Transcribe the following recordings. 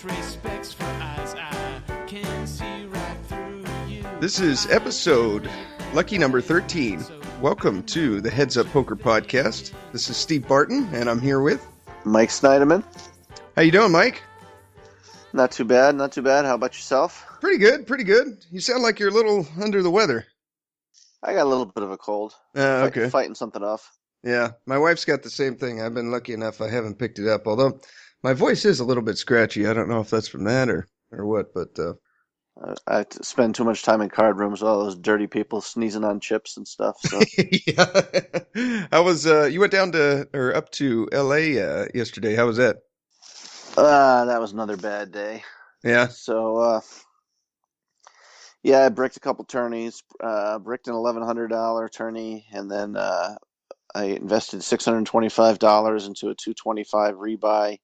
Respects for eyes, I can see right through you. This is episode lucky number 13. Welcome to the Heads Up Poker Podcast. This is Steve Barton, and I'm here with Mike Snyderman. How you doing, Mike? Not too bad, not too bad. How about yourself? Pretty good, pretty good. You sound like you're a little under the weather. I got a little bit of a cold. Okay. Fighting something off. Yeah, my wife's got the same thing. I've been lucky enough I haven't picked it up, although my voice is a little bit scratchy. I don't know if that's from that or what, but... I spend too much time in card rooms with all those dirty people sneezing on chips and stuff. So yeah. How was, you went down to, or up to L.A. Yesterday. How was that? That was another bad day. Yeah. So, I bricked a couple tourneys, bricked an $1,100 tourney, and then I invested $625 into a $225 rebuy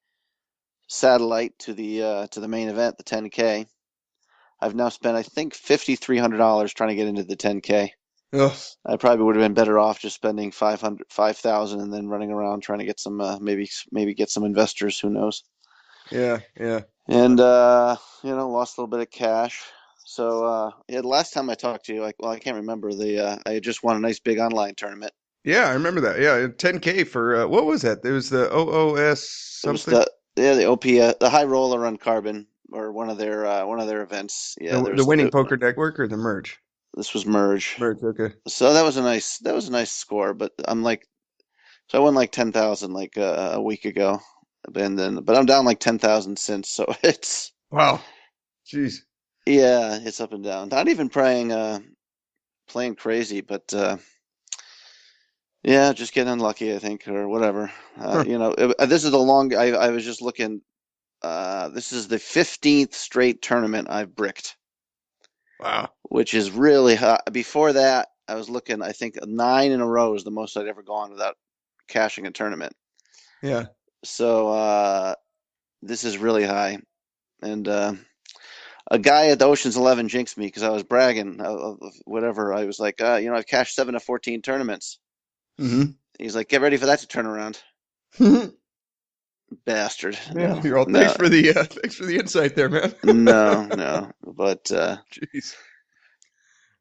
satellite to the main event, the 10K. I've now spent, I think, $5,300 trying to get into the 10K. Ugh. I probably would have been better off just spending $5,000 and then running around trying to get some maybe get some investors. Who knows? Yeah. And lost a little bit of cash. So the last time I talked to you, I can't remember. I had just won a nice big online tournament. Yeah, I remember that. Yeah, 10K for what was that? It was the OOS something. It was the OPS, the High Roller on Carbon, or one of their events. Yeah, the Winning Poker Network or the Merge. This was Merge. Merge, okay. So that was a nice score. But I'm like, so I won like 10,000 like a week ago, but I'm down like 10,000 since. So it's wow, jeez. Yeah, it's up and down. Not even playing crazy, but just getting unlucky, I think, or whatever. This is I was just looking. This is the 15th straight tournament I've bricked. Wow, which is really high. Before that, I was looking. I think 9 in a row is the most I'd ever gone without cashing a tournament. Yeah. So this is really high, and. A guy at the Ocean's 11 jinxed me because I was bragging of whatever. I was like, I've cashed 7 of 14 tournaments. Mm-hmm. He's like, get ready for that to turn around. Bastard. Yeah, no, you're all, no. thanks for the insight there, man. No. But jeez.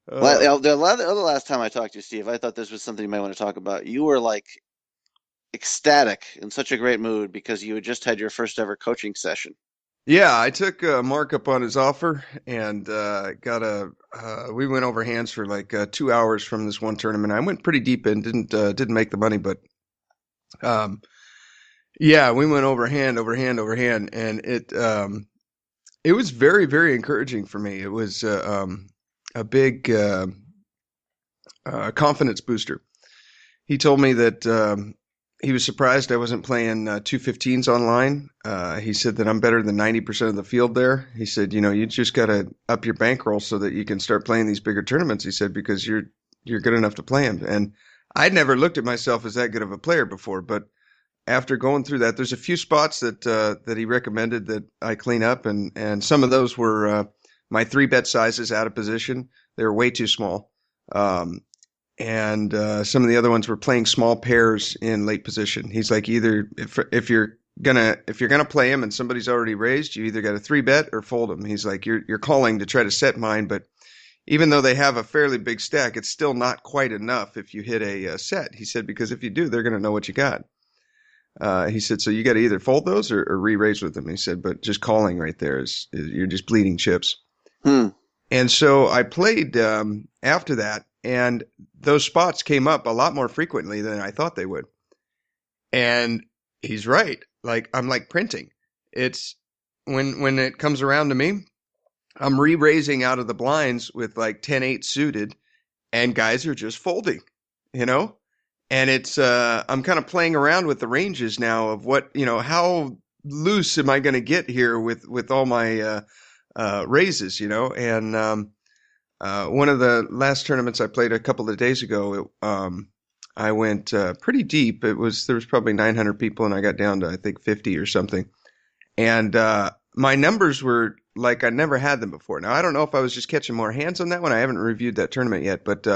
The last time I talked to you, Steve, I thought this was something you might want to talk about. You were like ecstatic, in such a great mood because you had just had your first ever coaching session. Yeah, I took Mark up on his offer and we went over hands for like 2 hours from this one tournament. I went pretty deep in, didn't make the money, but we went over hand, and it was very, very encouraging for me. It was a big confidence booster. He told me that he was surprised I wasn't playing 215s online. He said that I'm better than 90% of the field there. He said, you just got to up your bankroll so that you can start playing these bigger tournaments. He said, because you're good enough to play them. And I'd never looked at myself as that good of a player before. But after going through that, there's a few spots that he recommended that I clean up. And some of those were my 3-bet sizes out of position. They were way too small. And some of the other ones were playing small pairs in late position. He's like, either if you're gonna play him and somebody's already raised, you either got a 3-bet or fold him. He's like, you're calling to try to set mine, but even though they have a fairly big stack, it's still not quite enough if you hit a set. He said, because if you do, they're gonna know what you got. He said, so you got to either fold those or re-raise with them. He said, but just calling right there is you're just bleeding chips. And so I played after that. And those spots came up a lot more frequently than I thought they would. And he's right. Like, I'm like printing. It's when it comes around to me, I'm re-raising out of the blinds with like 10-8 suited and guys are just folding, and it's, I'm kind of playing around with the ranges now of what, how loose am I going to get here with all my, raises, and, one of the last tournaments I played a couple of days ago, I went pretty deep. There was probably 900 people, and I got down to I think 50 or something. And my numbers were like I never had them before. Now I don't know if I was just catching more hands on that one. I haven't reviewed that tournament yet, but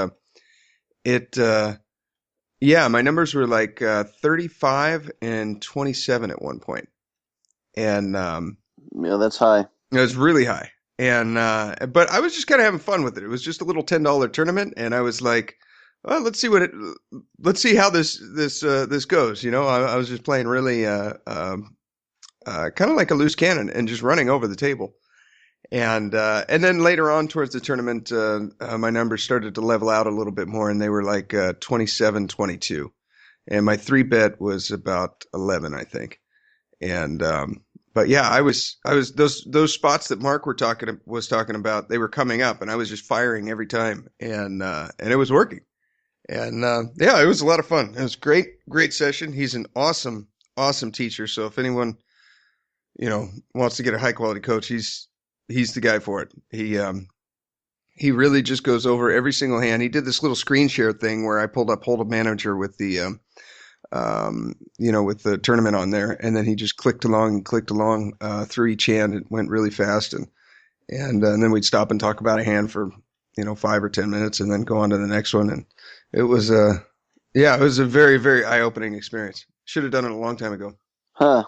my numbers were like 35 and 27 at one point. And Yeah, that's high. It was really high. And but I was just kind of having fun with it. It was just a little $10 tournament, and I was like, well, let's see how this goes. You know, I was just playing really kind of like a loose cannon and just running over the table. And then later on towards the tournament, my numbers started to level out a little bit more, and they were like 27, 22. And my 3-bet was about 11, I think. And but yeah, I was those spots that Mark was talking about, they were coming up, and I was just firing every time, and it was working. And yeah, it was a lot of fun. It was great session. He's an awesome teacher. So if anyone, you know, wants to get a high quality coach, he's the guy for it. He really just goes over every single hand. He did this little screen share thing where I pulled up Hold Manager with the you know, with the tournament on there, and then he just clicked along through each hand. It went really fast, and then we'd stop and talk about a hand for, you know, 5 or 10 minutes, and then go on to the next one. And it was it was a very, very eye-opening experience. Should have done it a long time ago. Huh.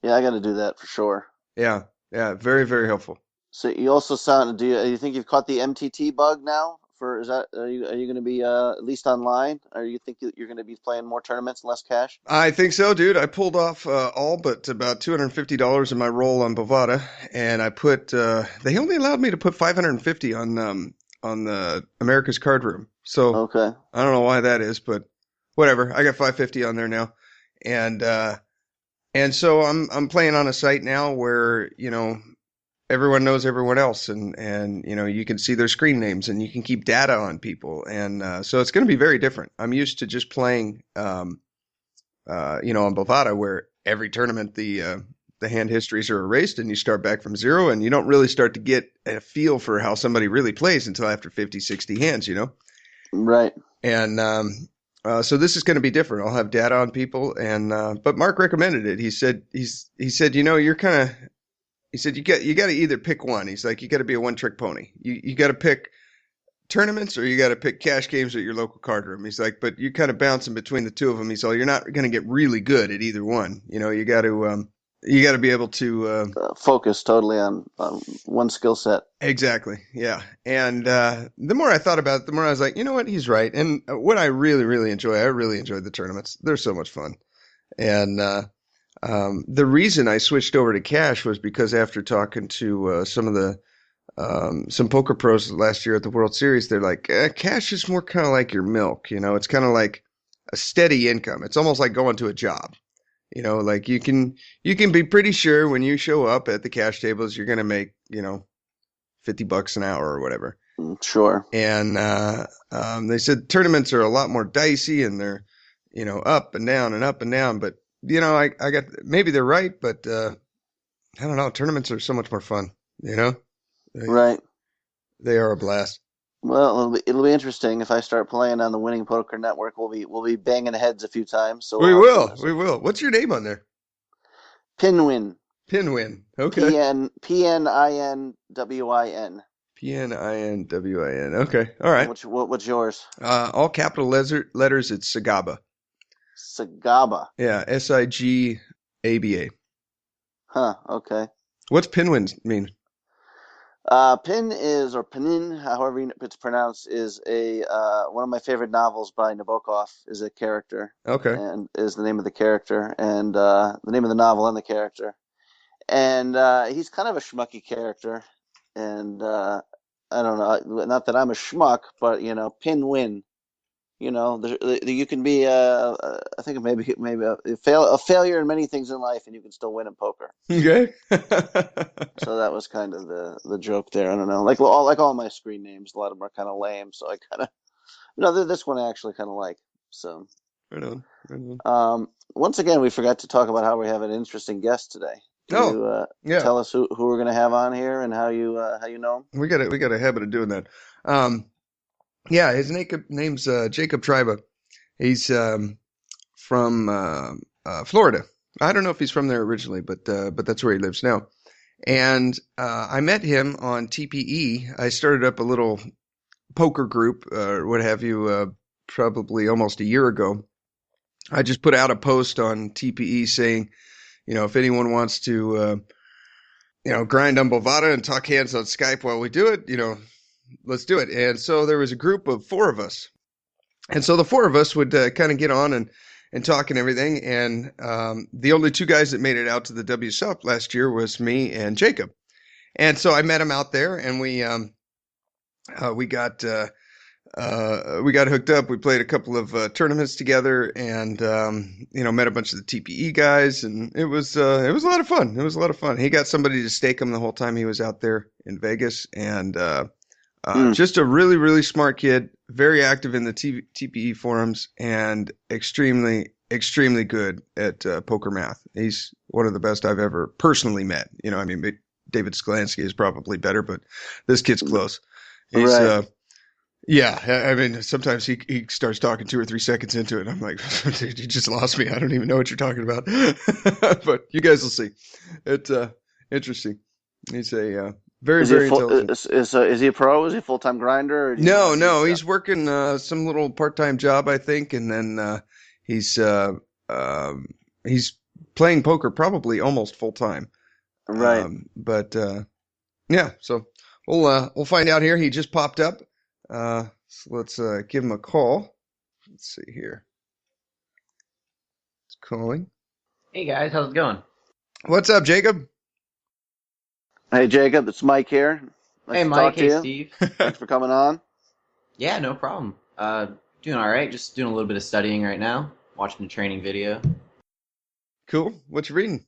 Yeah, I got to do that for sure. Yeah, very, very helpful. So you also sound. Do you think you've caught the MTT bug now? Are you going to be at least online, or you think you're going to be playing more tournaments and less cash? I think so, dude. I pulled off all but about $250 in my roll on Bovada, and I put. They only allowed me to put $550 on the America's Card Room. So okay. I don't know why that is, but whatever. I got $550 on there now, and so I'm playing on a site now where, you know, everyone knows everyone else, and you know, you can see their screen names, and you can keep data on people, and so it's going to be very different. I'm used to just playing, you know, on Bovada, where every tournament the hand histories are erased, and you start back from zero, and you don't really start to get a feel for how somebody really plays until after 50, 60 hands, you know? Right. And so this is going to be different. I'll have data on people, and but Mark recommended it. He said, you know, you're kind of. He said, you got to either pick one. He's like, you got to be a one-trick pony. You got to pick tournaments, or you got to pick cash games at your local card room. He's like, but you kind of bouncing between the two of them. He's all, you're not going to get really good at either one. You know, you got to be able to focus totally on one skill set. Exactly. Yeah. And the more I thought about it, the more I was like, you know what? He's right. And what I really, really enjoy, I really enjoyed the tournaments. They're so much fun. And the reason I switched over to cash was because after talking to some poker pros last year at the World Series, they're like, cash is more kind of like your milk. You know, it's kind of like a steady income. It's almost like going to a job. You know, like you can be pretty sure when you show up at the cash tables, you're going to make, you know, $50 an hour or whatever. Sure. And they said tournaments are a lot more dicey, and they're, you know, up and down and up and down, but you know, I got, maybe they're right, but I don't know. Tournaments are so much more fun, you know? Right. They are a blast. Well, it'll be interesting if I start playing on the Winning Poker Network. We'll be banging heads a few times. So we will. What's your name on there? Pninwin. Pninwin. Okay. Pninwin. Pninwin. Okay. All right. What's yours? All capital letters. It's SIGABA. SIGABA. Yeah. SIGABA. Huh. Okay. What's Pninwin mean? Pin is, or Pnin, however it's pronounced, is a one of my favorite novels by Nabokov. Is a character. Okay. And is the name of the character, and the name of the novel and the character. And he's kind of a schmucky character, and I don't know, not that I'm a schmuck, but you know, Pninwin. You know, you can be I think maybe a failure in many things in life, and you can still win in poker. Okay. So that was kind of the joke there. I don't know, like all my screen names, a lot of them are kind of lame. So I kind of, this one I actually kind of like. So. Right on. Once again, we forgot to talk about how we have an interesting guest today. Can you tell us who we're going to have on here and how you know him? We got a habit of doing that. Yeah, his name's Jacob Tryba. He's from Florida. I don't know if he's from there originally, but that's where he lives now. And I met him on TPE. I started up a little poker group, or what have you, probably almost a year ago. I just put out a post on TPE saying, you know, if anyone wants to grind on Bovada and talk hands on Skype while we do it. Let's do it. And so there was a group of 4 of us. And so the 4 of us would kind of get on and talk and everything. And the only 2 guys that made it out to the WSOP last year was me and Jacob. And so I met him out there, and we got hooked up. We played a couple of tournaments together, and met a bunch of the TPE guys, and it was a lot of fun. It was a lot of fun. He got somebody to stake him the whole time he was out there in Vegas, and just a really, really smart kid, very active in the TPE forums, and extremely, extremely good at poker math. He's one of the best I've ever personally met. David Sklansky is probably better, but this kid's close. He's, right. Yeah, sometimes he starts talking 2 or 3 seconds into it, and I'm like, dude, you just lost me. I don't even know what you're talking about. But you guys will see. It's interesting. He's a very, very intelligent. Is he a pro? Is he a full-time grinder? Or No. He's working some little part-time job, I think, and then he's playing poker probably almost full-time. Right. Yeah, so we'll find out here. He just popped up. So let's give him a call. Let's see here. It's calling. Hey guys, how's it going? What's up, Jacob? Hey Jacob, it's Mike here. Nice Hey to Mike, talk to hey you. Steve. Thanks for coming on. Yeah, no problem. Doing all right. Just doing a little bit of studying right now. Watching a training video. Cool. What you reading?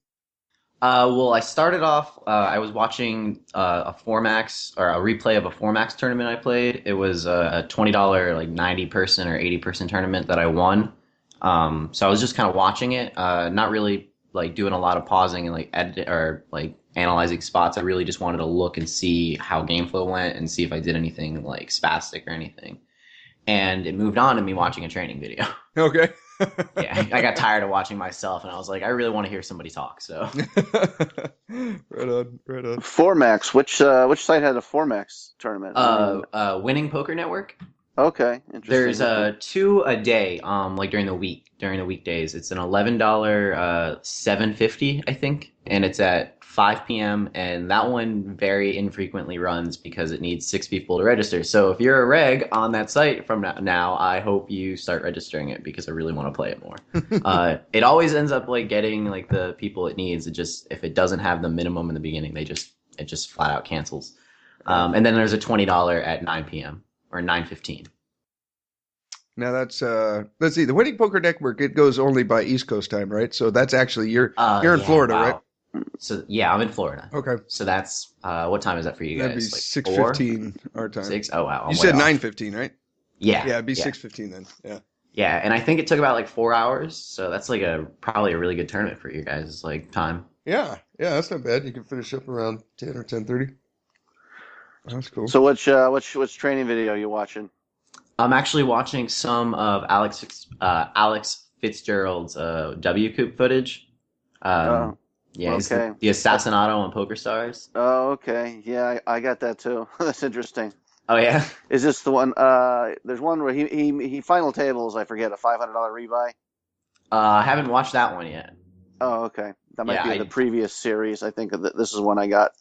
Well, I started off. I was watching a Formax or a replay of a Formax tournament I played. It was a $20 like 90-person or 80-person tournament that I won. So I was just kind of watching it, not really like doing a lot of pausing and like edit or like analyzing spots. I really just wanted to look and see how game flow went and see if I did anything like spastic or anything. And it moved on to me watching a training video. Okay. Yeah, I got tired of watching myself, and I was like, I really want to hear somebody talk. So, right on. Formax. Which site had a Formax tournament? Winning Poker Network. Okay, interesting. There's 2 a day, like during the weekdays. It's an $11 $7.50, I think, and it's at 5 p.m. and that one very infrequently runs because it needs 6 people to register. So if you're a reg on that site from now, I hope you start registering it because I really want to play it more. It always ends up like getting like the people it needs. It just, if it doesn't have the minimum in the beginning, it just flat out cancels. And then there's a $20 at 9 p.m. or 9:15. Now let's see, the Winning Poker Network, it goes only by East Coast time, right? So that's actually you're in Florida, wow. right? So yeah, I'm in Florida. Okay. So that's what time is that for you guys? That'd be like 6:15 our time. 6? Oh wow. You said 9:15, right? Yeah. Yeah, it'd be 6:15 then. Yeah. Yeah, and I think it took about like 4 hours, so that's like probably a really good tournament for you guys, like time. Yeah, that's not bad. You can finish up around 10 or 10:30. That's cool. So which training video are you watching? I'm actually watching some of Alex Fitzgerald's W-Coop footage. Yeah, he's okay. the Assassinato on PokerStars. Oh, okay. Yeah, I got that too. That's interesting. Oh yeah. Is this the one? There's one where he final tables. I forget, a $500 rebuy. I haven't watched that one yet. Oh, okay. That might Yeah, be the previous series. I think this is one I got.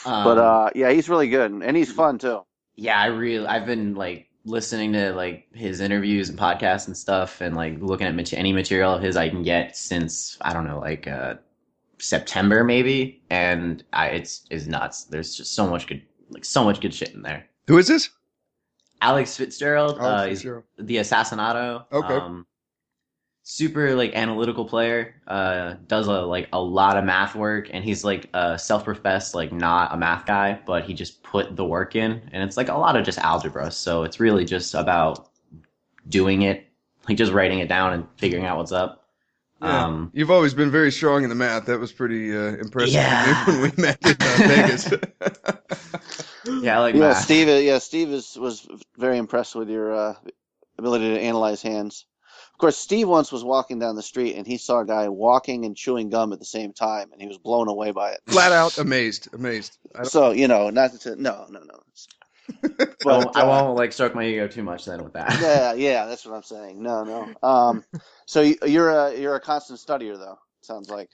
Um, But yeah, he's really good and he's fun too. Yeah, I've been like listening to like his interviews and podcasts and stuff, and like looking at any material of his I can get since I don't know, like September maybe, and it's nuts. There's just so much good shit in there. Who is this? Alex Fitzgerald. Alex He's the Assassinato. Okay. Super like analytical player. Does a lot of math work, and he's like self-professed like not a math guy, but he just put the work in, and it's like a lot of just algebra. So it's really just about doing it, like just writing it down and figuring out what's up. Yeah. You've always been very strong in the math. That was pretty impressive Yeah. to me when we met in Vegas. Yeah, I like Yeah, math. Steve was very impressed with your ability to analyze hands. Of course, Steve once was walking down the street and he saw a guy walking and chewing gum at the same time, and he was blown away by it. Flat out amazed. So not to no. But, I won't like stroke my ego too much then with that. yeah, that's what I'm saying. No. So you're a constant studier though. Sounds like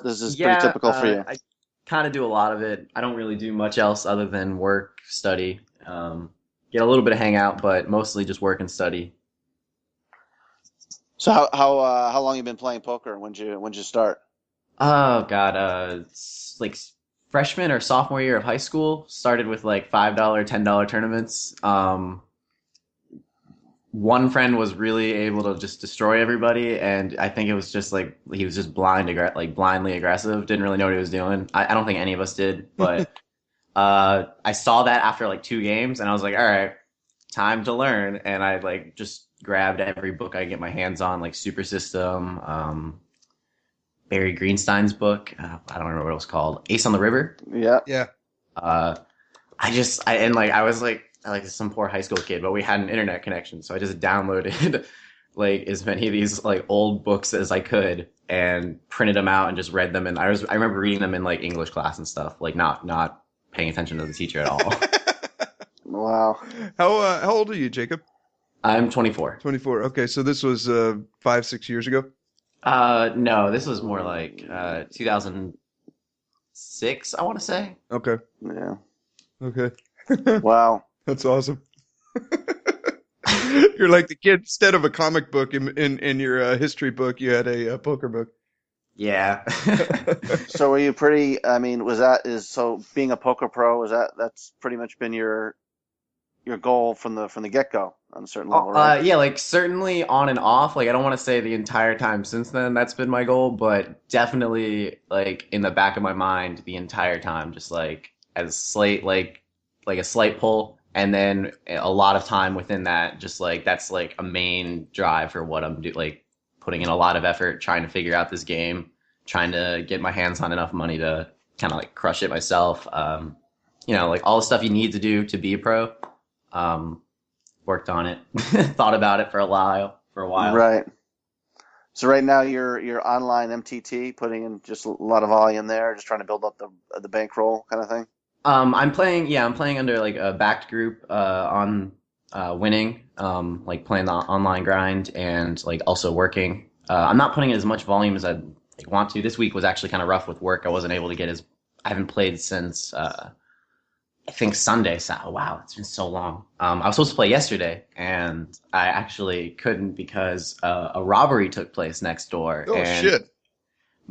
this is pretty typical for you. kind of do a lot of it. I don't really do much else other than work, study, get a little bit of hangout, but mostly just work and study. So how long you been playing poker? When'd you start? Oh God, like freshman or sophomore year of high school, started with like $5, $10 tournaments. One friend was really able to just destroy everybody, and I think it was just like he was just blindly aggressive. Didn't really know what he was doing. I don't think any of us did, but I saw that after like 2 games, and I was like, all right, time to learn. And I like just grabbed every book I could get my hands on, like Super System, Barry Greenstein's book. I don't remember what it was called. Ace on the River. Yeah. Yeah. Uh, I was like some poor high school kid, but we had an internet connection, so I just downloaded like as many of these like old books as I could and printed them out and just read them. And I remember reading them in like English class and stuff, like not paying attention to the teacher at all. Wow. How old are you, Jacob? I'm 24. 24. Okay, so this was 5-6 years ago. No, this was more like 2006, I want to say. Okay. Yeah. Okay. Wow. That's awesome. You're like the kid. Instead of a comic book in your history book, you had a poker book. Yeah. So were you pretty? I mean, so being a poker pro, that's pretty much been your goal from the get-go on a certain level, right? Yeah, like certainly on and off. Like I don't want to say the entire time since then that's been my goal, but definitely like in the back of my mind the entire time, just like as slight like a slight pull, and then a lot of time within that, just like that's like a main drive for what I'm like putting in a lot of effort, trying to figure out this game, trying to get my hands on enough money to kind of like crush it myself. Like all the stuff you need to do to be a pro. Worked on it, thought about it for a while. Right. So right now you're online MTT, putting in just a lot of volume there, just trying to build up the bankroll kind of thing. I'm playing under like a backed group on winning, like playing the online grind and like also working. I'm not putting in as much volume as I want to. This week was actually kind of rough with work. I wasn't able to I haven't played since I think Sunday. So, wow, it's been so long. I was supposed to play yesterday, and I actually couldn't because a robbery took place next door. Oh and shit!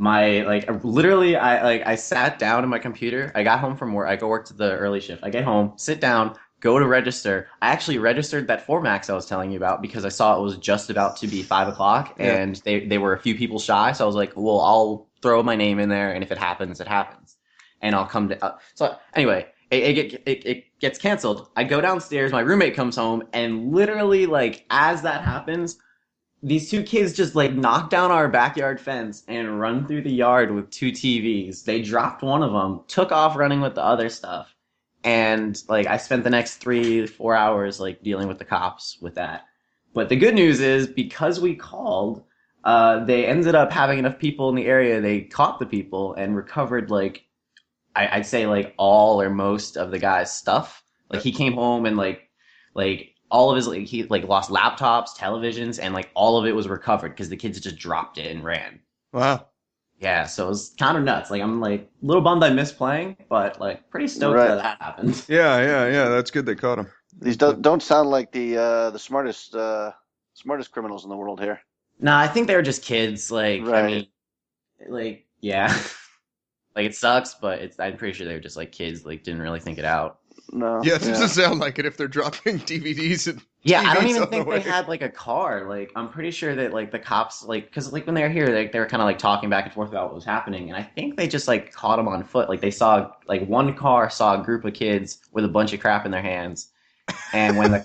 I sat down in my computer. I got home from work. I go work to the early shift. I get home, sit down, go to register. I actually registered that Formax I was telling you about because I saw it was just about to be 5 o'clock, and they were a few people shy. So I was like, well, I'll throw my name in there, and if it happens, it happens, and I'll come to. So anyway. It gets canceled. I go downstairs. My roommate comes home, and literally, like, as that happens, these two kids just, like, knock down our backyard fence and run through the yard with 2 TVs. They dropped one of them, took off running with the other stuff. And, like, I spent the next 3-4 hours, like, dealing with the cops with that. But the good news is, because we called, they ended up having enough people in the area. They caught the people and recovered, like, I'd say like all or most of the guy's stuff. Like he came home and like all of his he lost laptops, televisions, and like all of it was recovered because the kids just dropped it and ran. Wow. Yeah, so it was kind of nuts. Like I'm like a little bummed I missed playing, but like pretty stoked that happened. Yeah. That's good they caught him. These don't sound like the smartest criminals in the world here. Nah, I think they were just kids. Like right. I mean, like yeah. Like it sucks, but I'm pretty sure they were just like kids, like didn't really think it out. No. Yeah, it doesn't sound like it if they're dropping DVDs and yeah, TVs I don't even on think the they way. had like a car. Like I'm pretty sure that like the cops like because like when they were here, they were kind of like talking back and forth about what was happening, and I think they just like caught them on foot. Like they saw like one car saw a group of kids with a bunch of crap in their hands, and when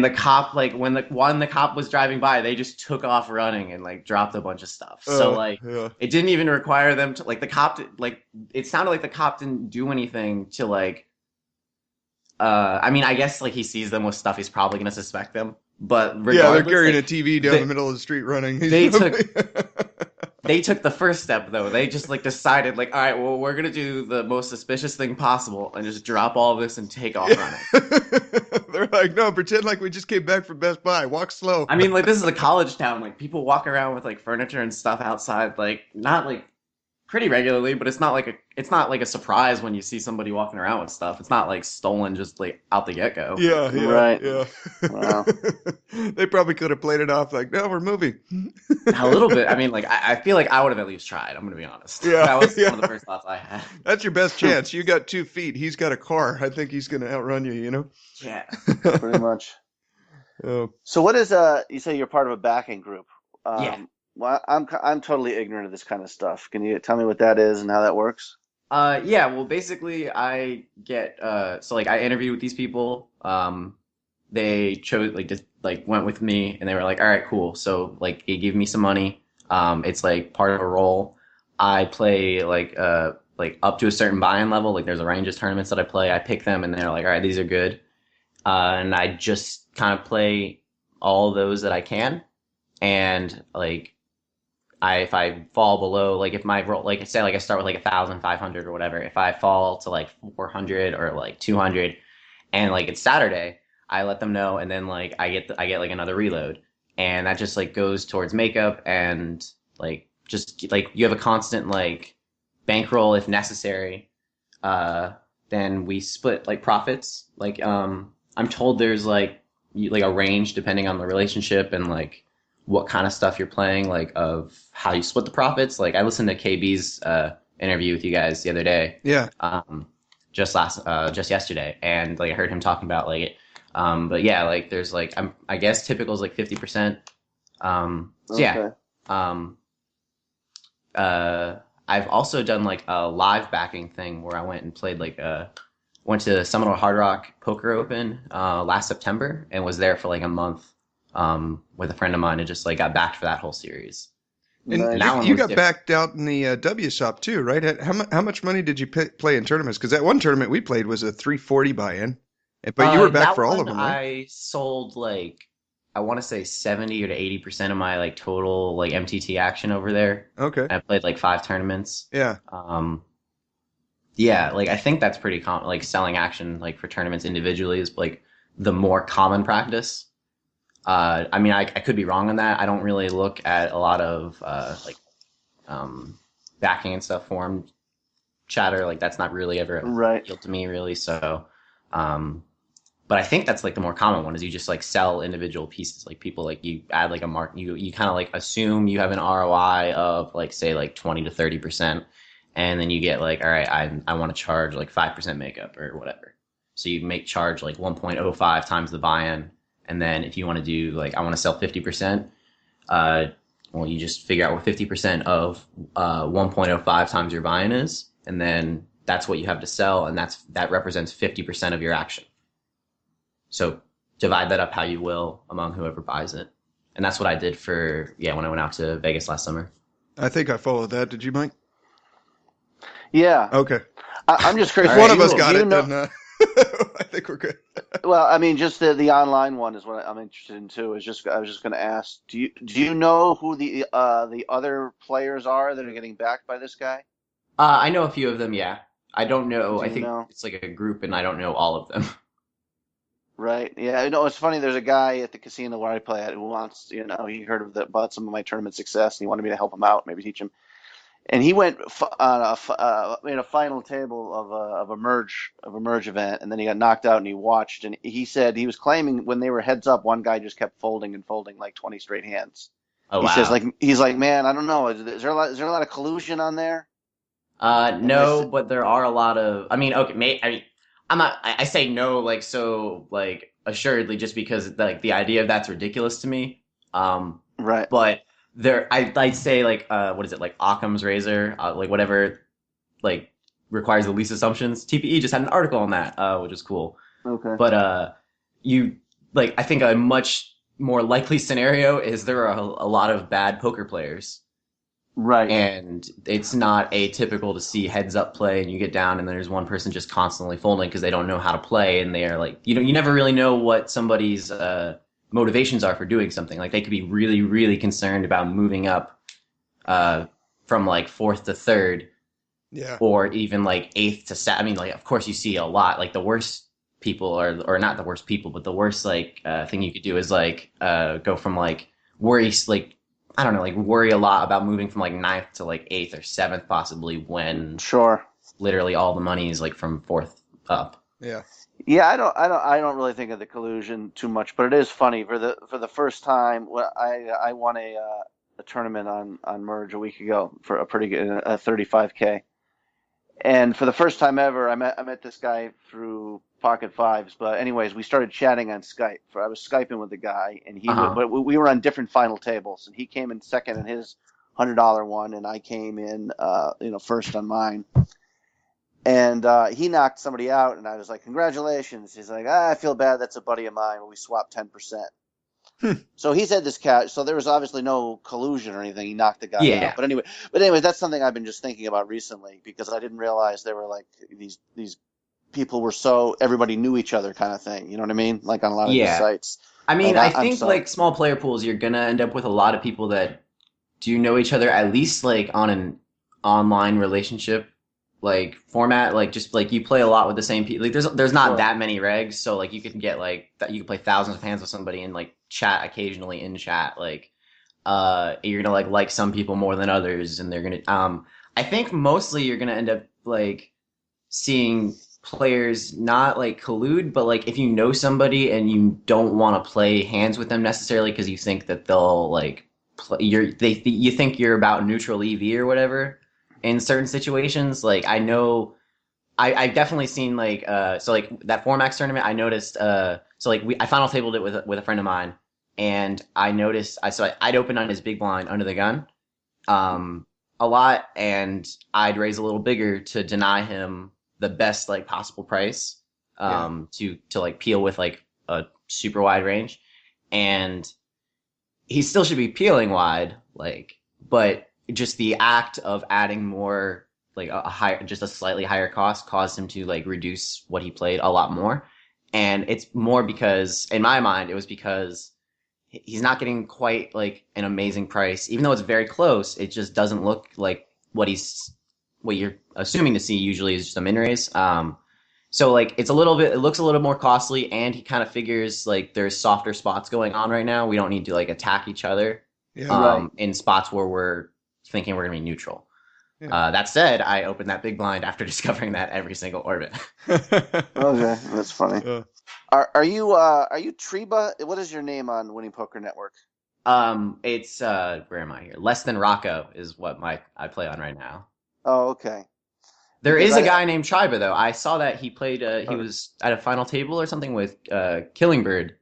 the cop like when the cop was driving by, they just took off running and like dropped a bunch of stuff. So like it didn't even require them to like the cop like it sounded like the cop didn't do anything to like I mean I guess like he sees them with stuff, he's probably gonna suspect them. But regardless, they're carrying like, a TV down the middle of the street running. They took the first step though. They just like decided like, all right, well we're gonna do the most suspicious thing possible and just drop all of this and take off running. They're like, no, pretend like we just came back from Best Buy. Walk slow. I mean, like this is a college town. Like people walk around with like furniture and stuff outside. Like not like pretty regularly, but it's not like a surprise when you see somebody walking around with stuff. It's not like stolen just like out the get-go. Yeah, Right. yeah. Wow. They probably could have played it off like, no, we're moving. A little bit. I mean, like I feel like I would have at least tried. I'm gonna be honest. Yeah, That was yeah. one of the first thoughts I had. That's your best chance. You got 2 feet. He's got a car. I think he's going to outrun you, you know? Yeah. Pretty much. Oh. So what is you say you're part of a backing group? Yeah. Well, I'm totally ignorant of this kind of stuff. Can you tell me what that is and how that works? Yeah, well, basically, I get so like I interviewed with these people. They chose like just like went with me, and they were like, "All right, cool." So like, they give me some money. It's like part of a role. I play like up to a certain buy-in level. Like, there's a range of tournaments that I play. I pick them, and they're like, "All right, these are good." And I just kind of play all those that I can, and like. If I fall below, like if my roll, like say like I start with like 1,500 or whatever, if I fall to like 400 or like 200, and like it's Saturday, I let them know, and then like I get like another reload, and that just like goes towards makeup, and like just like you have a constant like bankroll if necessary. Then we split like profits. Like I'm told there's like a range depending on the relationship and like what kind of stuff you're playing, like of how you split the profits. Like I listened to KB's interview with you guys the other day. Yeah. Just yesterday, and like I heard him talking about like it. But yeah, like there's like I guess typical is like 50%. So yeah. I've also done like a live backing thing where I went and played went to Seminole Hard Rock Poker Open last September and was there for like a month with a friend of mine and just like got backed for that whole series. And Nice. you got backed out in the WSOP too, right? How much money did you play in tournaments? Because that one tournament we played was a 340 buy-in, but you were back that for all one of them, right? I sold like I want to say 70 or to 80% of my like total like MTT action over there. Okay. I played like 5 tournaments. Yeah. Yeah, like I think that's pretty common. Like selling action like for tournaments individually is like the more common practice. I mean, I could be wrong on that. I don't really look at a lot of backing and stuff forum chatter. Like that's not really ever Right. appealed to me really. So, but I think that's like the more common one is you just like sell individual pieces. Like people like you add like a mark. You kind of like assume you have an ROI of like say like 20 to 30%, and then you get like, all right, I want to charge like 5% makeup or whatever. So you charge like 1.05 times the buy-in. And then if you want to do like, I want to sell 50%, well, you just figure out what 50% of 1.05 times your buy-in is. And then that's what you have to sell. And that represents 50% of your action. So divide that up how you will among whoever buys it. And that's what I did when I went out to Vegas last summer. I think I followed that. Did you, Mike? Yeah. Okay. I'm just curious. If one of us Do got you it, know- then I think we're good. Well, I mean, just the online one is what I'm interested in too. I was just going to ask, do you know who the other players are that are getting backed by this guy? I know a few of them, yeah. I don't know. Do I you think know? it's like a group, and I don't know all of them. Right. Yeah. You know, it's funny. There's a guy at the casino where I play at who wants, he heard about some of my tournament success and he wanted me to help him out, maybe teach him. And he went in a final table of a merge event, and then he got knocked out and he watched. And he said he was claiming when they were heads up, one guy just kept folding and folding like 20 straight hands. Oh, He wow. says he's like, man, I don't know. Is there a lot of collusion on there? No, but there are a lot of. I mean, okay, I'm not. I say no, like so, like assuredly, just because like the idea of that's ridiculous to me. Right. But I'd say like, what is it like Occam's razor, like whatever, like requires the least assumptions. TPE just had an article on that, which is cool. Okay. But I think a much more likely scenario is there are a lot of bad poker players. Right. And it's not atypical to see heads up play and you get down and there's one person just constantly folding because they don't know how to play and they are like, you never really know what somebody's motivations are for doing something. Like they could be really, really concerned about moving up from like 4th to 3rd. Yeah. Or even like 8th to 7th. I mean, like, of course you see a lot, like the worst people or not the worst people, but the worst like thing you could do is like go from like worry, like I don't know, like worry a lot about moving from like ninth to like eighth or seventh possibly when Sure. literally all the money is like from fourth up. Yeah. Yeah, I don't really think of the collusion too much, but it is funny for the first time. Well, I won a tournament on Merge a week ago for a pretty good a 35K, and for the first time ever, I met this guy through Pocket Fives. But anyways, we started chatting on Skype. I was Skyping with the guy, and Uh-huh. but we were on different final tables, and he came in second in his $100 one, and I came in first on mine. And he knocked somebody out, and I was like, "Congratulations!" He's like, "I feel bad. That's a buddy of mine. We swapped 10%." So he's had this cat. So there was obviously no collusion or anything. He knocked the guy out. Yeah. But anyway, that's something I've been just thinking about recently because I didn't realize they were like these people were so everybody knew each other kind of thing. You know what I mean? Like on a lot of these Yeah. sites. I mean, Like I I'm think sorry. like small player pools, you're gonna end up with a lot of people that do know each other at least like on an online relationship like format. Like just like you play a lot with the same people. Like there's not Sure. that many regs, so like you can get like that you can play thousands of hands with somebody and like chat occasionally in chat. Like you're gonna like some people more than others, and they're gonna I think mostly you're gonna end up like seeing players not like collude, but like if you know somebody and you don't want to play hands with them necessarily because you think that they'll like you think you're about neutral EV or whatever in certain situations. Like I know I've definitely seen like so like that Formax tournament I noticed so like I final tabled it with a friend of mine and I noticed I'd opened on his big blind under the gun a lot, and I'd raise a little bigger to deny him the best like possible price Yeah. to like peel with like a super wide range, and he still should be peeling wide, like, but just the act of adding more like a higher, just a slightly higher cost caused him to like reduce what he played a lot more, and it's more because in my mind it was because he's not getting quite like an amazing price, even though it's very close. It just doesn't look like what you're assuming to see usually is just a min raise. So like it looks a little more costly, and he kind of figures like there's softer spots going on right now. We don't need to like attack each other Yeah. Right. in spots where we're thinking we're gonna be neutral. Yeah. That said, I opened that big blind after discovering that every single orbit. Okay, that's funny. Uh, Are you Tryba? What is your name on Winning Poker Network? It's where am I here? Less than Rocco is what I play on right now. Oh, okay. There Because is a I guy named Tryba though. I saw that he played. He uh, was at a final table or something with Killing Bird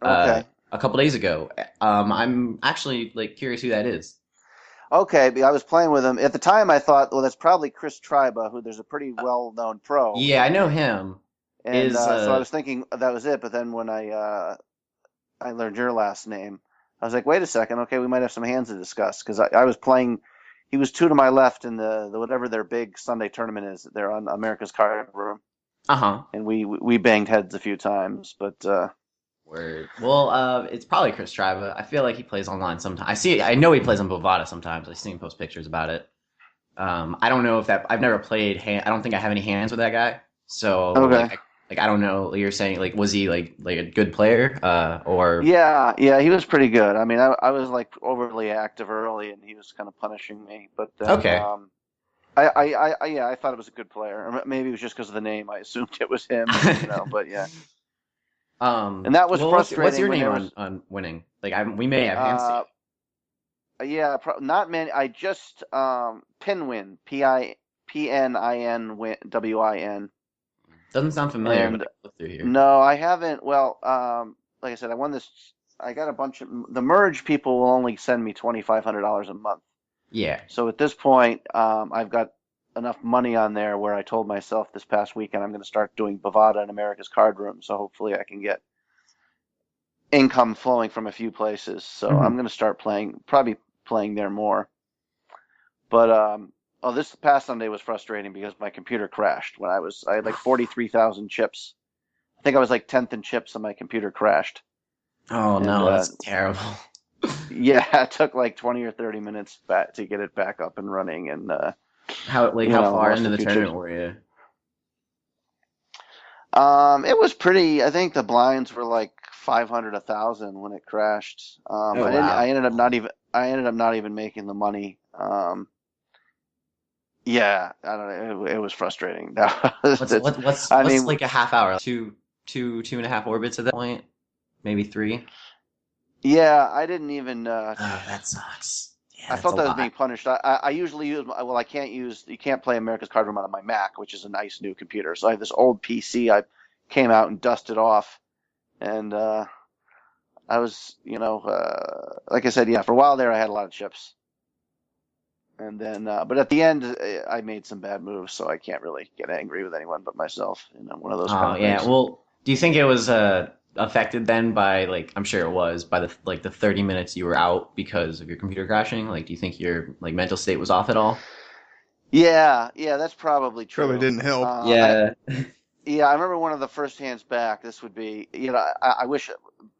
okay. a couple days ago. I'm actually like curious who that is. Okay, I was playing with him. At the time, I thought, well, that's probably Chris Tryba, who there's a pretty well-known pro. Yeah, I know him. And Is so I was thinking that was it. But then when I learned your last name, I was like, wait a second. Okay, we might have some hands to discuss because I was playing. He was two to my left in the whatever their big Sunday tournament is. They're on America's Card Room, uh-huh. and we banged heads a few times. But Word. Well, it's probably Chris Tryba. I feel like he plays online sometimes. I know he plays on Bovada sometimes. I see him post pictures about it. I don't know if that. I've never played. I don't think I have any hands with that guy. So okay. like I don't know. Like you're saying, like was he like a good player? Or Yeah, he was pretty good. I mean, I was like overly active early, and he was kind of punishing me. But then, okay. yeah, I thought it was a good player. Or maybe it was just because of the name. I assumed it was him, but yeah. And that was Well, what's frustrating your when name there was, on winning? Like we may have hands uh, together. not many. I just pninwin, PNINWIN, Doesn't sound familiar, but and I can look through here. no, I haven't. Well, like I said, I won this. I got a bunch of the merge people will only send me $2,500 a month. Yeah. So at this point, I've got enough money on there where I told myself this past weekend I'm going to start doing Bovada and America's Card Room. So hopefully I can get income flowing from a few places. So I'm Hmm. going to start probably playing there more. But this past Sunday was frustrating because my computer crashed when I had like 43,000 chips. I think I was like 10th in chips and my computer crashed. Oh And no, that's terrible. yeah, it took like 20 or 30 minutes back to get it back up and running, and How far lost into a the few chips. tournament were you? It was pretty. I think the blinds were like 500, 1,000 when it crashed. Oh I didn't. wow. I ended up not even. I ended up not even making the money. Yeah, I don't know. It was frustrating. I What's mean, like a half hour? Two and a half orbits at that point? Maybe three? yeah, I didn't even. Oh, that sucks. Yeah, I that's a felt I was lot. being punished. I usually use. Well, I can't use. You can't play America's Card Room on my Mac, which is a nice new computer. So I have this old PC. I came out and dusted off, and I was, like I said, yeah. For a while there, I had a lot of chips. And then, but at the end, I made some bad moves, so I can't really get angry with anyone but myself. One of those kind Oh of yeah. things. Well, do you think it was affected then by like I'm sure it was by the 30 minutes you were out because of your computer crashing? Like, do you think your like mental state was off at all? Yeah, yeah, that's probably Probably true. didn't help. Yeah. Yeah, I remember one of the first hands back. This would be, I wish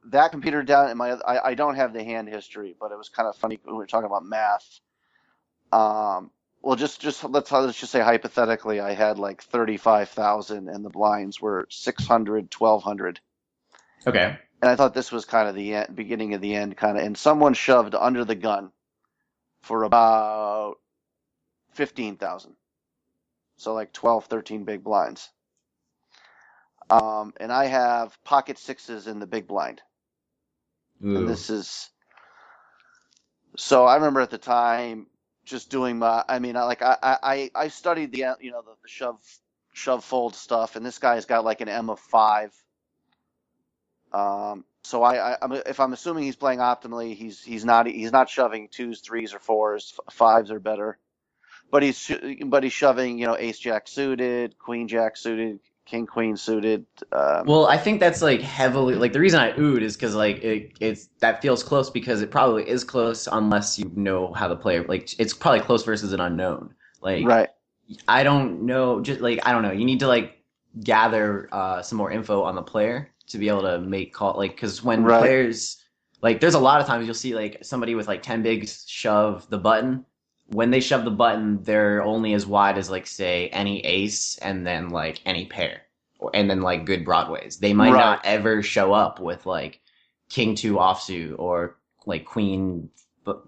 that computer down in I don't have the hand history, but it was kind of funny when we were talking about math. Well, just let's just say hypothetically, I had like 35,000 and the blinds were 600, 1,200. Okay. And I thought this was kind of the beginning of the end, kind of. And someone shoved under the gun for about 15,000. So like 12, 13 big blinds. And I have pocket sixes in the big blind. And Ooh. this is, so I remember at the time just doing I mean, I studied the shove fold stuff, and this guy's got like an M of 5. So if I'm assuming he's playing optimally, he's not shoving twos, threes, or fours. Fives are better, but he's shoving ace jack suited, queen jack suited, king queen suited. Well, I think that's like heavily like the reason I oohed is because like it's that feels close because it probably is close unless you know how the player like it's probably close versus an unknown. Like Right, I don't know, just like I don't know. You need to like gather some more info on the player to be able to make call like because when right, players like there's a lot of times you'll see like somebody with like 10 bigs shove the button. When they shove the button, they're only as wide as like say any ace and then like any pair and then like good broadways. They might right. not ever show up with like king two offsuit or like queen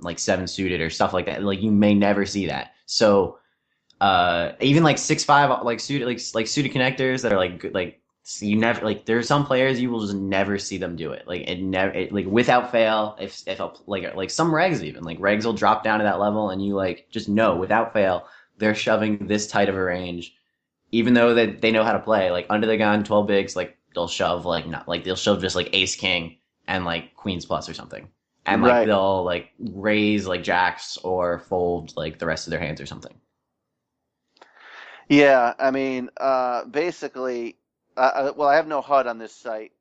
like seven suited or stuff like that. Like you may never see that. So even like 6-5 like suited connectors that are like good, like you never like there's some players you will just never see them do it like it never like without fail if a, like some regs even like regs will drop down to that level and you like just know without fail they're shoving this tight of a range even though that they know how to play like under the gun 12 bigs like they'll shove like not like they'll shove just like ace king and like queens plus or something and like Right. they'll like raise like jacks or fold like the rest of their hands or something. Yeah, I mean, basically, well, I have no HUD on this site,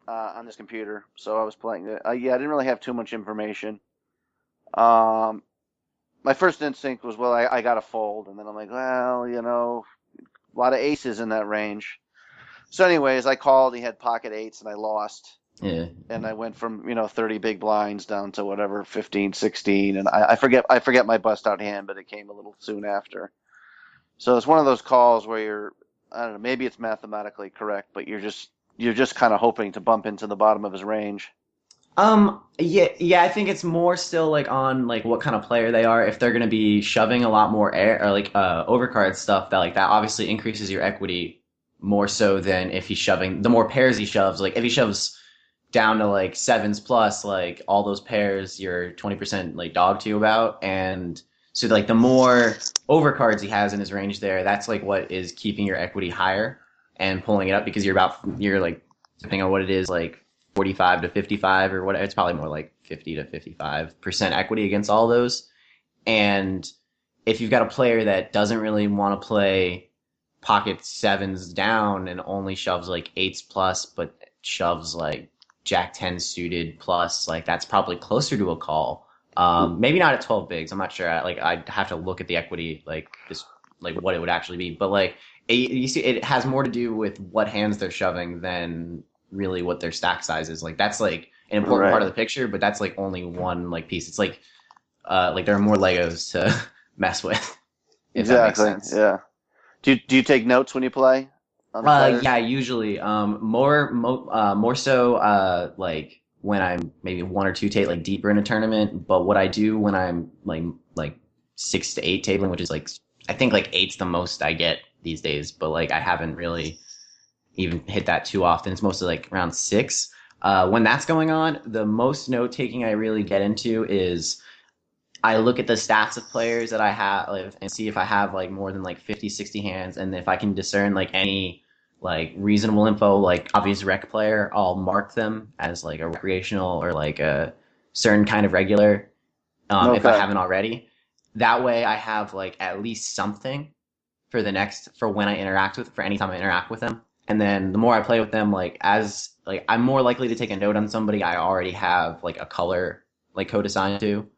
on this computer, so I was playing it. Yeah, I didn't really have too much information. Um, my first instinct was, well, I got to fold, and then I'm like, well, a lot of aces in that range. So, anyways, I called. He had pocket eights, and I lost. Yeah. And I went from 30 big blinds down to whatever 15, 16, and I forget my bust out hand, but it came a little soon after. So it's one of those calls where I don't know, maybe it's mathematically correct, but you're just kind of hoping to bump into the bottom of his range. Yeah, I think it's more still like on like what kind of player they are. If they're gonna be shoving a lot more air or like overcard stuff that like that obviously increases your equity more so than if he's shoving the more pairs he shoves. Like if he shoves down to like sevens plus, like all those pairs you're 20% like dog to about and so like the more overcards he has in his range there, that's like what is keeping your equity higher and pulling it up because you're like depending on what it is like 45 to 55 or whatever. It's probably more like 50 to 55% equity against all those. And if you've got a player that doesn't really want to play pocket sevens down and only shoves like eights plus, but shoves like jack 10 suited plus, like that's probably closer to a call. Maybe not at 12 bigs. I'm not sure. I'd have to look at the equity, like just like what it would actually be. But like you see, it has more to do with what hands they're shoving than really what their stack size is. Like that's like an important part Right. of the picture, but that's like only one like piece. It's like there are more Legos to mess with, if that makes Exactly. sense. Yeah. Do you take notes when you play on the players? Yeah, usually. More so, like when I'm maybe one or two like deeper in a tournament. But what I do when I'm like 6 to 8 tabling, which is like I think like 8's the most I get these days. But like I haven't really even hit that too often. It's mostly like around 6. When that's going on, the most note taking I really get into is I look at the stats of players that I have and see if I have like more than like 50, 60 hands, and if I can discern like any like reasonable info, like obvious rec player, I'll mark them as like a recreational or like a certain kind of regular, if I Okay. haven't already. That way I have like at least something for when I interact for any time I interact with them. And then the more I play with them, like as like I'm more likely to take a note on somebody I already have like a color like code assigned to.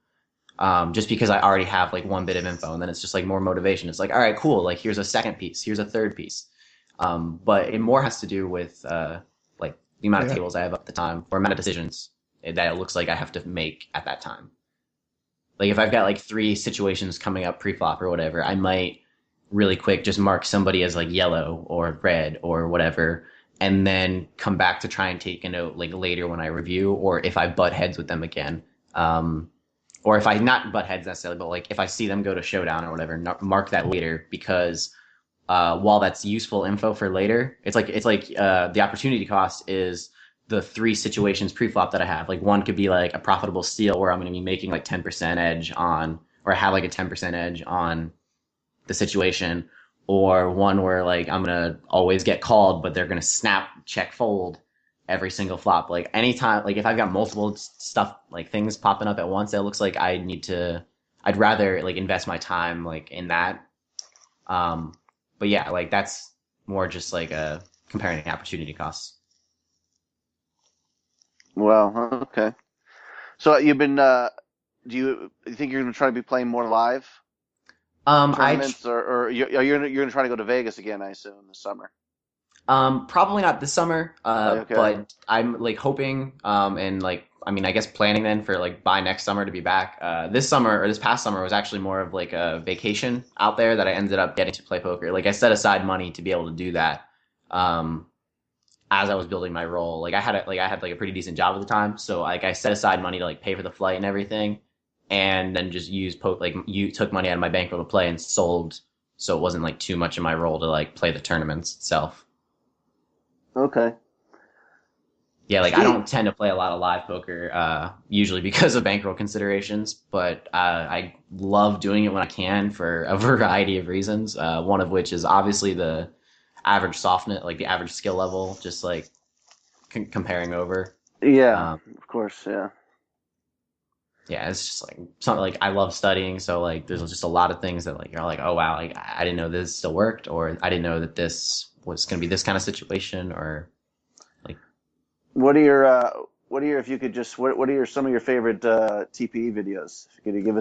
Just because I already have like one bit of info, and then it's just like more motivation. It's like, all right, cool. Like here's a second piece, here's a third piece. But it more has to do with like the amount of tables I have at the time, or amount of decisions that it looks like I have to make at that time. Like if I've got like 3 situations coming up pre-flop or whatever, I might really quick just mark somebody as like yellow or red or whatever, and then come back to try and take a note like later when I review, or if I butt heads with them again. Or if I not butt heads necessarily, but like if I see them go to showdown or whatever, mark that later, because while that's useful info for later, it's like the opportunity cost is the 3 situations pre-flop that I have. Like one could be like a profitable steal where I'm going to be making like 10% edge on, or have like a 10% edge on the situation, or one where like I'm going to always get called, but they're going to snap, check, fold every single flop. Like anytime, like if I've got multiple stuff, like things popping up at once, it looks like I'd rather like invest my time like in that. But yeah, like that's more just like comparing opportunity costs. Well, okay. So you've been, do you think you're going to try to be playing more live tournaments, or you're going to try to go to Vegas again, I assume, this summer? Probably not this summer, Okay. but I'm like hoping, and like, I mean, I guess planning then for like by next summer to be back. This summer or this past summer was actually more of like a vacation out there that I ended up getting to play poker. Like I set aside money to be able to do that. As I was building my role, like I had like a pretty decent job at the time. So like I set aside money to like pay for the flight and everything, and then just you took money out of my bankroll to play and sold. So it wasn't like too much of my role to like play the tournaments itself. Okay. Yeah, like I don't tend to play a lot of live poker, usually because of bankroll considerations, but I love doing it when I can for a variety of reasons. One of which is obviously the average softness, like the average skill level, just like comparing over. Yeah, of course, yeah. Yeah, it's just like something like I love studying, so like there's just a lot of things that like you're like, oh wow, like I didn't know this still worked, or I didn't know that this was going to be this kind of situation, or like. What are your if you could just what are some of your favorite TPE videos? Could you give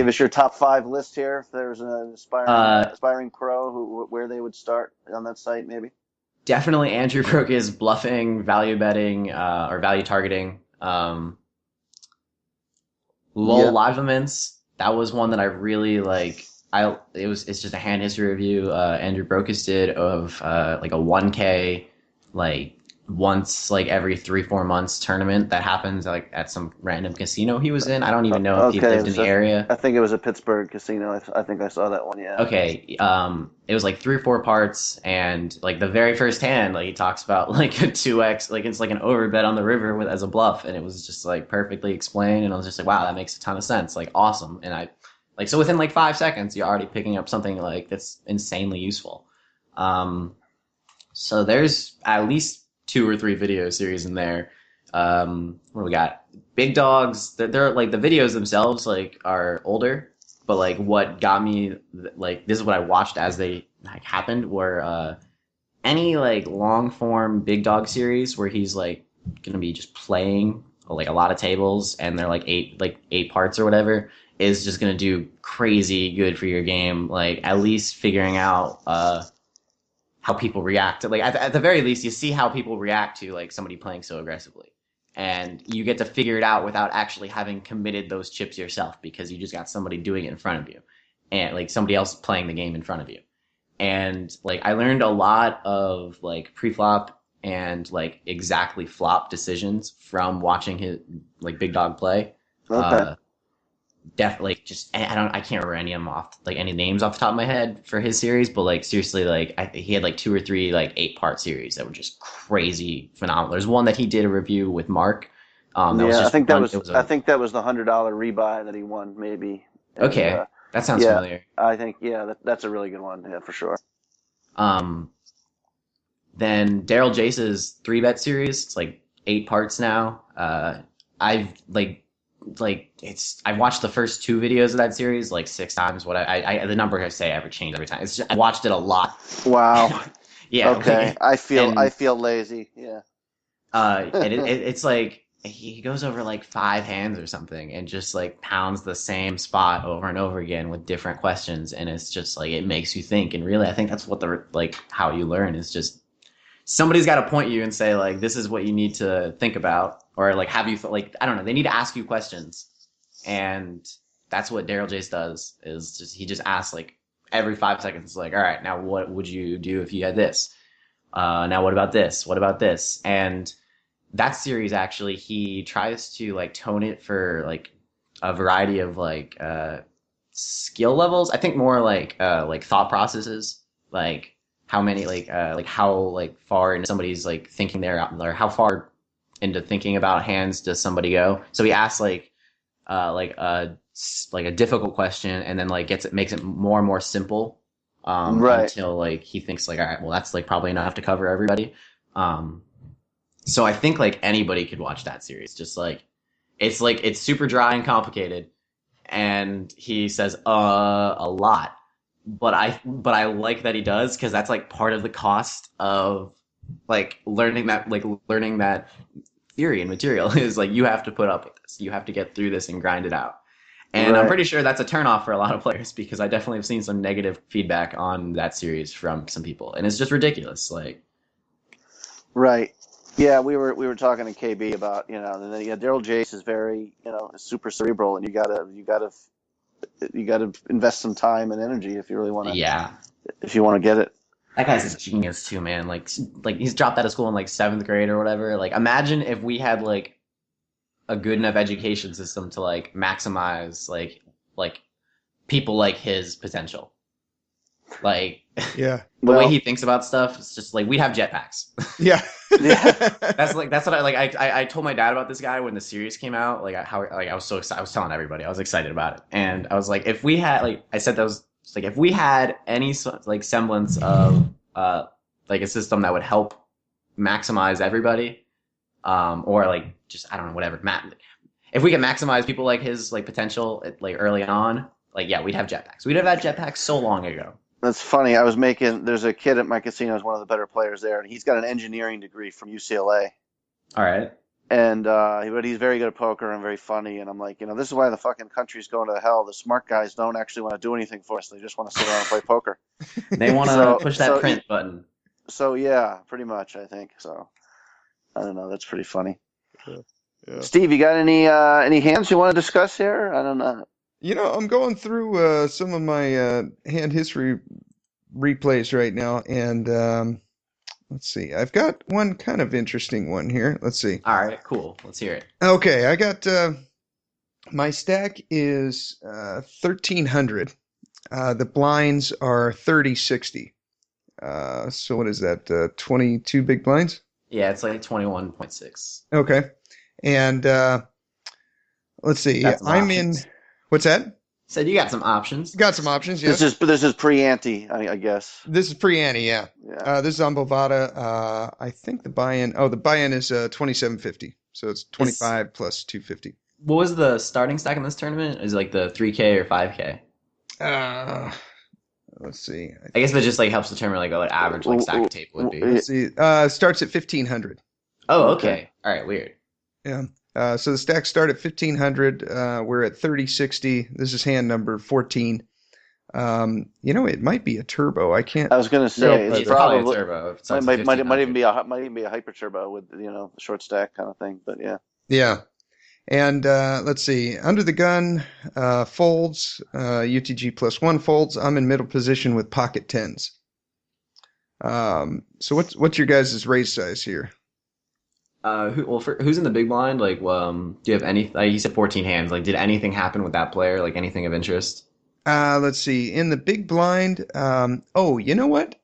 us your top 5 list here? If there's an aspiring pro where they would start on that site, maybe. Definitely Andrew Brokos bluffing, value betting, or value targeting. LOL live events. That was one that I really like. It's just a hand history review Andrew Brokos did of like a 1K like once like every 3-4 months tournament that happens like at some random casino he was in. I don't even know if he lived in the area. I think it was a Pittsburgh casino. I think I saw that one. Yeah. Okay. It was like 3 or 4 parts, and like the very first hand, like he talks about like a 2x, like it's like an overbet on the river as a bluff, and it was just like perfectly explained, and I was just like, wow, that makes a ton of sense, like awesome. And I like, so within like 5 seconds, you're already picking up something like that's insanely useful. So there's at least 2 or 3 video series in there. What do we got? Big dogs. They're like the videos themselves like are older, but like what got me like this is what I watched as they like happened were any like long form big dog series where he's like gonna be just playing like a lot of tables, and they're like 8 parts or whatever, is just gonna do crazy good for your game. Like at least figuring out how people react to, like at the very least you see how people react to like somebody playing so aggressively, and you get to figure it out without actually having committed those chips yourself, because you just got somebody doing it in front of you, and like somebody else playing the game in front of you. And like I learned a lot of like pre-flop and like exactly flop decisions from watching his like Big Dog play. Okay. Definitely just I can't remember any of them off like any names off the top of my head for his series, but like seriously, like he had like 2 or 3 like 8-part series that were just crazy phenomenal. There's one that he did a review with Mark. That was Yeah, just I think that one, was it was I think that was the $100 rebuy that he won, maybe. And, okay. That sounds yeah, familiar. I think that's a really good one. Yeah, for sure. Um, then Daryl Jace's 3-bet series. It's like 8 parts now. I've I've watched the first 2 videos of that series like 6 times. What I the number I say ever changed every time. It's just, I watched it a lot. Wow. Yeah. Okay. Like, I and feel lazy. Yeah. it's like he goes over like 5 hands or something and just like pounds the same spot over and over again with different questions, and it's just like it makes you think. And really, I think that's what the like how you learn is just somebody's got to point you and say like this is what you need to think about, or like have you like I don't know, they need to ask you questions, and that's what Daryl Jace does. Is just he just asks like every 5 seconds like, all right, now what would you do if you had this? Now what about this? What about this? And that series actually he tries to like tone it for like a variety of like skill levels. I think more like thought processes, like how many like how like far into somebody's like thinking there, or how far into thinking about hands does somebody go. So he asks like a difficult question and then like makes it more and more simple Right. until like he thinks like, all right, well that's like probably enough to cover everybody. So I think like anybody could watch that series. Just like it's super dry and complicated, and he says a lot. But I like that he does, because that's like part of the cost of like learning that theory and material is like you have to put up with this. You have to get through this and grind it out. And I'm Right. pretty sure that's a turnoff for a lot of players, because I definitely have seen some negative feedback on that series from some people, and it's just ridiculous. Like, Right. Yeah, we were talking to KB about, and then Daryl Jace is very, super cerebral, and you gotta invest some time and energy if you really want yeah, to get it. that guy's a genius too, man. Like he's dropped out of school in like 7th grade or whatever. Like, imagine if we had like a good enough education system to like maximize like people like his potential. Like Yeah. the way Well, he thinks about stuff, it's just like we'd have jetpacks. Yeah. Yeah. That's what I like. I told my dad about this guy when the series came out. Like how like I was so excited. I was telling everybody I was excited about it, and I was like, if we had like I said that was like if we had any like semblance of like a system that would help maximize everybody, or like just I don't know whatever. If we could maximize people like his like potential like early on, like yeah, we'd have jetpacks. We'd have had jetpacks so long ago. That's funny. There's a kid at my casino who's one of the better players there, and he's got an engineering degree from UCLA. All right. And but he's very good at poker and very funny. And I'm like, this is why the fucking country's going to hell. The smart guys don't actually want to do anything for us. They just want to sit around and play poker. They want to So- push that so- print button. So yeah, pretty much, I think. So I don't know. That's pretty funny. Yeah. Steve, you got any hands you want to discuss here? I don't know. I'm going through some of my hand history replays right now, and let's see. I've got one kind of interesting one here. Let's see. All right, cool. Let's hear it. Okay, I got my stack is 1,300. The blinds are 30-60. So what is that? 22 big blinds? Yeah, it's like 21.6. Okay, and let's see. Got some I'm options. in. What's that? Said you got some options. Got some options. Yes. This is pre-ante, I guess. This is pre-ante, yeah. Yeah. This is on Bovada. I think the buy-in. Oh, the buy-in is 2,750. So it's 25 plus 250. What was the starting stack in this tournament? Is it like the 3K or 5K? Let's see. I guess that just like helps determine like what average like stack of tape would be. Let's see. Starts at 1,500. Oh, okay. All right, weird. Yeah. So the stacks start at 1,500. We're at 30-60. This is hand number 14. It might be a turbo. I can't. I was gonna say No, it's It's probably a probably turbo. If it's might, up to might even 1500. might even be a hyper turbo with the short stack kind of thing. But yeah. Yeah. And let's see. Under the gun, folds, UTG +1 folds. I'm in middle position with pocket tens. So what's your guys' raise size here? Who's in the big blind? Like, do you have any? You said 14 hands. Like, did anything happen with that player? Like, anything of interest? Let's see. In the big blind, oh, you know what?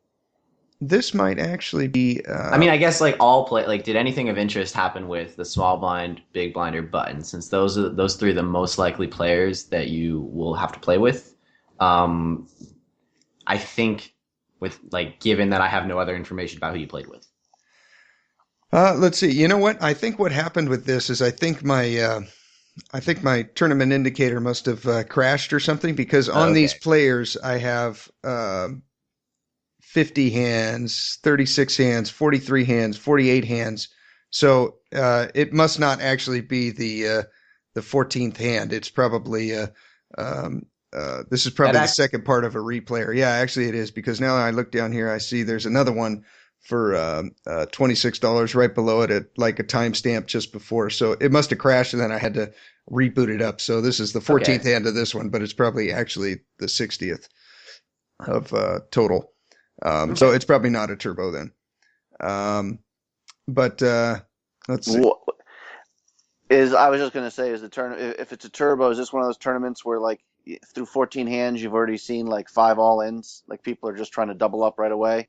This might actually be. I mean, I guess like all play. Like, did anything of interest happen with the small blind, big blind, or button? Since those three are the most likely players that you will have to play with. Um, I think with like, given that I have no other information about who you played with. Let's see. You know what? I think what happened with this is I think my tournament indicator must have crashed or something because on these Okay. players I have 50 hands, 36 hands, 43 hands, 48 hands. So it must not actually be the 14th hand. It's probably this is probably the That second part of a replayer. Yeah, actually it is because now I look down here, I see there's another one for $26 right below it at like a timestamp just before. So it must have crashed and then I had to reboot it up. So this is the 14th Okay. hand of this one, but it's probably actually the 60th of total. So Okay. it's probably not a turbo then. But let's see. Wha- I was just gonna say, is the turn if it's a turbo, is this one of those tournaments where like through 14 hands you've already seen like 5 all ins, like people are just trying to double up right away?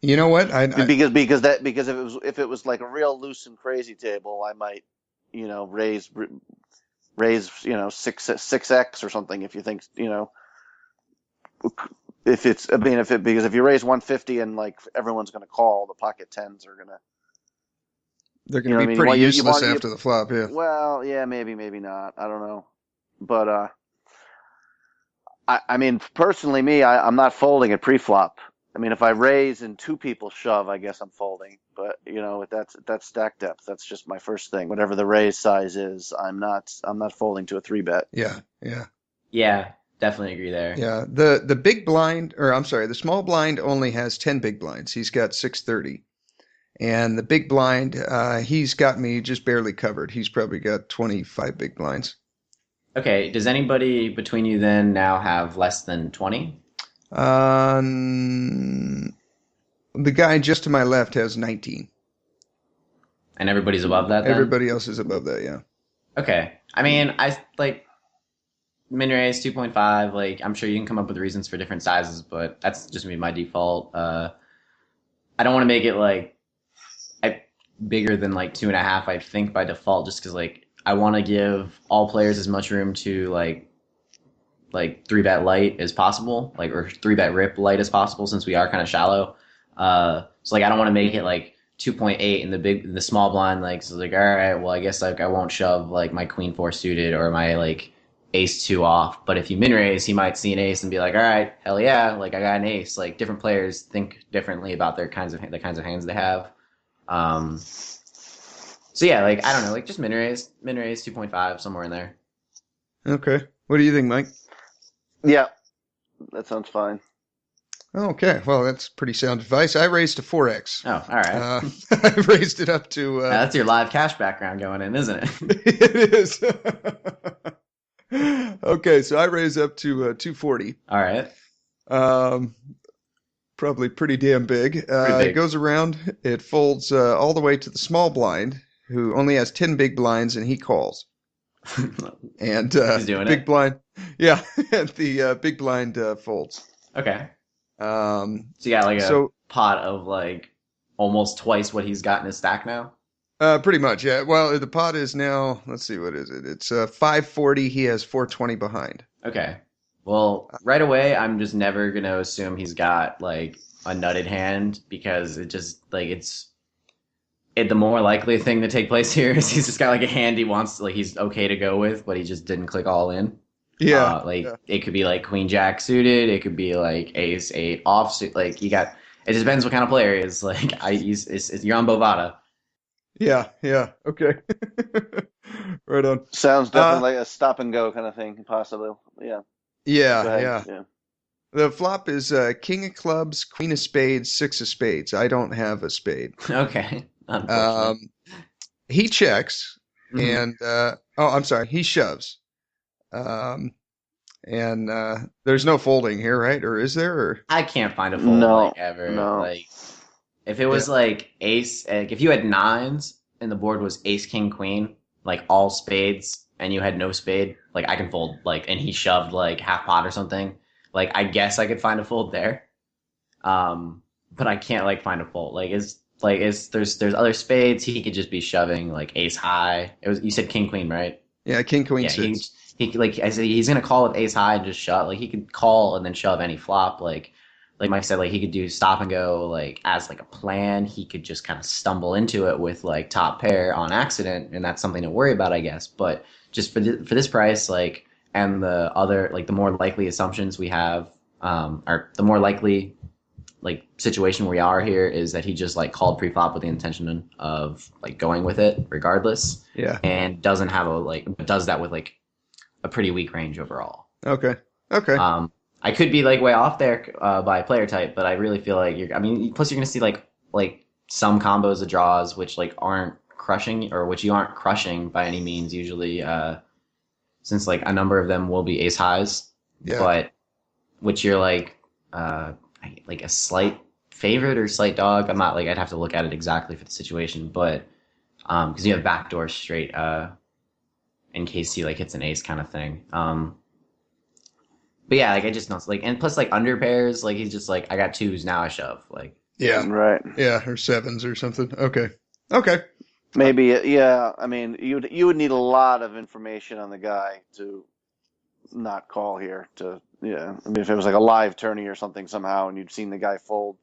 You know what? Because if it was like a real loose and crazy table, I might raise 6x or something if you think if it's I mean if it because if you raise 150 and like everyone's gonna call, the pocket tens are gonna They're you going know to what I be mean pretty you useless want after the flop. Yeah. well yeah maybe not I don't know but I mean personally I'm not folding at pre-flop. I mean if I raise and two people shove I guess I'm folding, but if that's stack depth, that's just my first thing. Whatever the raise size is, I'm not folding to a three bet. Yeah. Yeah. Yeah, definitely agree there. Yeah. The big blind, or I'm sorry, the small blind only has 10 big blinds. He's got 630. And the big blind, he's got me just barely covered. He's probably got 25 big blinds. Okay. Does anybody between you then now have less than 20? Um, the guy just to my left has 19. And everybody's above that then? Everybody else is above that, yeah. Okay. I mean, I like min raise 2.5. Like, I'm sure you can come up with reasons for different sizes, but that's just gonna be my default. I don't want to make it like bigger than like 2.5. I think by default, just because like I want to give all players as much room to three bet light as possible, like or three bet rip light as possible, since we are kind of shallow. So like I don't want to make it like 2.8 in the small blind. Like so like all right, well I guess like I won't shove like my queen four suited or my like ace two off. But if you min raise, he might see an ace and be like, all right, hell yeah, like I got an ace. Like different players think differently about the kinds of hands they have. Um, so yeah, like I don't know, like just min raise 2.5 somewhere in there. Okay. What do you think, Mike? Yeah, that sounds fine. Okay. Well, that's pretty sound advice. I raised to 4x. Oh, all right. I raised it up to. That's your live cash background going in, isn't it? It is. Okay, so I raise up to 240. All right. Um, Probably pretty damn big. Pretty It big. goes around. It folds all the way to the small blind, who only has 10 big blinds, and he calls. And He's doing big it. blind, yeah, and the big blind folds. Okay. Um, So you got like a so pot of like almost twice what he's got in his stack now. pretty much, yeah. Well, the pot is now. Let's see, what is it? It's 540. He has 420 behind. Okay. Well, right away, I'm just never gonna assume he's got like a nutted hand because it just like the more likely thing to take place here is he's just got like a hand he wants like he's okay to go with, but he just didn't click all in. Yeah, Like yeah, it could be like queen jack suited, it could be like ace eight offsuit. Like you got it just depends what kind of player he is. Like you're on Bovada. yeah, yeah. Okay, right on. Sounds Uh, definitely like a stop and go kind of thing, possibly. Yeah. Go yeah, ahead. yeah. Yeah. The flop is king of clubs, queen of spades, six of spades. I don't have a spade. Okay, unfortunate. Um, he checks, Mhm. and oh, I'm sorry, he shoves. Um, and there's no folding here, right? Or is there? Or I can't find a fold No, like ever. no. Like if it was like ace, like if you had nines and the board was ace, king, queen, like all spades, and you had no spade, like I can fold, like, and he shoved like half pot or something. Like I guess I could find a fold there. But I can't like find a fold. There's other spades. He could just be shoving like ace high. It was, you said king, queen, right? yeah, king, queen, Yeah, six. he like I said, he's gonna call with ace high and just shove. Like he could call and then shove any flop. Like Mike said, like he could do stop and go like as like a plan. He could just kind of stumble into it with like top pair on accident, and that's something to worry about, I guess. But just for this price, like, and the other like the more likely assumptions we have, or the more likely like situation we are here is that he just like called pre-flop with the intention of like going with it regardless, Yeah. and doesn't have a like does that with like a pretty weak range overall. Okay. Okay. I could be like way off there by player type, but I really feel like you're. I mean, plus you're gonna see like some combos of draws which like aren't crushing or which you aren't crushing by any means usually, since like a number of them will be ace highs, Yeah. but which you're like a slight favorite or slight dog. I'm not like I'd have to look at it exactly for the situation, but because you have backdoor straight in case he like hits an ace kind of thing. But yeah, like I just know like, and plus like under pairs, like he's just like I got twos now I shove like. Yeah. Right. Yeah. Or sevens or something. Okay. Okay. Maybe, yeah. I mean, you would need a lot of information on the guy to not call here. To yeah, I mean, if it was like a live tourney or something somehow, and you'd seen the guy fold,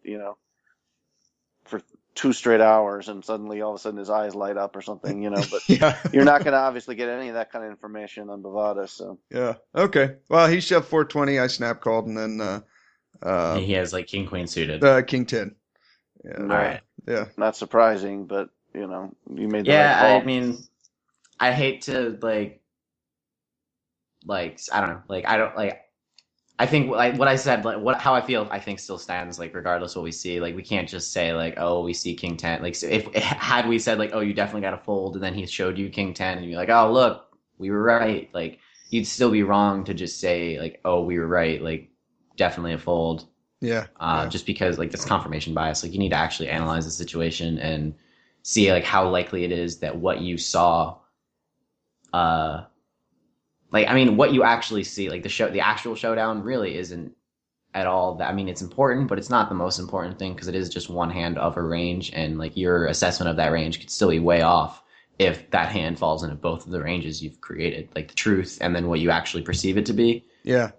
for 2 straight hours, and suddenly all of a sudden his eyes light up or something, But Yeah. you're not going to obviously get any of that kind of information on Bovada. So Yeah. Okay. Well, he shoved 420. I snap called, and then He has like king queen suited. king 10. Yeah. All right. Yeah. not surprising, but you made the Yeah, right call. I mean, I hate to like I don't know, like I don't like. I think like what I said, like how I feel, I think still stands. Like regardless what we see, like we can't just say like, oh, we see king 10. Like so if had we said like, oh, you definitely got to fold, and then he showed you king 10, and you're like, oh, look, we were right. Like you'd still be wrong to just say like, oh, we were right. Like definitely a fold. Yeah. Just because like that's confirmation bias. Like you need to actually analyze the situation and see like how likely it is that what you saw, like I mean what you actually see, like the actual showdown really isn't at all that. I mean it's important, but it's not the most important thing because it is just one hand of a range, and like your assessment of that range could still be way off if that hand falls into both of the ranges you've created, like the truth and then what you actually perceive it to be. Yeah.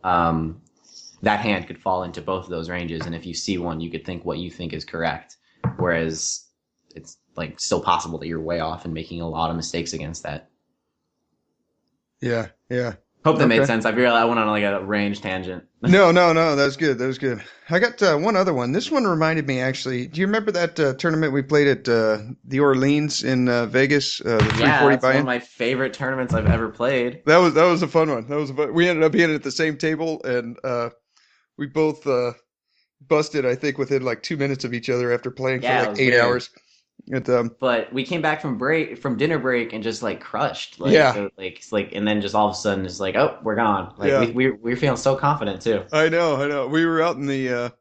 That hand could fall into both of those ranges, and if you see one, you could think what you think is correct, whereas it's like still possible that you're way off and making a lot of mistakes against that. Yeah. Yeah. Hope that made Okay. sense. I realized I went on like a range tangent. No. That was good. That was good. I got one other one. This one reminded me actually. Do you remember that tournament we played at the Orleans in Vegas? The 340 Yeah, that's one buy-in. of my favorite tournaments I've ever played. That was a fun one. We ended up being at the same table, and we both busted. I think within like 2 minutes of each other after playing Yeah, it for was like 8 weird. hours. It, But we came back from dinner break and just like crushed. Like, Yeah. so, it's like, and then just all of a sudden it's like, oh, we're gone. Like Yeah. we're feeling so confident too. I know. We were out in the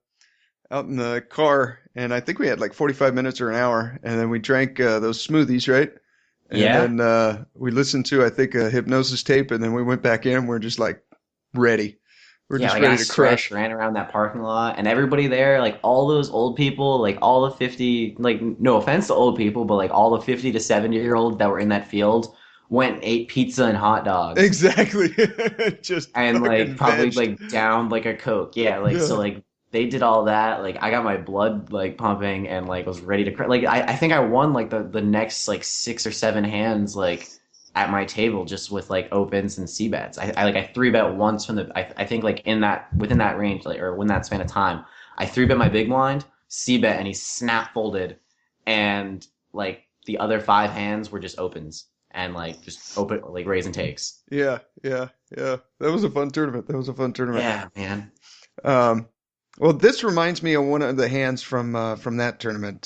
car, and I think we had like 45 minutes or an hour, and then we drank those smoothies, right? And Yeah. then we listened to, I think, a hypnosis tape, and then we went back in. We're just like ready. We're Yeah, just like I ready to stretched, crush. ran around that parking lot, and everybody there, like all those old people, like all the 50, like no offense to old people, but like all the 50 to 70-year-olds that were in that field went and ate pizza and hot dogs. Exactly. Just And like fucking probably vegged. like downed like a Coke. Yeah, like Yeah. so like they did all that. Like I got my blood like pumping and like was ready to like I think I won like the next like 6 or 7 hands like at my table just with like opens and C bets. I 3-bet once from the I think like within that range like or within that span of time. I 3-bet my big blind, C bet, and he snap folded, and like the other 5 hands were just opens and like just open like raise and takes. Yeah. That was a fun tournament. Yeah, man. Well, this reminds me of one of the hands from that tournament.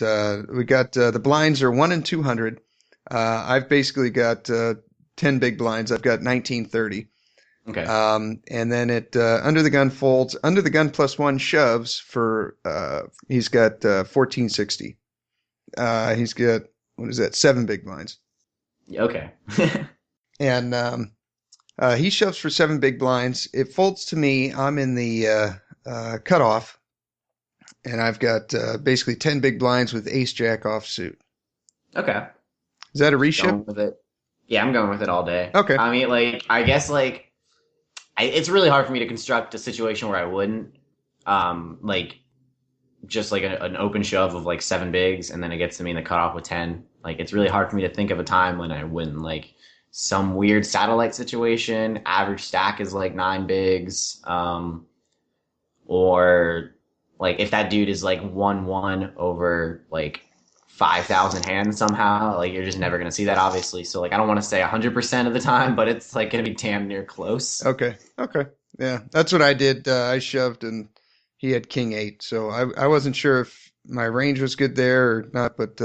We got the blinds are 1 and 200. I've basically got 10 big blinds. I've got 1930. Okay. And then it under the gun folds, under the gun +1 shoves for he's got 1460. He's got, what is that, 7 big blinds. Okay. And he shoves for 7 big blinds. It folds to me. I'm in the cutoff, and I've got basically 10 big blinds with ace jack offsuit. Okay. Is that a reship? Going with it. Yeah, I'm going with it all day. Okay. I mean, like, I guess, like, it's really hard for me to construct a situation where I wouldn't. Like, just like an open shove of like 7 bigs, and then it gets to me in the cutoff with 10. Like, it's really hard for me to think of a time when I wouldn't. Like, some weird satellite situation, average stack is like 9 bigs, or like if that dude is like 1-1 over like 5,000 hands somehow, like you're just never going to see that, obviously. So like I don't want to say 100% of the time, but it's like going to be damn near close. Okay. Yeah, that's what I did. I shoved and he had king 8, so I wasn't sure if my range was good there or not, but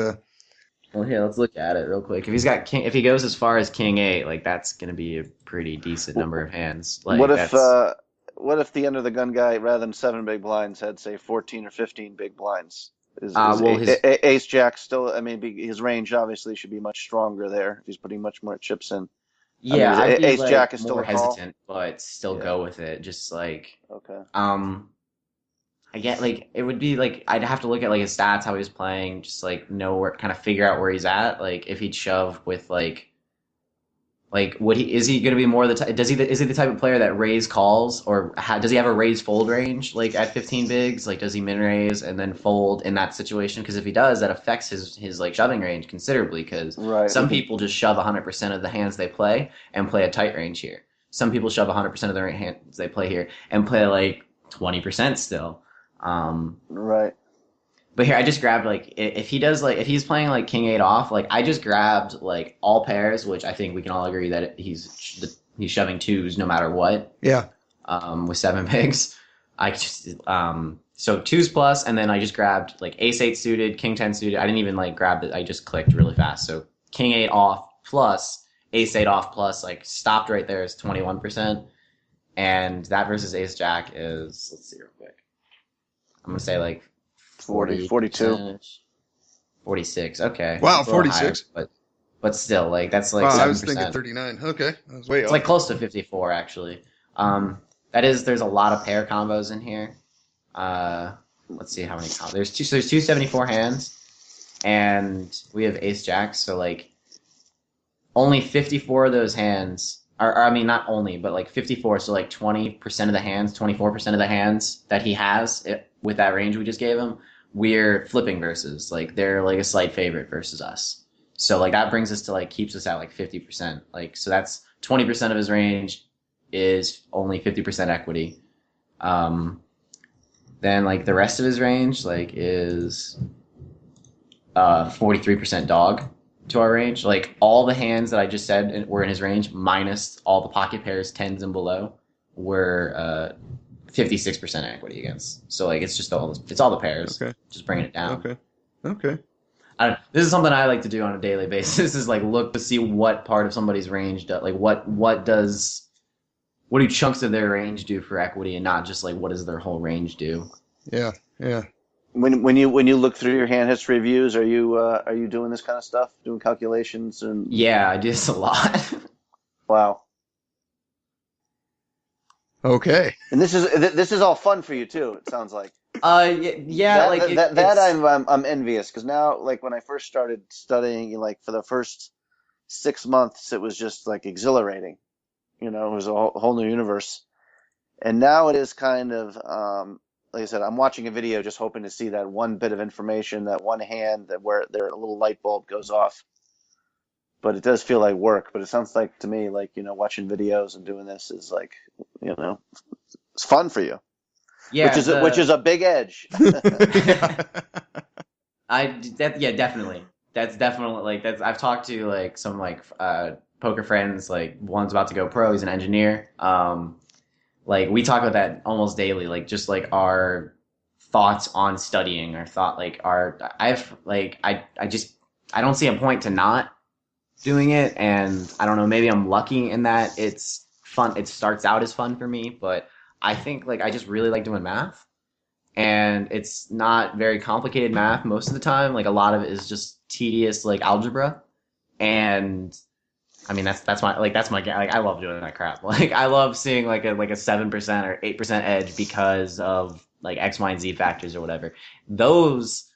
Well, here, let's look at it real quick. If he goes as far as king 8, like that's going to be a pretty decent number of hands. Like what if the under the gun guy, rather than 7 big blinds, had say 14 or 15 big blinds? Ace jack still? I mean, his range obviously should be much stronger there if he's putting much more chips in. Yeah, I mean, I'd be ace like jack is still more a call? hesitant, but still go with it. Just like Okay. I get like it would be like I'd have to look at like his stats, how he was playing, just like know where, kind of figure out where he's at. Like if he'd shove with like is he going to be more the type? Is he the type of player that raise calls, or does he have a raise fold range like at 15 bigs? Like does he min raise and then fold in that situation? Because if he does, that affects his like shoving range considerably. Because some people just shove 100% of the hands they play and play a tight range here. Some people shove 100% of their hands they play here and play like 20% still. Right. But here I just grabbed like if he's playing like king 8 off, like I just grabbed like all pairs, which I think we can all agree that he's shoving 2s no matter what. Yeah. With 7 bigs, I just so 2s plus, and then I just grabbed like ace 8 suited, king 10 suited. I didn't even like grab it. I just clicked really fast. So king 8 off plus ace 8 off plus, like stopped right there is 21%, and that versus ace jack is, let's see real quick. I'm gonna say like 40, 42. 46. Okay. Wow, 46. Higher, but still, like that's like wow, 7%. I was thinking 39. Okay, I was way It's off. like close to 54 actually. There's a lot of pair combos in here. Let's see how many combos. There's 274 hands, and we have ace jack. So like, only 54 of those hands. I mean, not only, but like 54. So like 20% of the hands, 24% of the hands that he has with that range we just gave him, we're flipping versus. Like they're like a slight favorite versus us. So like that brings us to like keeps us at like 50%. Like so that's 20% of his range is only 50% equity. Then like the rest of his range like is 43% dog to our range. Like all the hands that I just said were in his range, minus all the pocket pairs 10s and below, were 56% equity against. So like it's all the pairs. Okay. Just bringing it down. Okay. This is something I like to do on a daily basis. Is like look to see what part of somebody's range does. Like what do chunks of their range do for equity, and not just like what does their whole range do. Yeah. When you look through your hand history views, are you doing this kind of stuff, doing calculations and? Yeah, I do this a lot. Wow. Okay. And this is all fun for you too. It sounds like. Yeah. I'm envious because now, like when I first started studying, like for the first 6 months, it was just like exhilarating. You know, it was a whole new universe, and now it is kind of. Like I said, I'm watching a video just hoping to see that one bit of information, that one hand that where their little light bulb goes off. But it does feel like work. But it sounds like to me, like, you know, watching videos and doing this is like, you know, it's fun for you. Yeah. Which is a big edge. Definitely. That's definitely like I've talked to like some like poker friends, like one's about to go pro, he's an engineer. Like we talk about that almost daily, like just like our thoughts on studying, I don't see a point to not doing it, and I don't know, maybe I'm lucky in that it's fun. It starts out as fun for me, but I think like I just really like doing math, and it's not very complicated math most of the time. Like a lot of it is just tedious like algebra, and I mean that's my like I love doing that crap. Like I love seeing like a 7% or 8% edge because of like X, Y, and Z factors or whatever. Those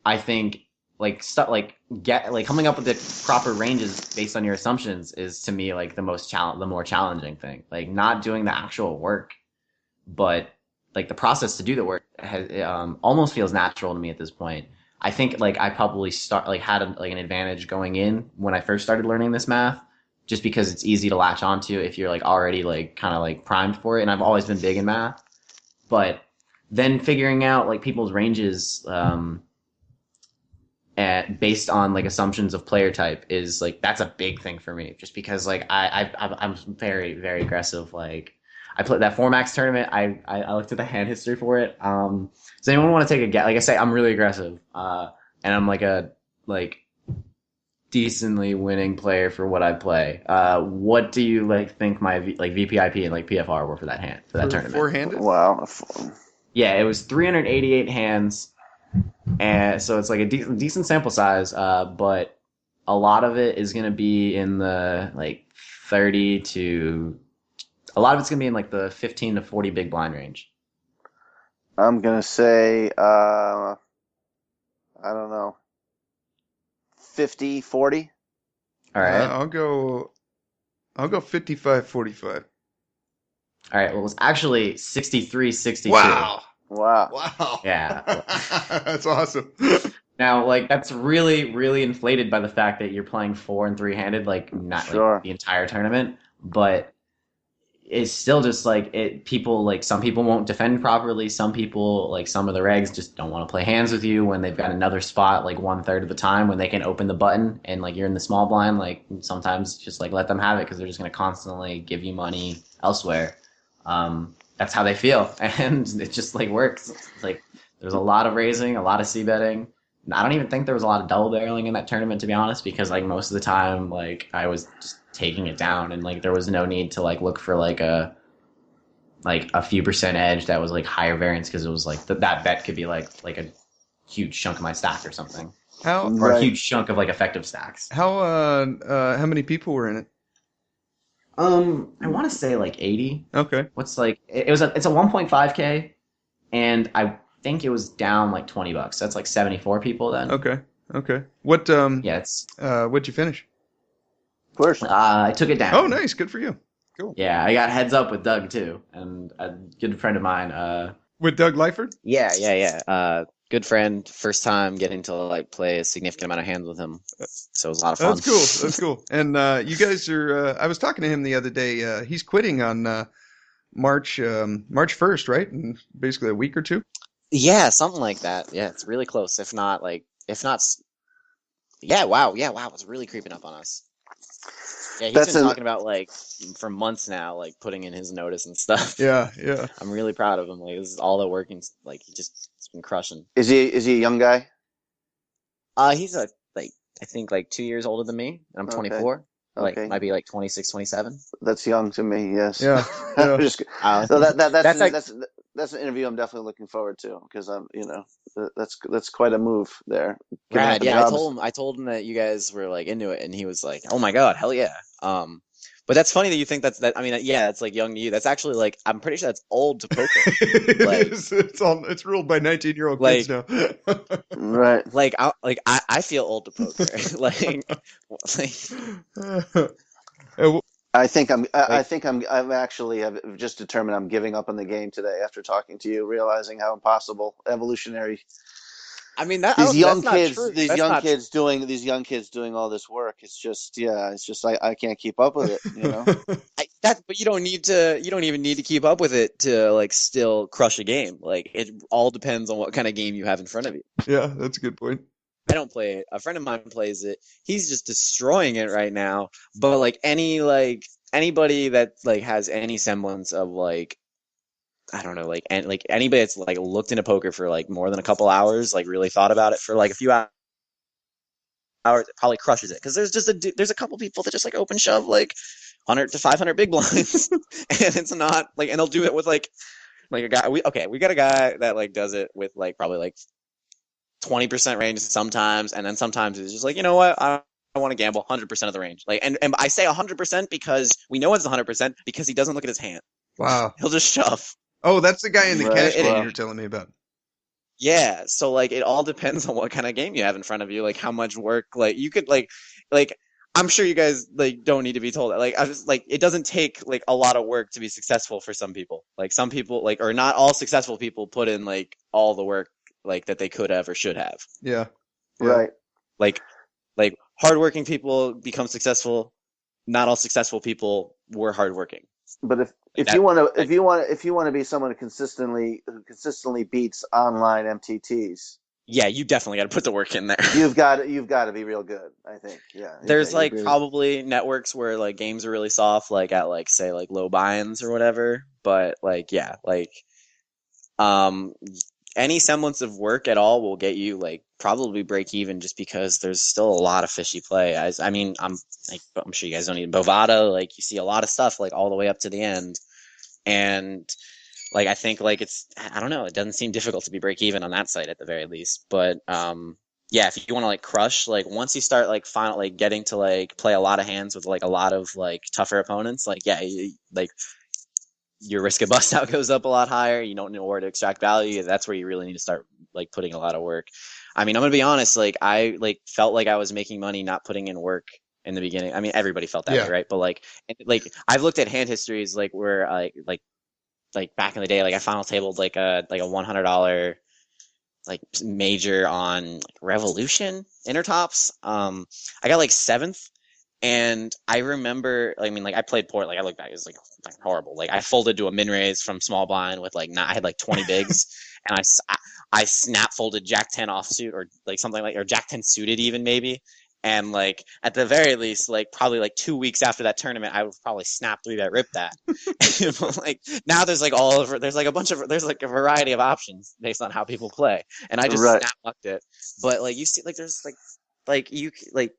I think like stuff like get like coming up with the proper ranges based on your assumptions is to me like the more challenging thing. Like not doing the actual work, but like the process to do the work almost feels natural to me at this point. I think like I probably had like an advantage going in when I first started learning this math, just because it's easy to latch onto if you're like already like kind of like primed for it. And I've always been big in math, but then figuring out like people's ranges based on like assumptions of player type is like that's a big thing for me. Just because like I'm very very aggressive. Like I played that 4max tournament. I looked at the hand history for it. Does anyone want to take a guess? Like I say, I'm really aggressive, and I'm like a decently winning player for what I play. What do you like think my VPIP and like PFR were for that tournament? Four-handed? Wow. Yeah, it was 388 hands, and so it's like a decent sample size. But a lot of it is going to be in the like 30 to. A lot of it's going to be in like the 15 to 40 big blind range. I'm gonna say I don't know, 50, 40. All right. I'll go 55-45. All right. Well, it was actually 63-62. Wow. Wow. Yeah. That's awesome. Now, like that's really, really inflated by the fact that you're playing 4 and 3-handed, like not Sure. like the entire tournament, but it's still just like it. People like some people won't defend properly. Some people like some of the regs just don't want to play hands with you when they've got another spot like 1/3 of the time when they can open the button and like you're in the small blind. Like sometimes just like let them have it because they're just gonna constantly give you money elsewhere. That's how they feel, and it just like works. It's like there's a lot of raising, a lot of c betting. I don't even think there was a lot of double barreling in that tournament, to be honest, because like most of the time, like I was just taking it down, and like there was no need to like look for like a few percent edge that was like higher variance because it was like that bet could be like a huge chunk of my stack or something, or a huge chunk of like effective stacks. How many people were in it? I want to say like 80. Okay. What's like it's a 1.5K, and I think it was down like $20. That's like 74 people then. Okay. What Yeah, it's what'd you finish? First. I took it down. Oh, nice. Good for you. Cool. Yeah, I got heads up with Doug too, and a good friend of mine. With Doug Lyford? Yeah. Good friend, first time getting to like play a significant amount of hands with him, so it was a lot of fun. That's cool. And you guys are. I was talking to him the other day. He's quitting on March 1st, right? In basically a week or two. Yeah, something like that. Yeah, it's really close. If not. Yeah, wow. It's really creeping up on us. Yeah, he's been talking about like for months now, like putting in his notice and stuff. Yeah. I'm really proud of him. Like this is all the work and like he's been crushing. Is he a young guy? He's I think like 2 years older than me. And I'm 24. Like Okay. might be like 26, 27. That's young to me. Yes. Yeah. So that's an interview I'm definitely looking forward to because that's quite a move there. Rad, yeah. I told him that you guys were like into it, and he was like, "Oh my god, hell yeah!" But that's funny that you think that. I mean, yeah, it's like young to you. That's actually like I'm pretty sure that's old to poker. Like, it's ruled by 19-year-old kids now. Right. Like I feel old to poker. I think I'm actually have just determined I'm giving up on the game today after talking to you, realizing how impossible evolutionary. I mean, these young kids doing all this work. It's just I can't keep up with it. You know. But you don't even need to keep up with it to like still crush a game. Like it all depends on what kind of game you have in front of you. Yeah, that's a good point. I don't play it. A friend of mine plays it. He's just destroying it right now. But like anybody that like has any semblance of like I don't know, like anybody that's like looked into poker for like more than a couple hours, like really thought about it for like a few hours, probably crushes it. Because there's a couple people that just like open shove like 100 to 500 big blinds, and it's not like, and they'll do it with like a guy. We got a guy that like does it with like probably like 20% range sometimes, and then sometimes it's just like, you know what, I want to gamble 100% of the range. Like, and I say 100% because we know it's 100% because he doesn't look at his hand. Wow. He'll just shove. Oh, that's the guy in the Right, cash game well. you're telling me about. Yeah, so like it all depends on what kind of game you have in front of you, like how much work, like you could like I'm sure you guys like don't need to be told that. Like I just like it doesn't take like a lot of work to be successful for some people. Like some people like, or not all successful people put in like all the work like that they could have or should have. Yeah. Right. Like hardworking people become successful. Not all successful people were hardworking. But if that- you want to be someone who consistently beats online MTTs, Yeah, you definitely got to put the work in there. you've got to be real good, I think. Yeah. There's You like really- probably networks where like games are really soft, like at like say like low buy-ins or whatever. But like yeah, like any semblance of work at all will get you like probably break even, just because there's still a lot of fishy play. I mean, I'm sure you guys don't need Bovada. Like you see a lot of stuff like all the way up to the end, and like I think like I don't know, it doesn't seem difficult to be break even on that site at the very least. But yeah, if you want to like crush, like once you start like getting to like play a lot of hands with like a lot of like tougher opponents, like yeah, like your risk of bust out goes up a lot higher. You don't know where to extract value. That's where you really need to start like putting a lot of work. I mean, I'm gonna be honest, like I like felt like I was making money not putting in work in the beginning. I mean, everybody felt that way, right? But like I've looked at hand histories like where like back in the day, like I final tabled like a $100 like major on like Revolution Intertops. I got like 7th. And I remember, I mean, like I played poor. Like I look back, it was like horrible. Like I folded to a min raise from small blind with like I had like 20 bigs, and I snap folded Jack 10 offsuit or like something like, or Jack 10 suited even maybe. And like at the very least, like probably like 2 weeks after that tournament, I would probably snap 3-bet rip that. But like now there's like there's like a variety of options based on how people play, and I just snap lucked it. But like you see, like there's like you like.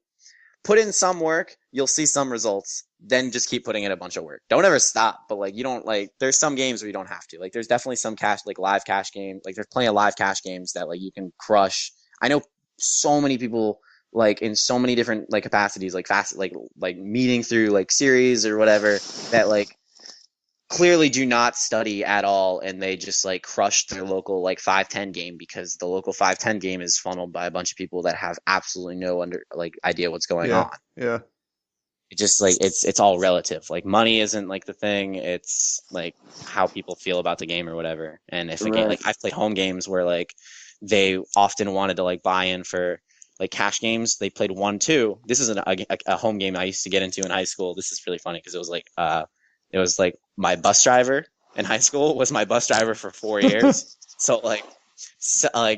Put in some work, you'll see some results. Then just keep putting in a bunch of work. Don't ever stop. But like you don't like. There's some games where you don't have to. Like there's definitely some live cash game. Like there's plenty of live cash games that like you can crush. I know so many people like in so many different like capacities, like fast, like meeting through like series or whatever, that like clearly do not study at all, and they just like crush their local like 5-10 game, because the local 5-10 game is funneled by a bunch of people that have absolutely no idea what's going on. Yeah. It just like it's all relative. Like money isn't like the thing. It's like how people feel about the game or whatever. And if again, like I've played home games where like they often wanted to like buy in for like cash games. They played 1-2. This is a home game I used to get into in high school. This is really funny because it was like my bus driver in high school was my bus driver for 4 years. So like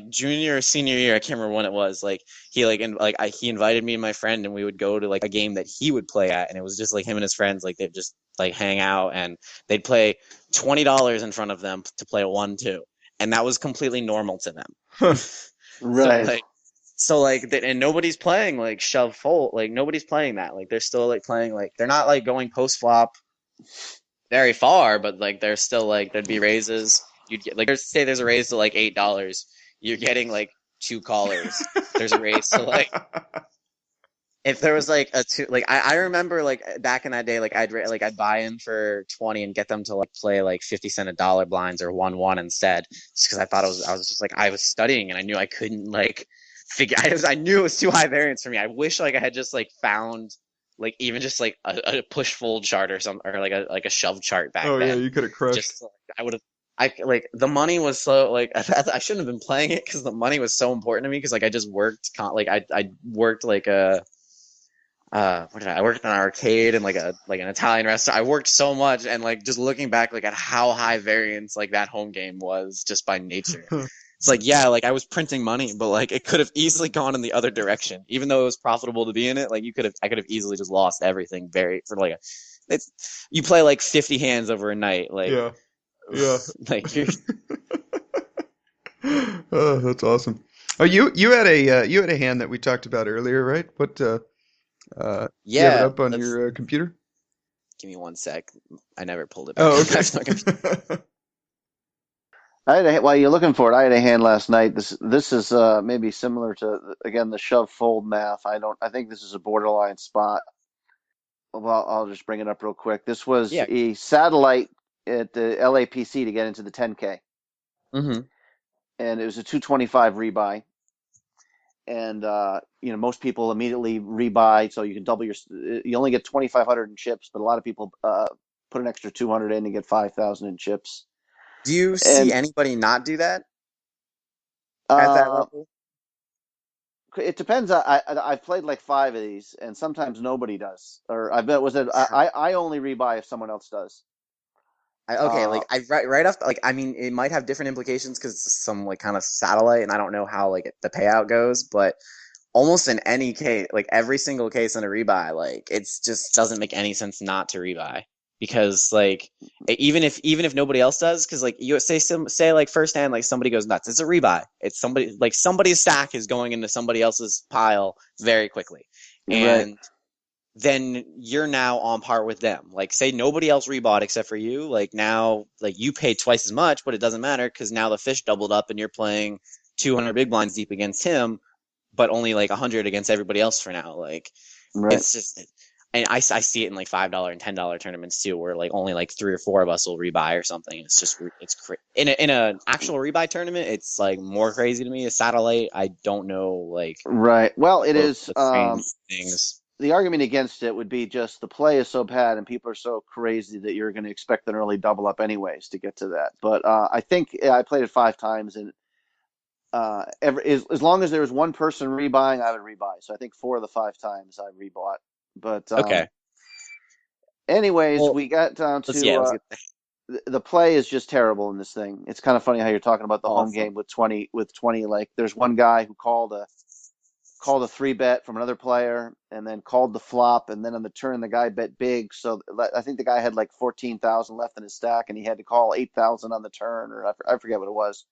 junior or senior year, I can't remember when it was. Like he he invited me and my friend, and we would go to like a game that he would play at, and it was just like him and his friends. Like they'd just like hang out, and they'd play $20 in front of them to play a 1-2, and that was completely normal to them. Right. So and nobody's playing like shove fold. Like nobody's playing that. Like they're still like playing like they're not like going post flop very far, but like there's still like there'd be raises. You'd get like say there's a raise to like $8. You're getting like 2 callers. There's a raise to like if there was like a 2, like I remember like back in that day, like I'd buy in for 20 and get them to like play like 50 cent $1 blinds or 1-1 instead, just because I thought I was just like I was studying and I knew I couldn't like figure. I knew it was too high variance for me. I wish like I had just like found like even just like a push fold chart or something, or like a shove chart back then. Oh yeah, you could have crushed. Just I would have. I like the money was so like I shouldn't have been playing it because the money was so important to me, because like I just worked I worked like a I worked in an arcade and like an Italian restaurant. I worked so much, and like just looking back like at how high variance like that home game was just by nature. It's like, yeah, like I was printing money, but like it could have easily gone in the other direction. Even though it was profitable to be in it, like I could have easily just lost everything you play like 50 hands over a night, like yeah. like you're Oh, that's awesome. Oh, you had a hand that we talked about earlier, right? What you have it up on your computer? Give me one sec. I never pulled it back. Oh, That's not gonna be- okay. While you're looking for it, I had a hand last night. This is maybe similar to again the shove fold math. I think this is a borderline spot. Well, I'll just bring it up real quick. This was Yeah. a satellite at the LAPC to get into the 10K, Mm-hmm. and it was a 225 rebuy. And most people immediately rebuy, so you can double your. You only get 2,500 in chips, but a lot of people put an extra 200 in and get 5,000 in chips. Do you see And anybody not do that at that level? it depends. I've played like 5 of these, and sometimes nobody does. Or I bet was it. I only rebuy if someone else does. Okay, like I right off, like I mean, it might have different implications because it's some like kind of satellite, and I don't know how like the payout goes, but almost in any case, like every single case in a rebuy, like it's just doesn't make any sense not to rebuy because like even if nobody else does, because like you say like first hand, like somebody goes nuts, it's a rebuy. It's somebody's stack is going into somebody else's pile very quickly, Right. and then you're now on par with them. Like, say nobody else rebought except for you. Like now, like you paid twice as much, but it doesn't matter because now the fish doubled up and you're playing 200 big blinds deep against him, but only like 100 against everybody else for now. Like, Right. it's just, and I see it in like $5 and $10 tournaments too, where like only like 3 or 4 of us will rebuy or something. It's just in an actual rebuy tournament. It's like more crazy to me. A satellite, I don't know like Right. Well, it is. the strange things. The argument against it would be just the play is so bad and people are so crazy that you're going to expect an early double up anyways to get to that. But I think I played it 5 times, and as long as there was one person rebuying, I would rebuy. So I think 4 of the 5 times I rebought. But Okay. anyways, Well, we got down let's to get the play is just terrible in this thing. It's kind of funny how you're talking about the home awesome. game with 20. Like there's one guy who called a 3-bet from another player and then called the flop, and then on the turn the guy bet big, so I think the guy had like 14,000 left in his stack and he had to call 8,000 on the turn, or I forget what it was,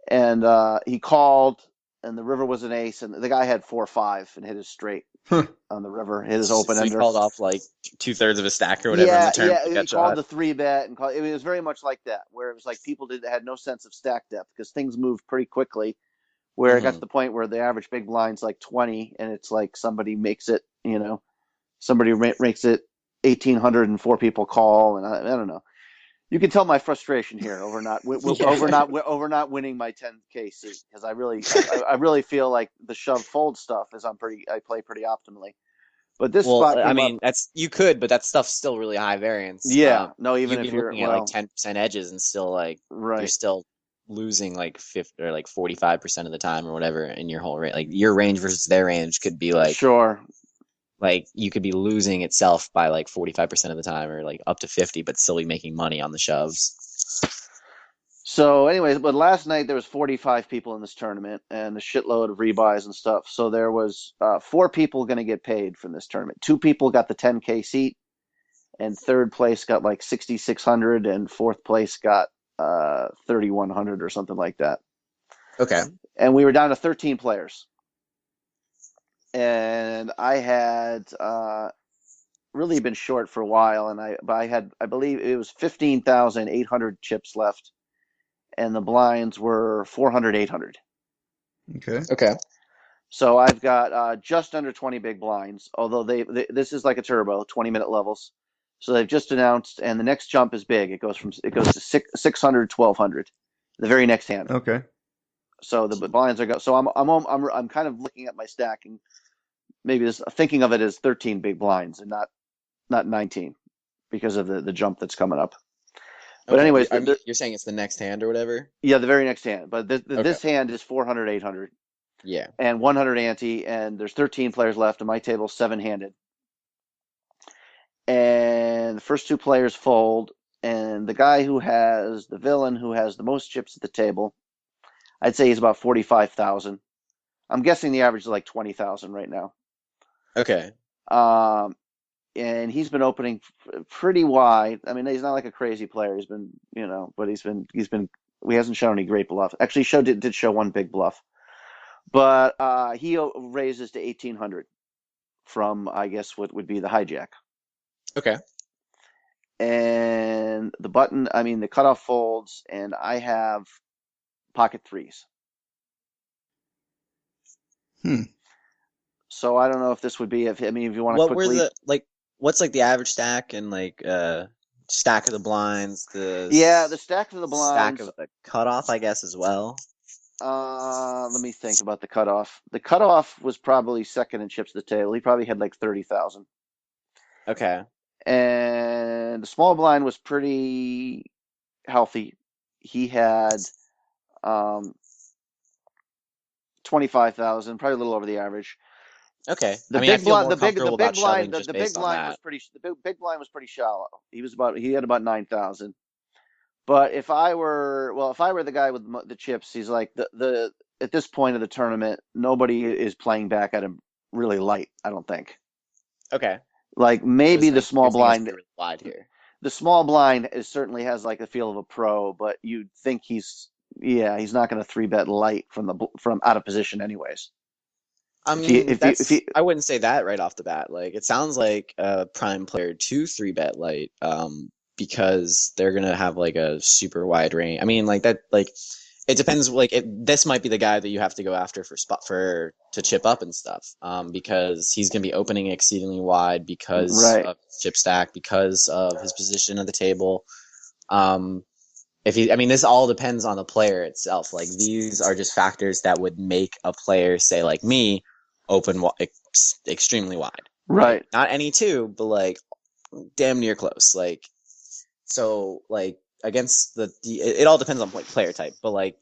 and he called and the river was an ace and the guy had 4-5 and hit his straight on the river, hit his open So he ender. called off like 2/3 of his stack or whatever on the turn. He Got called shot. the 3-bet and it was very much like that, where it was like people had no sense of stack depth because things moved pretty quickly, where it got to the point where the average big blind's like 20, and it's like somebody makes it, somebody makes it 1,800 and 4 people call, and I don't know. You can tell my frustration here over not over not winning my 10K seat, because I really feel like the shove fold stuff is I play pretty optimally, but this spot came I mean, up. that's you could, but that stuff's still really high variance. Yeah, no, even you'd if be you're looking at like 10% edges and still like you're right. still losing like 50 or like 45% of the time or whatever in your whole range. Like your range versus their range could be like Sure. like you could be losing itself by like 45% of the time or like up to 50, but still be making money on the shoves. So anyways, but last night there was 45 people in this tournament and a shitload of rebuys and stuff. So there was 4 people going to get paid from this tournament. 2 people got the 10K seat, and third place got like 6,600, and fourth place got 3,100 or something like that. Okay. And we were down to 13 players. And I had really been short for a while, and I believe it was 15,800 chips left, and the blinds were 400, 800. Okay. So I've got just under 20 big blinds, although this is like a turbo, 20-minute levels. So they've just announced, and the next jump is big. It goes to 600, 1,200, the very next hand. Okay. So the blinds are so I'm kind of looking at my stack and maybe thinking of it as 13 big blinds and not 19 because of the jump that's coming up. But anyways, you're saying it's the next hand or whatever? Yeah, the very next hand. But this hand is 400, 800. Yeah. And 100 ante, and there's 13 players left, and my table's 7-handed. And the first 2 players fold, and the guy the villain who has the most chips at the table, I'd say he's about 45,000. I'm guessing the average is like 20,000 right now. Okay. And he's been opening pretty wide. I mean, he's not like a crazy player. He's been, but he hasn't shown any great bluff. Actually, did show one big bluff, but he raises to 1,800 from, I guess, what would be the hijack. Okay. and the cutoff folds, and I have pocket threes. Hmm. So I don't know if this would be if you want to What were quickly. what's like the average stack and like stack of the blinds, Yeah, the stack of the stack blinds. of the cutoff, I guess, as well. Let me think about the cutoff. The cutoff was probably second in chips at the table. He probably had like 30,000. Okay. And the small blind was pretty healthy. He had 25,000, probably a little over the average. Okay. The I mean, I big feel blind, more comfortable about shoving just the big based on blind was that. pretty. The big blind was pretty shallow. He had about 9,000. But if I were the guy with the chips, he's like the at this point of the tournament, nobody is playing back at him really light. I don't think. Okay. Like maybe the small you're thinking it's blind. really wide here. The small blind certainly has like the feel of a pro, but you'd think he's not going to 3-bet light from out of position anyways. I mean, I wouldn't say that right off the bat. Like, it sounds like a prime player to 3-bet light, because they're gonna have like a super wide range. I mean, like that, like it depends. Like, this might be the guy that you have to go after to chip up and stuff, because he's gonna be opening exceedingly wide because Right. of his chip stack, because of his position at the table. This all depends on the player itself. Like, these are just factors that would make a player, say like me, open extremely wide. Right. Like, not any two, but like damn near close. Like, so like against it all depends on like player type, but like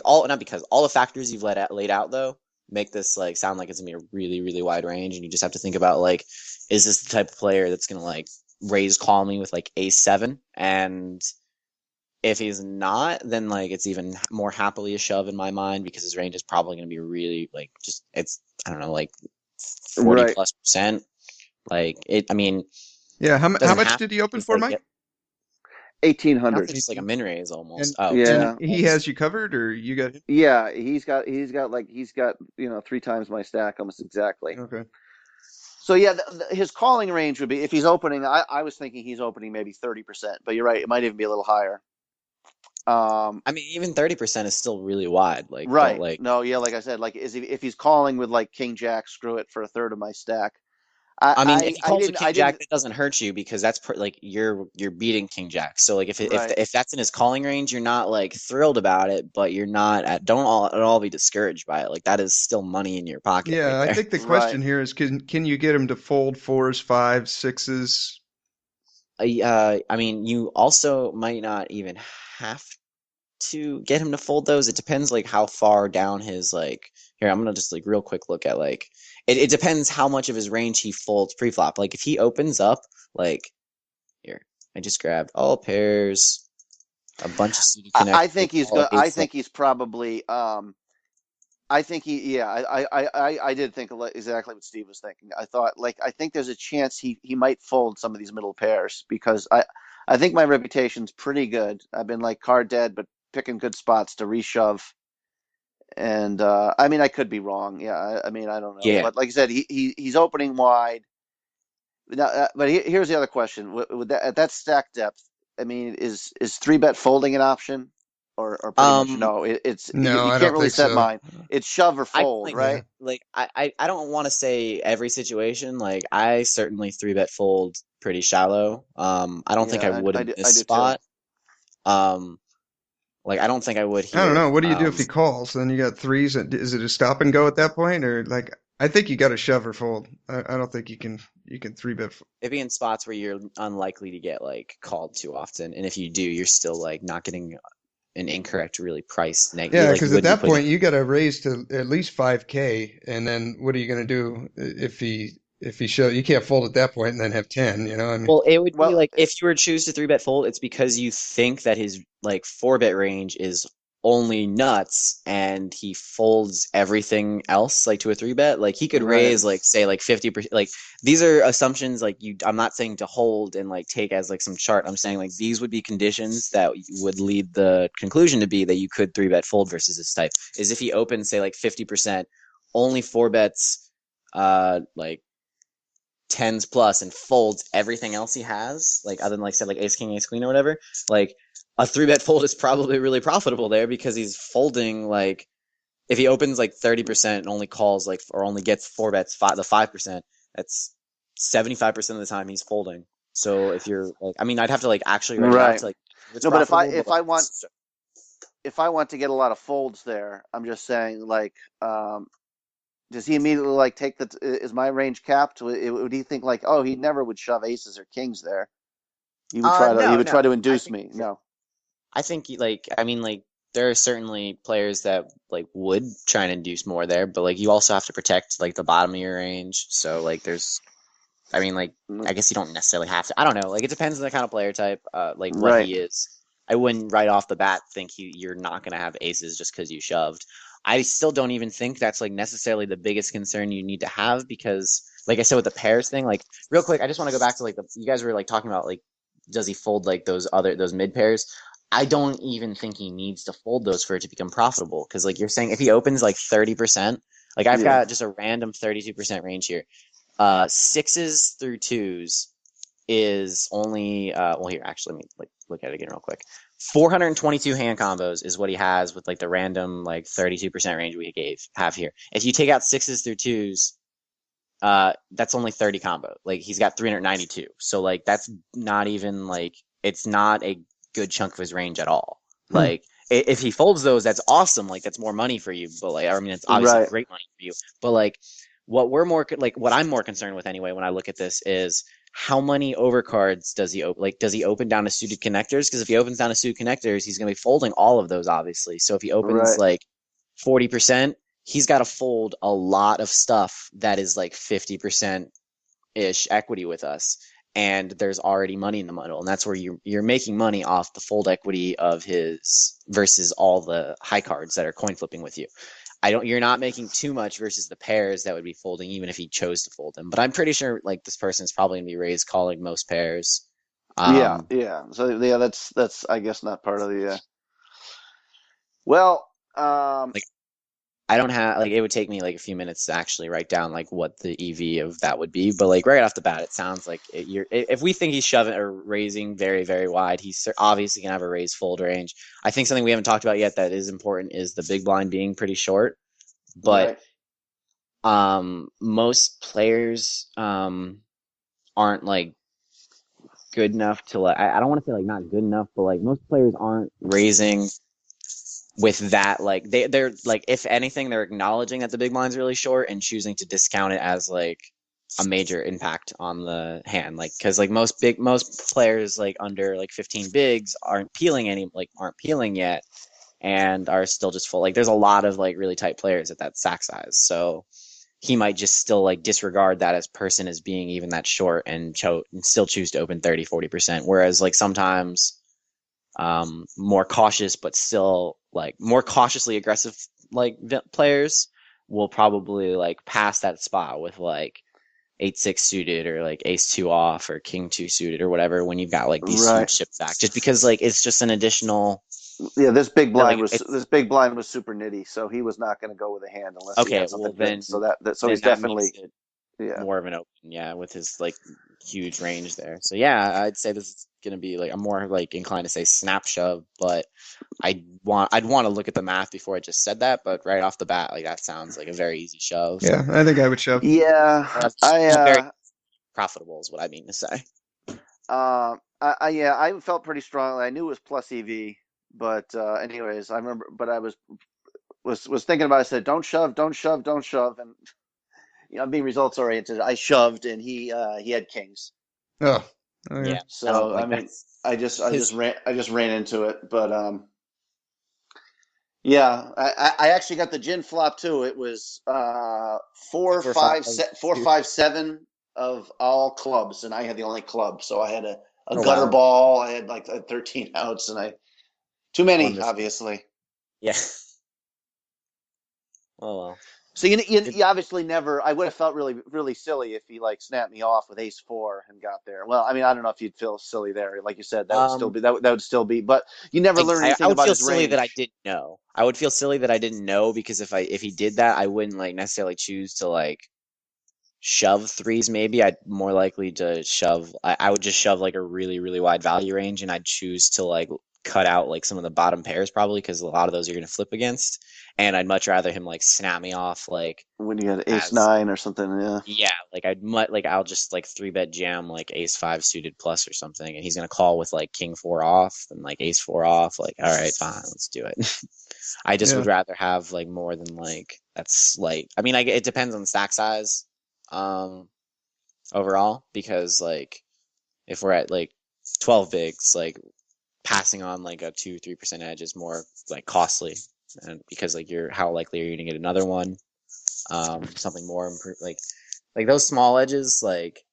all the factors you've laid out though make this like sound like it's gonna be a really really wide range, and you just have to think about like, is this the type of player that's gonna like raise call me with like ace-7, and if he's not, then like it's even more happily a shove in my mind, because his range is probably going to be really like I don't know, like 40+%. Like it. I mean, Yeah. How doesn't much have did he open to, for, like, Mike? 1,800. It's like a min raise almost. And he has you covered, or you got him? Yeah, he's got 3 times my stack almost exactly. Okay. So yeah, his calling range would be, if he's opening. I was thinking he's opening maybe 30%, but you're right, it might even be a little higher. I mean, even 30% is still really wide. Like, right. Don't, like, no, yeah, like I said, like if he's calling with like King Jack, screw it for a third of my stack. I mean, if he calls with King Jack, that doesn't hurt you, because that's like you're beating King Jack. So like if that's in his calling range, you're not like thrilled about it, but you're not don't at all be discouraged by it. Like, that is still money in your pocket. Yeah, right I think the question here is, can you get him to fold 4s, 5s, 6s? I mean, you also might not even have to get him to fold those. It depends like how far down his like. Here, I'm gonna just like real quick look at like. It depends how much of his range he folds pre-flop. Like, if he opens up like here, I just grabbed all pairs, a bunch of CD connects. I think he's good. I think he's probably. I think he. Yeah, I did think exactly what Steve was thinking. I think there's a chance he might fold some of these middle pairs, because I think my reputation's pretty good. I've been like card dead, but picking good spots to reshove. And I mean, I could be wrong. Yeah, I mean, I don't know. Yeah. But like I said, he's opening wide. Now, but here's the other question: with that, at that stack depth, I mean, is 3-bet folding an option, or pretty much no? It's No, you I can't don't really think set so. mine. It's shove or fold, right? Like, I don't want to say every situation. Like, I certainly 3-bet fold pretty shallow. I don't think I would in this spot. Like, I don't think I would here. I don't know. What do you do if he calls? Then you got 3s. Is it a stop and go at that point, or like? I think you got to shove or fold. I don't think you can 3-bet. It'd be in spots where you're unlikely to get like called too often, and if you do, you're still like not getting an incorrect, really priced negative. Yeah, because at that point you got to raise to at least 5K, and then what are you going to do if he show you can't fold at that point and then have 10? You know, I mean, well, it would be like if you were to choose to 3-bet fold, it's because you think that his like 4-bet range is only nuts, and he folds everything else like to a 3-bet. Like, he could raise like say like 50%. Like, these are assumptions. Like, I'm not saying to hold and like take as like some chart. I'm saying like these would be conditions that would lead the conclusion to be that you could 3-bet fold versus this type. Is if he opens say like 50%, only 4 bets, like tens plus and folds everything else he has, like other than like said like ace king ace queen or whatever, like a 3-bet fold is probably really profitable there because he's folding like if he opens like 30% and only calls like or only gets 4 bets the 5%, that's 75% of the time he's folding. So if you're like, I mean, I'd have to like actually write it out Right. to like it's No, but profitable, if I want to get a lot of folds there, I'm just saying like does he immediately like take the is my range capped? Would he think like, oh, he never would shove aces or kings there? He would try to no, try to I induce think me. No. I think like I mean like there are certainly players that like would try and induce more there, but like you also have to protect like the bottom of your range. So like there's I mean like I guess you don't necessarily have to. I don't know. Like it depends on the kind of player type, like what Right. he is. I wouldn't right off the bat think you're not going to have aces just because you shoved. I still don't even think that's like necessarily the biggest concern you need to have because like I said with the pairs thing, like real quick, I just want to go back to like you guys were like talking about like does he fold like those mid pairs? I don't even think he needs to fold those for it to become profitable. Because like you're saying, if he opens like 30%, like I've got just a random 32% range here. Sixes through twos is only well here actually let me like look at it again real quick. 422 hand combos is what he has with like the random like 32% range we have here. If you take out sixes through twos, that's only 30 combo. Like he's got 392. So like that's not even like it's not a good chunk of his range at all. Like if he folds those, that's awesome. Like that's more money for you. But like I mean, it's obviously great money for you. But like what I'm more concerned with anyway when I look at this is how many overcards does he open? Like does he open down to suited connectors? Because if he opens down to suited connectors, he's going to be folding all of those obviously. So if he opens like 40%. He's got to fold a lot of stuff that is like 50% ish equity with us. And there's already money in the middle. And that's where you're making money off the fold equity of his versus all the high cards that are coin flipping with you. You're not making too much versus the pairs that would be folding, even if he chose to fold them. But I'm pretty sure like this person is probably going to be raised calling most pairs. Yeah. So yeah, that's I guess not part of the. Well, like I don't have like it would take me like a few minutes to actually write down like what the EV of that would be, but like right off the bat, it sounds like if we think he's shoving or raising very very wide, he's obviously gonna have a raise fold range. I think something we haven't talked about yet that is important is the big blind being pretty short, but most players aren't like good enough to like I don't want to say like not good enough, but like most players aren't raising with that, like they're like if anything they're acknowledging that the big blind's really short and choosing to discount it as like a major impact on the hand, like because like most players like under like 15 bigs aren't peeling yet and are still just full. Like there's a lot of like really tight players at that sack size, so he might just still like disregard that as person as being even that short and still choose to open 30-40%, whereas like sometimes more cautious but still like more cautiously aggressive like players will probably like pass that spot with like 8-6 suited or like ace-2 off or king-2 suited or whatever when you've got like these huge chips back, just because like it's just an additional this big blind was super nitty, so he was not going to go with a hand unless he had something then so he's definitely more of an open with his like huge range there. So yeah, I'd say this is gonna be like I'm more like inclined to say snap shove, but I'd want to look at the math before I just said that. But right off the bat, like that sounds like a very easy shove. Yeah, I think I would shove. Yeah, very profitable is what I mean to say. I felt pretty strongly. I knew it was plus EV, but anyways, I remember. But I was thinking about it. I said, don't shove, and I'm being results oriented. I shoved, and he had kings. Oh yeah. So I mean, I just ran into it, but yeah, I actually got the gin flop too. It was 4, 5, 7 of all clubs, and I had the only club, so I had a gutter ball. I had like 13 outs, and too many, obviously. Yeah. Oh well. So you obviously never. I would have felt really really silly if he like snapped me off with ace-4 and got there. Well, I mean, I don't know if you'd feel silly there, like you said. That would still be that would still be. But you never learn anything about his range. I would feel silly that I didn't know. I would feel silly that I didn't know because if he did that, I wouldn't like necessarily choose to like shove threes, maybe I'd more likely to shove. I would just shove like a really, really wide value range, and I'd choose to like cut out like some of the bottom pairs probably because a lot of those you're going to flip against. And I'd much rather him like snap me off like When you got ace as nine or something, yeah. yeah, like I'll just like 3-bet jam like ace five suited plus or something, and he's gonna call with like king four off and like ace four off. Like, all right, fine, let's do it. I just Yeah. would rather have like more than like that's like. I mean, it depends on stack size, overall because like if we're at like 12 bigs, like passing on like a 2-3% edge is more like costly, and because like how likely are you gonna get another one? Something more improved like those small edges like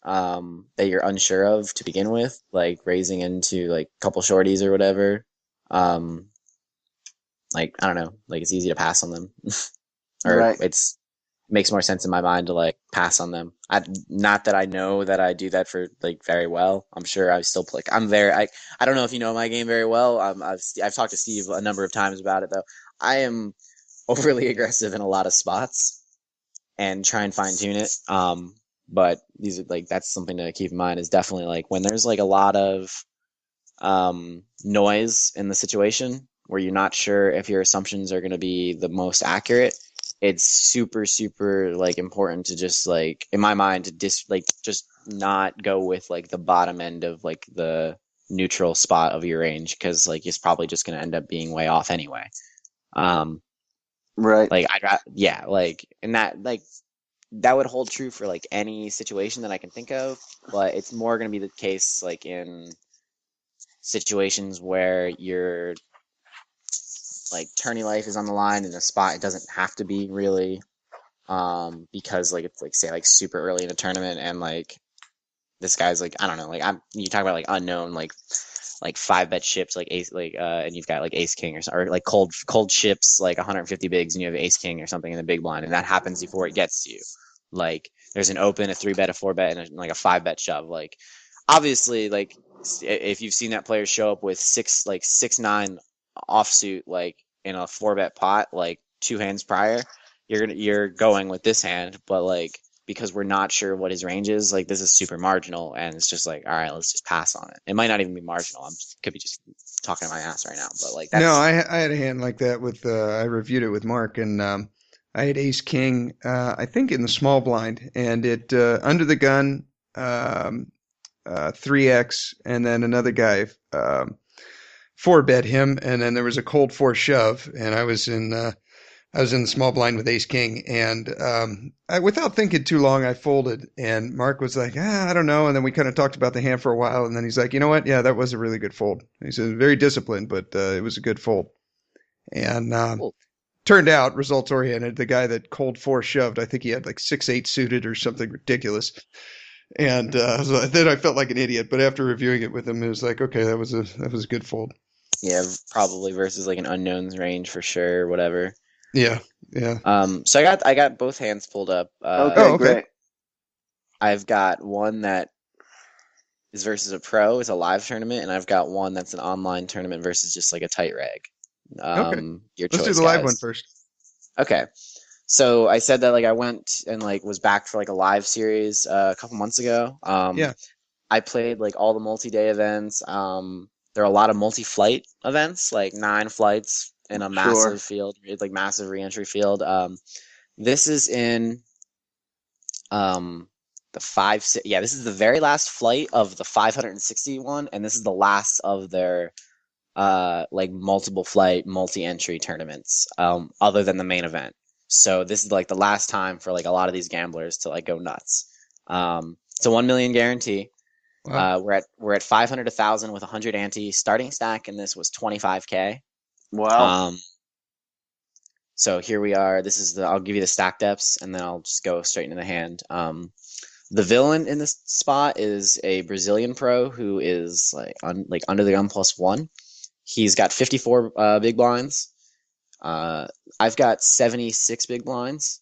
that you're unsure of to begin with, like raising into like a couple shorties or whatever. Like I don't know, like it's easy to pass on them, or Right. it's makes more sense in my mind to like pass on them. Not that I know that I do that for like very well. I'm sure I still play. I don't know if you know my game very well. I've talked to Steve a number of times about it though. I am overly aggressive in a lot of spots and try and fine tune it. But these are like that's something to keep in mind is definitely like when there's like a lot of noise in the situation where you're not sure if your assumptions are going to be the most accurate. It's super, super like important to just like in my mind to just not go with like the bottom end of like the neutral spot of your range because like it's probably just going to end up being way off anyway. Right. Like like and that would hold true for like any situation that I can think of, but it's more going to be the case like in situations where your like tourney life is on the line in a spot it doesn't have to be really, because like it's like say like super early in a tournament and like this guy's like I don't know like you talk about like unknown like 5-bet ships like ace and you've got like ace king or like cold ships like 150 bigs and you have ace king or something in the big blind and that happens before it gets to you. Like there's an open, a 3-bet, a 4-bet, and like a 5-bet shove. Like obviously like if you've seen that player show up with 6-9 offsuit like in a 4-bet pot like 2 hands prior, you're going with this hand, but like because we're not sure what his range is, like this is super marginal, and it's just like, all right, let's just pass on it. It might not even be marginal. Could be just talking to my ass right now, but like that's No, I had a hand like that with I reviewed it with Mark, and I had ace king, I think in the small blind, and it under the gun 3x, and then another guy 4-bet him, and then there was a cold 4 shove, and I was in the small blind with ace king, and without thinking too long, I folded, and Mark was like, I don't know, and then we kind of talked about the hand for a while, and then he's like, you know what? Yeah, that was a really good fold. He said, very disciplined, but it was a good fold. And cool. turned out, results oriented, the guy that cold 4 shoved, I think he had like 6-8 suited or something ridiculous. And so then I felt like an idiot, but after reviewing it with him, it was like, okay, that was a good fold. Yeah, probably versus like an unknowns range for sure, whatever. Yeah. So I got both hands pulled up. Okay, great. I've got one that is versus a pro, it's a live tournament, and I've got one that's an online tournament versus just like a tight reg. Okay. Your Let's choice, do the live guys. one first. Okay. So I said that like I went and like was back for like a live series a couple months ago. Yeah. I played like all the multi-day events. There are a lot of multi-flight events, like 9 flights in a massive field, like massive re-entry field. This is in the 5. Yeah, this is the very last flight of the 561, and this is the last of their like multiple flight, multi-entry tournaments, other than the main event. So this is like the last time for like a lot of these gamblers to like go nuts. It's a 1 million guarantee. Wow. We're at 500 1,000 with 100 ante. Starting stack in this was 25K. Wow. So here we are. I'll give you the stack depths and then I'll just go straight into the hand. The villain in this spot is a Brazilian pro who is like under the gun +1. He's got 54 big blinds. I've got 76 big blinds.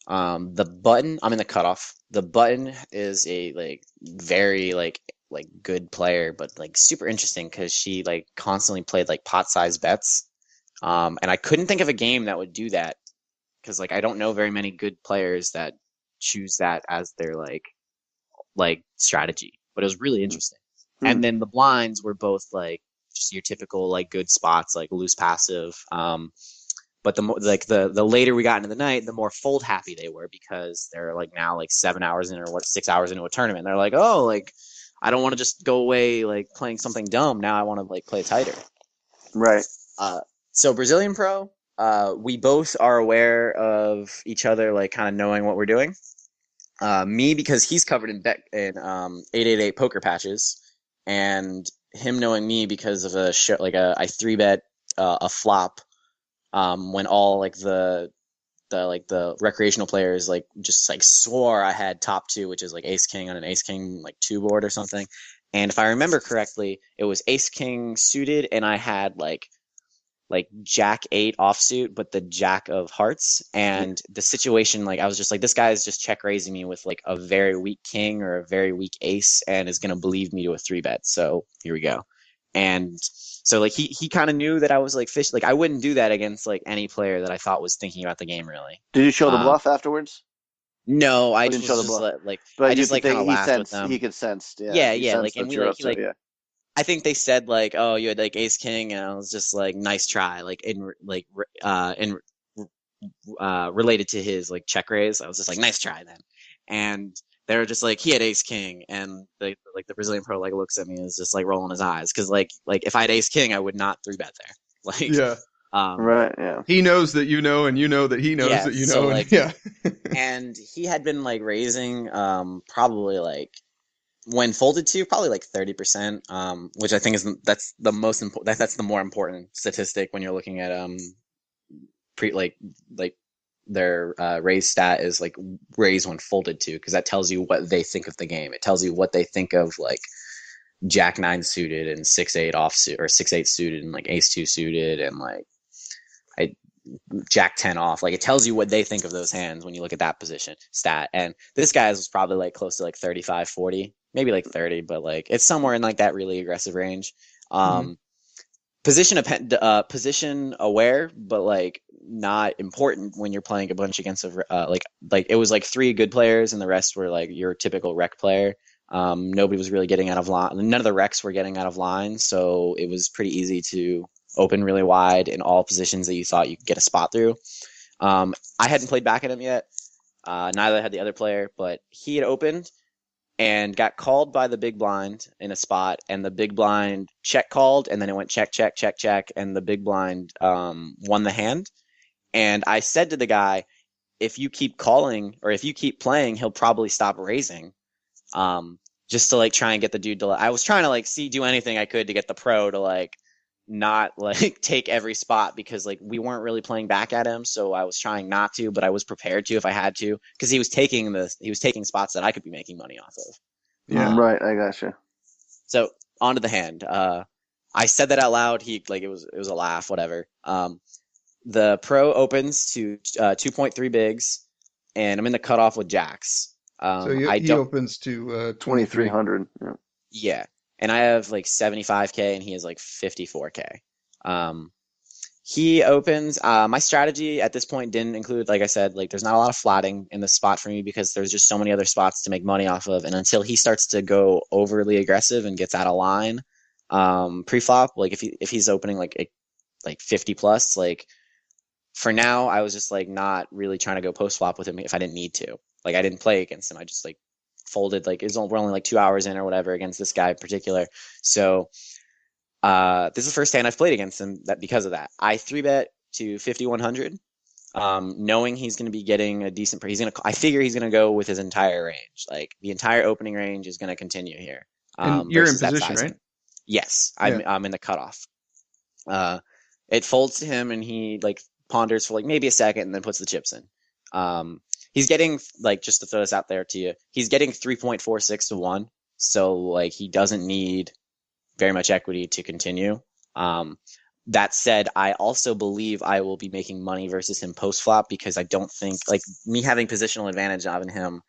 The button, I'm in the cutoff. The button is a like very like good player, but like super interesting because she like constantly played like pot size bets. And I couldn't think of a game that would do that because like I don't know very many good players that choose that as their like strategy. But it was really interesting. Hmm. And then the blinds were both like just your typical like good spots, like loose passive. But the more like the later we got into the night, the more fold happy they were, because they're like now like 7 hours in, or 6 hours into a tournament. They're like, oh, like I don't want to just go away like playing something dumb. Now I want to like play tighter. Right. So Brazilian Pro, we both are aware of each other, like kind of knowing what we're doing. Me, because he's covered in 888 poker patches, and him knowing me because of a show, like I 3-bet a flop when all like the recreational players like just like swore I had top 2, which is like ace king on an ace king like 2 board or something. And if I remember correctly, it was ace king suited, and I had like jack 8 offsuit, but the jack of hearts. And the situation, like I was just like, this guy is just check raising me with like a very weak king or a very weak ace, and is going to believe me to a 3-bet. So here we go. And so like he kind of knew that I was like fish. Like I wouldn't do that against like any player that I thought was thinking about the game really. Did you show the bluff afterwards? No, I didn't just show the was bluff. just like But I just like kind of laughed with them. He could sense. Yeah, He yeah. sensed Like, and that we you're like upset, yeah. I think they said like, oh, you had like ace king, and I was just like, nice try. Like related to his like check raise, I was just like, nice try then. And they were just like, he had ace king, and the Brazilian Pro like looks at me and is just like rolling his eyes, because like if I had ace king, I would not 3-bet there. Like Yeah. Right, yeah. He knows that you know, and you know that he knows Yeah, that you so, know. like, Yeah. and he had been like raising probably like when folded to probably like 30%, which I think is that's the most important. That's the more important statistic when you're looking at like their raise stat is like raise when folded to, because that tells you what they think of the game. It tells you what they think of like jack 9 suited and 6-8 offsuit, or 6-8 suited and like ace 2 suited and like jack 10 off. Like it tells you what they think of those hands when you look at that position stat. And this guy's was probably like close to like 35, 40, maybe like 30, but like it's somewhere in like that really aggressive range. Position aware, but like not important when you're playing a bunch against like it was like 3 good players and the rest were like your typical rec player. Nobody was really getting out of line. None of the recs were getting out of line, so it was pretty easy to open really wide in all positions that you thought you could get a spot through. I hadn't played back at him yet. Neither had the other player, but he had opened and got called by the big blind in a spot, and the big blind check called, and then it went check, check, check, check, and the big blind won the hand. And I said to the guy, if you keep calling or if you keep playing, he'll probably stop raising. Just to like try and get the dude to, I was trying to like do anything I could to get the pro to like not like take every spot, because like we weren't really playing back at him, so I was trying not to, but I was prepared to if I had to, because he was taking spots that I could be making money off of. Yeah. Right, I gotcha. So onto the hand. I said that out loud. He like it was a laugh, whatever. The pro opens to 2.3 bigs, and I'm in the cutoff with jacks. So he opens to 2,300. Yeah. Yeah. And I have like 75K and he has like 54K. He opens. My strategy at this point didn't include, like I said, like there's not a lot of flatting in the spot for me, because there's just so many other spots to make money off of. And until he starts to go overly aggressive and gets out of line pre-flop, like if he's opening like 50 plus, like for now, I was just like not really trying to go post-flop with him if I didn't need to. Like I didn't play against him. I just like folded, like we're only like 2 hours in or whatever against this guy in particular. So this is the first hand I've played against him because of that. I 3-bet to 5,100, knowing he's going to be getting a decent. I figure he's going to go with his entire range. Like the entire opening range is going to continue here. And you're in position, right? Yes, I'm in the cutoff. It folds to him, and he like ponders for like maybe a second, and then puts the chips in. He's getting, like, just to throw this out there to you, he's getting 3.46 to 1. So, like, he doesn't need very much equity to continue. That said, I also believe I will be making money versus him post-flop, because I don't think, like, me having positional advantage on him,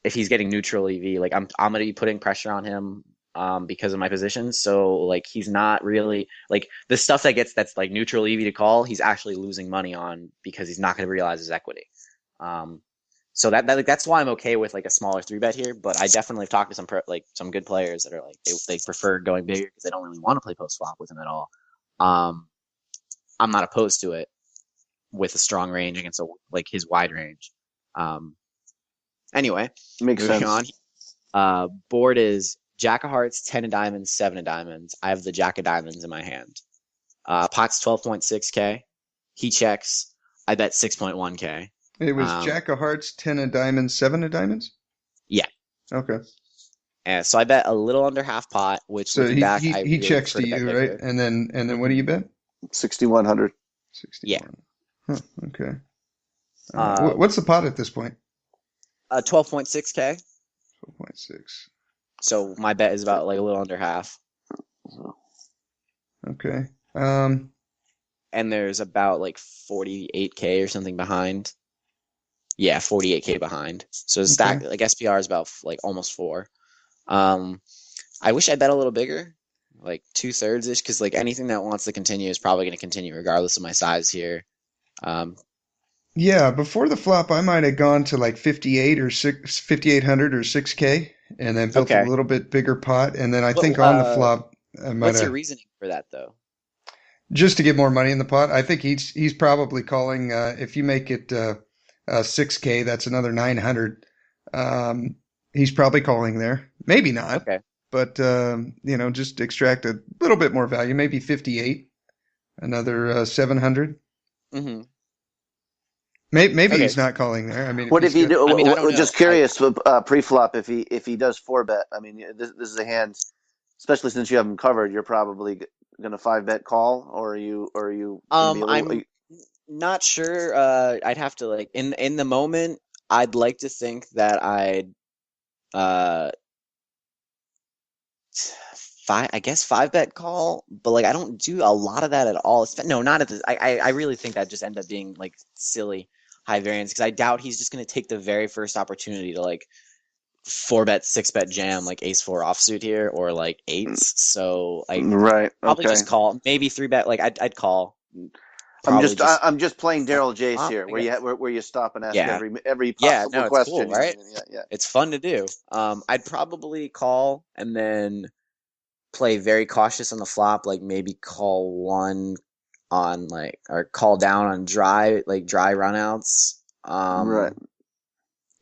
if he's getting neutral EV, like, I'm going to be putting pressure on him because of my position. So, like, he's not really, like, the stuff that's, like, neutral EV to call, he's actually losing money on, because he's not going to realize his equity. So that's why I'm okay with like a smaller 3-bet here. But I definitely have talked to some good players that are like they prefer going bigger because they don't really want to play post flop with him at all. I'm not opposed to it with a strong range against like his wide range. Anyway, Makes moving sense. on. Board is Jack of Hearts, 10 of Diamonds, 7 of Diamonds. I have the Jack of Diamonds in my hand. Pot's 12.6K. He checks. I bet 6.1K. It was Jack of Hearts, 10 of Diamonds, 7 of Diamonds? Yeah. Okay. So I bet a little under half pot, which So looking back, I he really checks prefer to bet you, bigger. right? And then what do you bet? 6,100. 61. Huh, okay. Uh, What's the pot at this point? 12.6K. 12.6. So my bet is about like a little under half. Okay. And there's about like 48K or something behind. Yeah, 48K behind. So the stack like SPR is about like almost 4. I wish I bet a little bigger, like 2/3 ish, because like anything that wants to continue is probably going to continue regardless of my size here. Yeah, before the flop, I might have gone to like 5,800 or 6K, and then built a Okay. little bit bigger pot, and then I What, think on the flop, I might what's your have reasoning for that though? just to get more money in the pot. I think he's probably calling. If you make it 6K, that's another 900. He's probably calling there. Maybe not, Okay. but just extract a little bit more value. Maybe 58, another 700. Mm-hmm. Maybe Okay. he's not calling there. I mean, What if he's he do? I mean, I don't know. Just curious, pre-flop, if he does 4-bet. I mean, this is a hand, especially since you have him covered. You're probably going to 5-bet call, or are you going to be a little? I'm not sure. I'd have to like in the moment. I'd like to think that I'd uh I guess 5-bet call, but like I don't do a lot of that at all. No, not at the. I really think that just ended up being like silly high variance because I doubt he's just going to take the very first opportunity to like 4-bet 6-bet jam like ace 4 offsuit here or like eights. So like Right. probably Okay. just call, maybe 3-bet. Like I'd call. I'm just playing Daryl Jace flop, here, I where guess. where you stop and ask Yeah. every Yeah, possible no, it's question. cool, right? Yeah. It's fun to do. I'd probably call and then play very cautious on the flop, like maybe call one on like or call down on dry runouts. Right.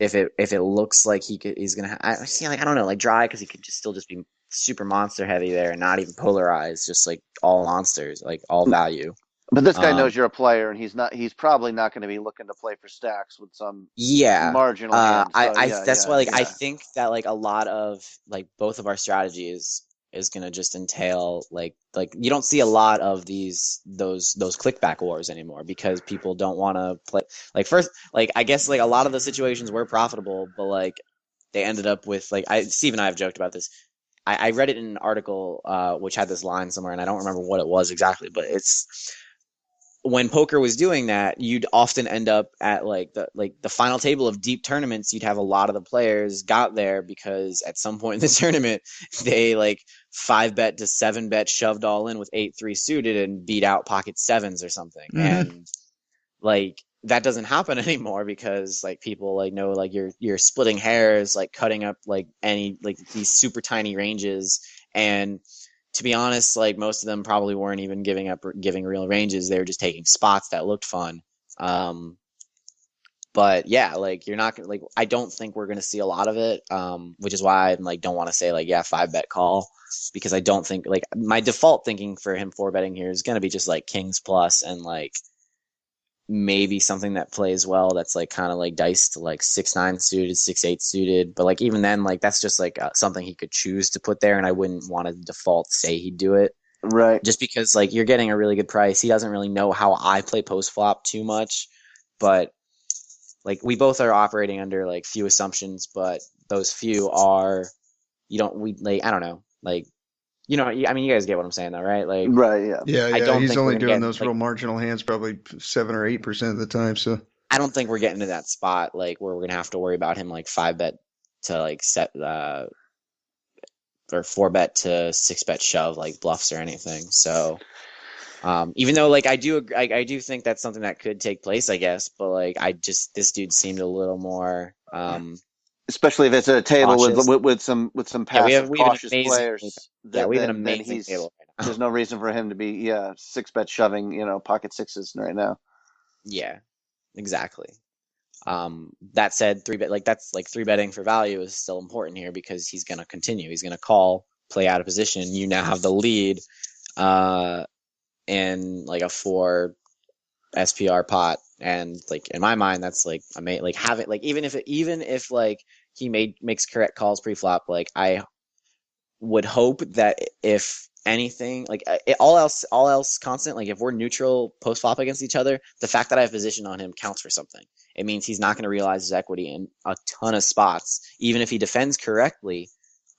If it looks like he's gonna I see like I don't know like dry because he could just still just be super monster heavy there and not even polarized, just like all monsters, like all value. But this guy knows you're a player, and he's probably not going to be looking to play for stacks with some Yeah. marginal hand. So, That's why like yeah. I think that like a lot of like both of our strategies is gonna just entail like you don't see a lot of those clickback wars anymore because people don't want to play like first like I guess like a lot of the situations were profitable but like they ended up with like Steve and I have joked about this. I read it in an article which had this line somewhere and I don't remember what it was exactly, but it's when poker was doing that, you'd often end up at like the final table of deep tournaments. You'd have a lot of the players got there because at some point in the tournament, they like 5-bet to 7-bet shoved all in with 8-3 suited and beat out pocket sevens or something. Mm-hmm. And like that doesn't happen anymore because like people like know like you're splitting hairs, like cutting up like any like these super tiny ranges. And to be honest, like most of them probably weren't even giving real ranges. They were just taking spots that looked fun. But yeah, like you're not gonna like I don't think we're gonna see a lot of it. Which is why I like don't want to say like 5-bet call because I don't think like my default thinking for him 4-betting here is gonna be just like kings plus and like maybe something that plays well that's like kind of like diced like 6-9 suited 6-8 suited, but like even then like that's just like something he could choose to put there and I wouldn't want to default say he'd do it Right. just because like you're getting a really good price. He doesn't really know how I play post flop too much, but like we both are operating under like few assumptions, but those few are I don't know, like I mean you guys get what I'm saying though, right? Like Right. Yeah. Yeah, I don't he's think we're only gonna doing get those like real marginal hands probably 7 or 8% of the time. So I don't think we're getting to that spot like where we're gonna have to worry about him like 5-bet to like set or 4-bet to 6-bet shove like bluffs or anything. So Even though like I do think that's something that could take place, I guess, but like this dude seemed a little more especially if it's at a table cautious. with some Yeah, passive, we have an cautious amazing players. we have an Then amazing table right now. there's no reason for him to be 6-bet shoving pocket sixes right now. Yeah, exactly. That said, three betting for value is still important here because he's going to continue. He's going to call, play out of position. You now have the lead, in like a 4 SPR pot, and like in my mind, that's like I may like have it like even if like he makes correct calls pre-flop, like I would hope that if anything, like all else constant, like if we're neutral post flop against each other, the fact that I have position on him counts for something. It means he's not going to realize his equity in a ton of spots, even if he defends correctly,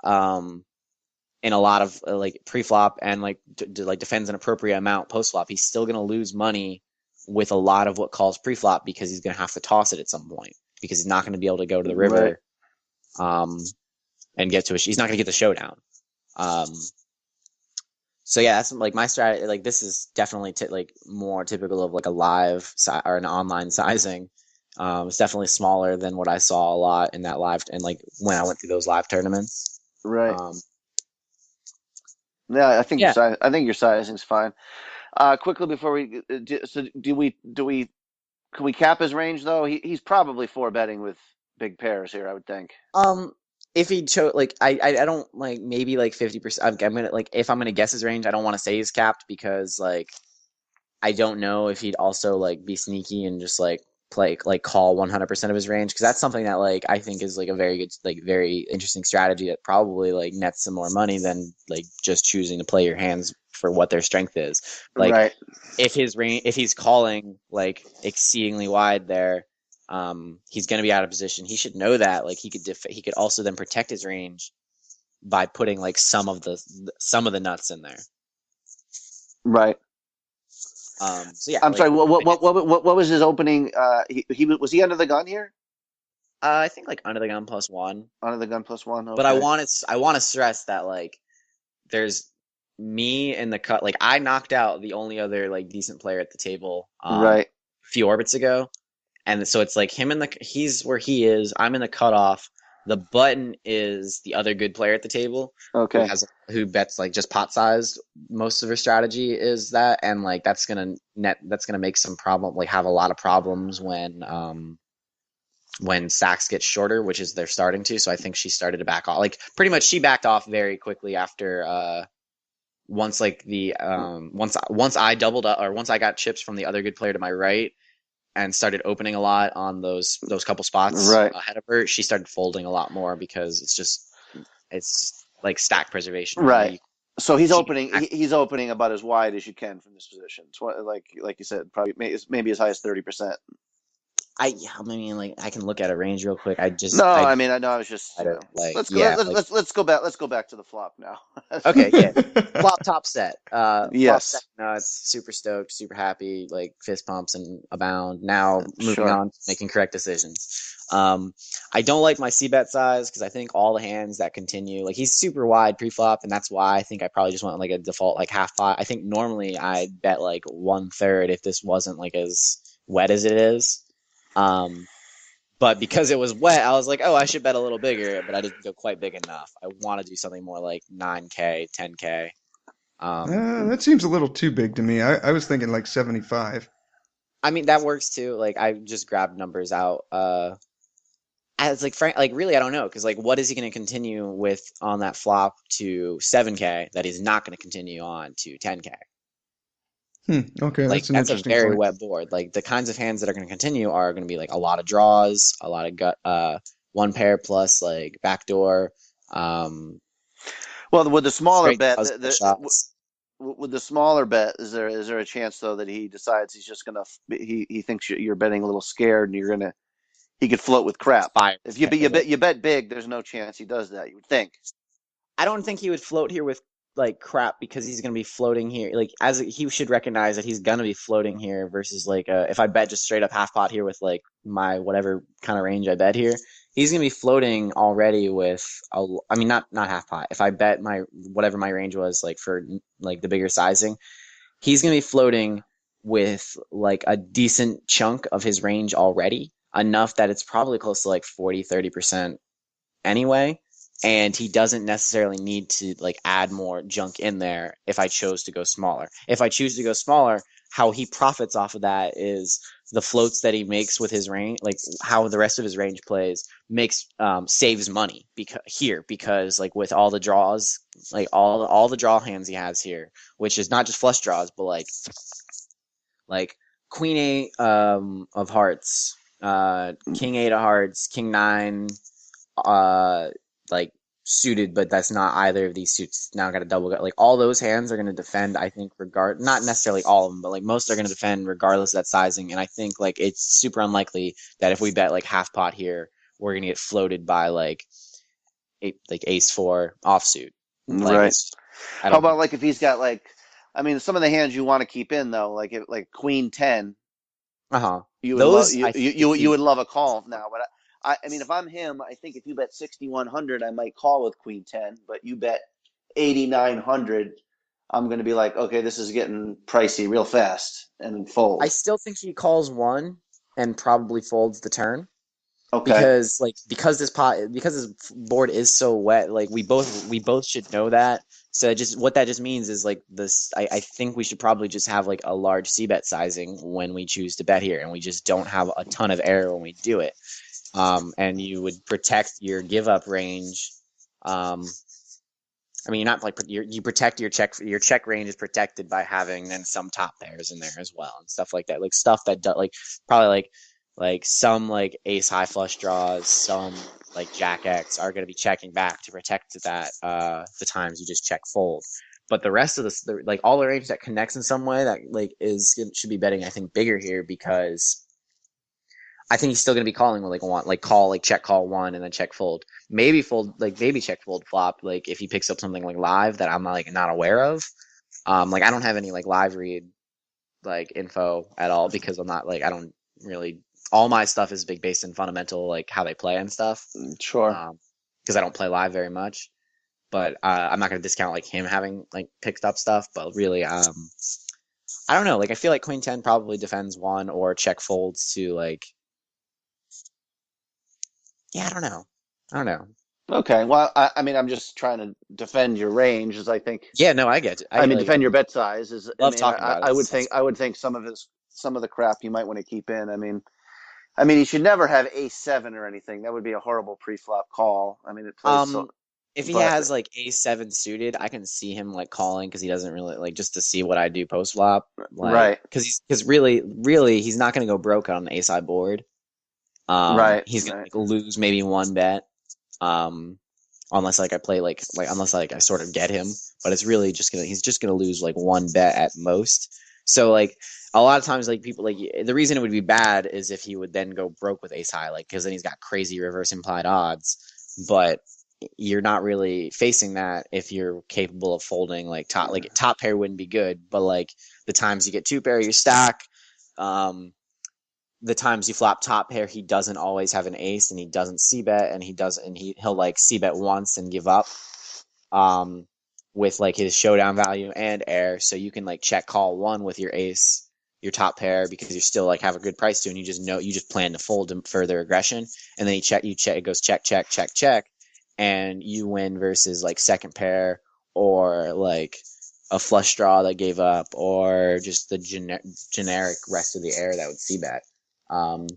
in a lot of like pre-flop and like like defends an appropriate amount post flop. He's still going to lose money with a lot of what calls pre-flop because he's going to have to toss it at some point because he's not going to be able to go to the river, and he's not going to get the showdown. So yeah, that's like my strategy. Like this is definitely like more typical of like a live or an online sizing. It's definitely smaller than what I saw a lot in that live and like when I went through those live tournaments. Right. Yeah, I think your sizing's fine. Quickly before we can we cap his range though? He's probably 4-betting with big pairs here, I would think. If he chose like I don't like maybe like 50%. I'm gonna like if I'm gonna guess his range, I don't want to say he's capped because like I don't know if he'd also like be sneaky and just like play like call 100% of his range because that's something that like I think is like a very good like very interesting strategy that probably like nets some more money than like just choosing to play your hands for what their strength is. Like right. if he's calling like exceedingly wide there, he's going to be out of position. He should know that. Like he could also then protect his range by putting like some of the nuts in there. Right. So yeah. I'm sorry. What was his opening? Was he under the gun here? I think like under the gun +1. Under the gun +1. Okay. But I want to stress that like there's me in the cut. Like I knocked out the only other like decent player at the table. Right. A few orbits ago. And so it's like he's where he is. I'm in the cutoff. The button is the other good player at the table. Okay. Who bets like just pot sized. Most of her strategy is that, and like that's gonna make some problem. Like have a lot of problems when stacks get shorter, which is they're starting to. So I think she started to back off. Like pretty much she backed off very quickly after once like the once I doubled up or once I got chips from the other good player to my right. And started opening a lot on those couple spots ahead of her. She started folding a lot more because it's like stack preservation. Right. So he's opening about as wide as you can from this position. It's like you said, probably maybe as high as 30%. I mean, like I can look at a range real quick. I know. I was just. Let's go back. Let's go back to the flop now. Okay, yeah. Flop top set. Yes. Flop set, it's super stoked, super happy, like fist pumps and abound. Now moving on, making correct decisions. I don't like my c-bet size because I think all the hands that continue, like he's super wide pre-flop, and that's why I think I probably just went like a default like half pot. I think normally I'd bet like 1/3 if this wasn't like as wet as it is. But because it was wet, I was like, oh, I should bet a little bigger, but I didn't go quite big enough. I want to do something more like 9K, 10K. That seems a little too big to me. I was thinking like 75. I mean, that works too. Like, I just grabbed numbers out. As like really, I don't know, because like, what is he going to continue with on that flop to 7K that he's not going to continue on to 10K? Okay, like that's a very wet board. Like the kinds of hands that are going to continue are going to be like a lot of draws, a lot of gut, one pair plus like backdoor. Well, with the smaller bet, with the smaller bet, is there a chance though that he decides he's just gonna he thinks you're betting a little scared and he could float with crap. If you bet big, there's no chance he does that. You would think. I don't think he would float here with like crap because he's going to be floating here. Like he should recognize that he's going to be floating here versus like if I bet just straight up half pot here with like my whatever kind of range I bet here, he's going to be floating already with I mean not half pot. If I bet my whatever my range was like for like the bigger sizing, he's going to be floating with like a decent chunk of his range already, enough that it's probably close to like 40-30% anyway, and he doesn't necessarily need to like add more junk in there if I chose to go smaller. If I choose to go smaller, how he profits off of that is the floats that he makes with his range, like how the rest of his range plays, makes saves money because like with all the draws, like all the draw hands he has here, which is not just flush draws, but like Queen Eight of Hearts, King Eight of Hearts, King Nine, like suited, but that's not either of these suits. Now got a double gut. Like all those hands are going to defend, I think, not necessarily all of them, but like most are going to defend regardless of that sizing. And I think like it's super unlikely that if we bet like half pot here, we're going to get floated by like ace four offsuit. Like, Right. How about think. like if he's got like, I mean, some of the hands you want to keep in though, like like Queen 10. You would Those you would love a call now, but I mean, if I'm him, I think if you bet 6,100, I might call with Queen 10, but you bet 8,900, I'm going to be like, okay, this is getting pricey real fast and then fold. I still think he calls one and probably folds the turn. Okay. Because this board is so wet, like we both should know that. So what that just means is like this. I think we should probably just have like a large c-bet sizing when we choose to bet here, and we just don't have a ton of error when we do it. And you would protect your give up range. I mean, you're not like you protect your check range is protected by having then some top pairs in there as well and stuff like that. Like stuff that like probably like some like ace high flush draws, some like jack X are going to be checking back to protect that the times you just check fold. But the rest of this, like all the range that connects in some way, that like should be betting, I think, bigger here, because I think he's still going to be calling with like one, like call, like check call one and then check fold. Maybe check fold flop, like if he picks up something like live that I'm not aware of. Like I don't have any like live read like info at all, because I'm not like, I don't really, all my stuff is big based in fundamental, like how they play and stuff. Sure. Because I don't play live very much, but I'm not going to discount like him having like picked up stuff, but really, I don't know. Like I feel like Queen 10 probably defends one or check folds to like, yeah, I don't know. Okay. Well, I mean, I'm just trying to defend your range, as I think. Yeah, no, I get it. I mean, defend your bet size is. Love talking about it. I would think some of the crap you might want to keep in. I mean, he should never have ace-7 or anything. That would be a horrible pre-flop call. I mean, it plays if he has like ace-7 suited, I can see him like calling, because he doesn't really like, just to see what I do post flop, like, right? Because really he's not going to go broke on an ace high board. Right. He's going to like, lose maybe one bet, unless like I play unless like I sort of get him. But it's really he's just gonna lose like one bet at most. So like a lot of times, like people, like the reason it would be bad is if he would then go broke with ace high, like because then he's got crazy reverse implied odds. But you're not really facing that if you're capable of folding like top pair wouldn't be good, but like the times you get two pair, you stack. The times you flop top pair, he doesn't always have an ace, and he doesn't c-bet, and he'll like c-bet once and give up. With like his showdown value and air, so you can like check call one with your ace, your top pair, because you still like have a good price to, and you just plan to fold him further aggression, and then you check, it goes check, and you win versus like second pair or like a flush draw that gave up, or just the generic rest of the air that would c-bet. On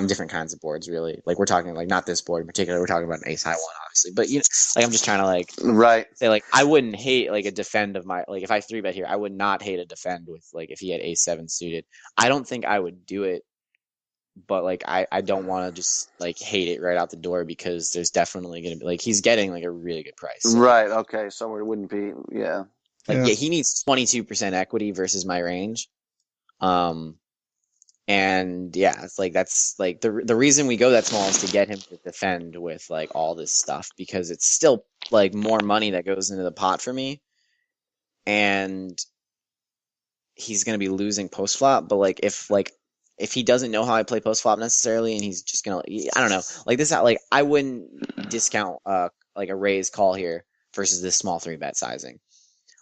different kinds of boards, really. Like we're talking like not this board in particular. We're talking about an ace high one, obviously. But like I'm just trying to like say like I wouldn't hate like a defend of my, like if I 3-bet here, I would not hate a defend with like if he had ace-7 suited. I don't think I would do it, but like I don't want to just like hate it right out the door, because there's definitely gonna be like he's getting like a really good price. So, right. Okay. So it wouldn't be he needs 22% equity versus my range. And yeah, it's like that's like the reason we go that small is to get him to defend with like all this stuff, because it's still like more money that goes into the pot for me, and he's gonna be losing post flop. But like if he doesn't know how I play post flop necessarily, and he's just gonna, I don't know, like this, like I wouldn't discount like a raise call here versus this small 3-bet sizing.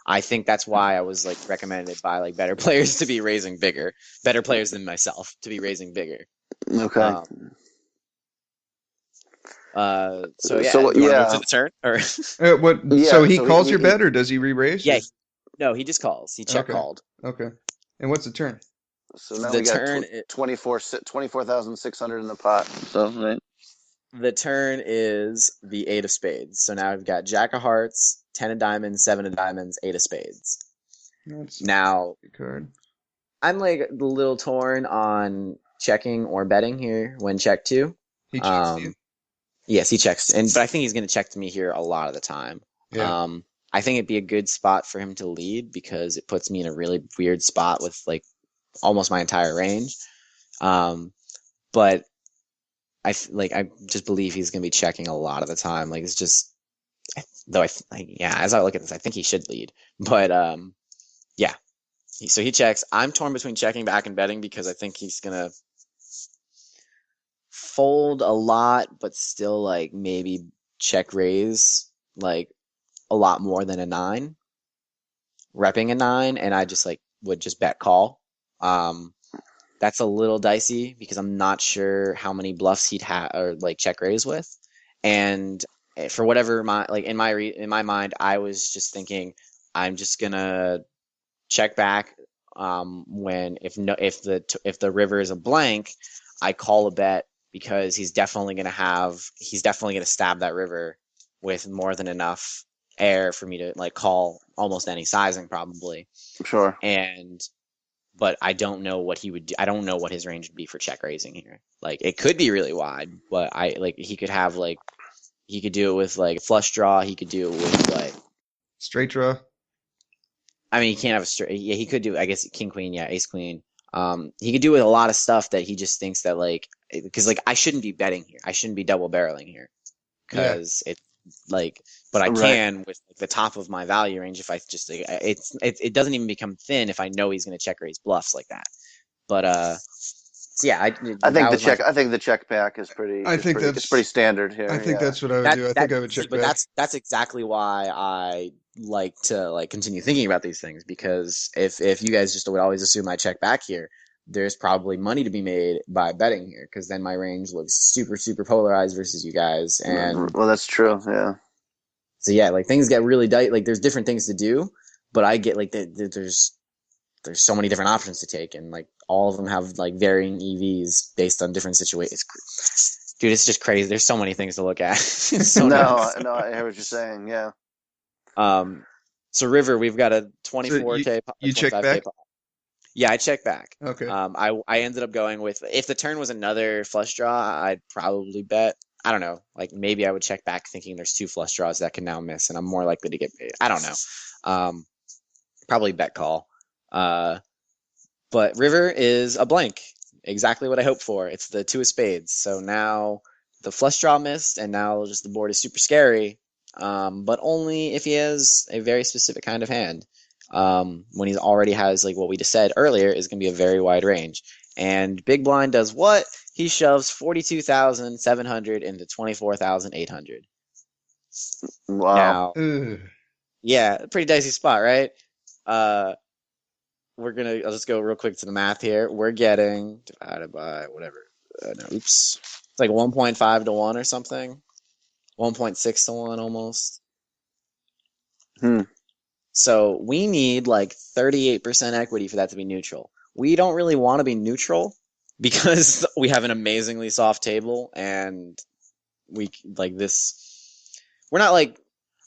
I think that's why I was like recommended by like better players to be raising bigger, better players than myself to be raising bigger. Okay. So yeah, So do you want to move yeah, to the turn or? What? yeah. So he So calls your bet, or does he re-raise? Yeah, Or? no, he just calls. He check Okay. called. Okay. And what's the turn? So now The we got turn, 24,600 in the pot. So right. the turn is the 8 of spades. So now I've got Jack of Hearts, 10 of diamonds, 7 of diamonds, 8 of spades. That's Now a good card. I'm like a little torn on checking or betting here when check two. He checks you. Yes, he checks, but I think he's going to check to me here a lot of the time. Yeah. I think it'd be a good spot for him to lead because it puts me in a really weird spot with like almost my entire range. But I just believe he's going to be checking a lot of the time. Like it's just as I look at this, I think he should lead. But yeah. So he checks. I'm torn between checking back and betting because I think he's gonna fold a lot, but still like maybe check raise like a lot more than a 9, repping a 9, and I just like would just bet call. That's a little dicey because I'm not sure how many bluffs he'd have or like check raise with, and for whatever in my mind, I was just thinking I'm just gonna check back when if the river is a blank, I call a bet because he's definitely going to stab that river with more than enough air for me to like call almost any sizing probably. Sure. But I don't know what he would do. I don't know what his range would be for check raising here. Like it could be really wide, but he could do it with like flush draw. He could do it with like Straight draw. I mean, he can't have a straight. Yeah, he could do. I guess king queen. Yeah, ace queen. He could do with a lot of stuff that he just thinks that like because like I shouldn't be betting here. I shouldn't be double barreling here because it's like. But I can with like, the top of my value range if I just like, it doesn't even become thin if I know he's going to check raise bluffs like that. But so yeah, I think the check back is pretty. It's pretty standard here. I think that's what I would do. I think I would check back. But that's exactly why I like to like continue thinking about these things because if you guys just would always assume I check back here, there's probably money to be made by betting here because then my range looks super super polarized versus you guys. And well, that's true. Yeah. So yeah, like things get really like there's different things to do, but I get like there's so many different options to take, and like all of them have like varying EVs based on different situations. Dude, it's just crazy. There's so many things to look at. No, I hear what you're saying. Yeah. So river, we've got a 24K. You check back? Pot. Yeah, I check back. Okay. I ended up going with if the turn was another flush draw, I'd probably bet. I don't know. Like maybe I would check back thinking there's 2 flush draws that can now miss, and I'm more likely to get paid. I don't know. Probably bet call. But river is a blank. Exactly what I hoped for. It's the 2 of spades. So now the flush draw missed, and now just the board is super scary. But only if he has a very specific kind of hand. When he already has like what we just said earlier is going to be a very wide range. And big blind does what? He shoves 42,700 into 24,800. Wow. Now, yeah, pretty dicey spot, right? I'll just go real quick to the math here. We're getting divided by whatever. It's like 1.5 to 1 or something. 1.6 to 1 almost. So we need like 38% equity for that to be neutral. We don't really want to be neutral because we have an amazingly soft table and we like this. We're not like,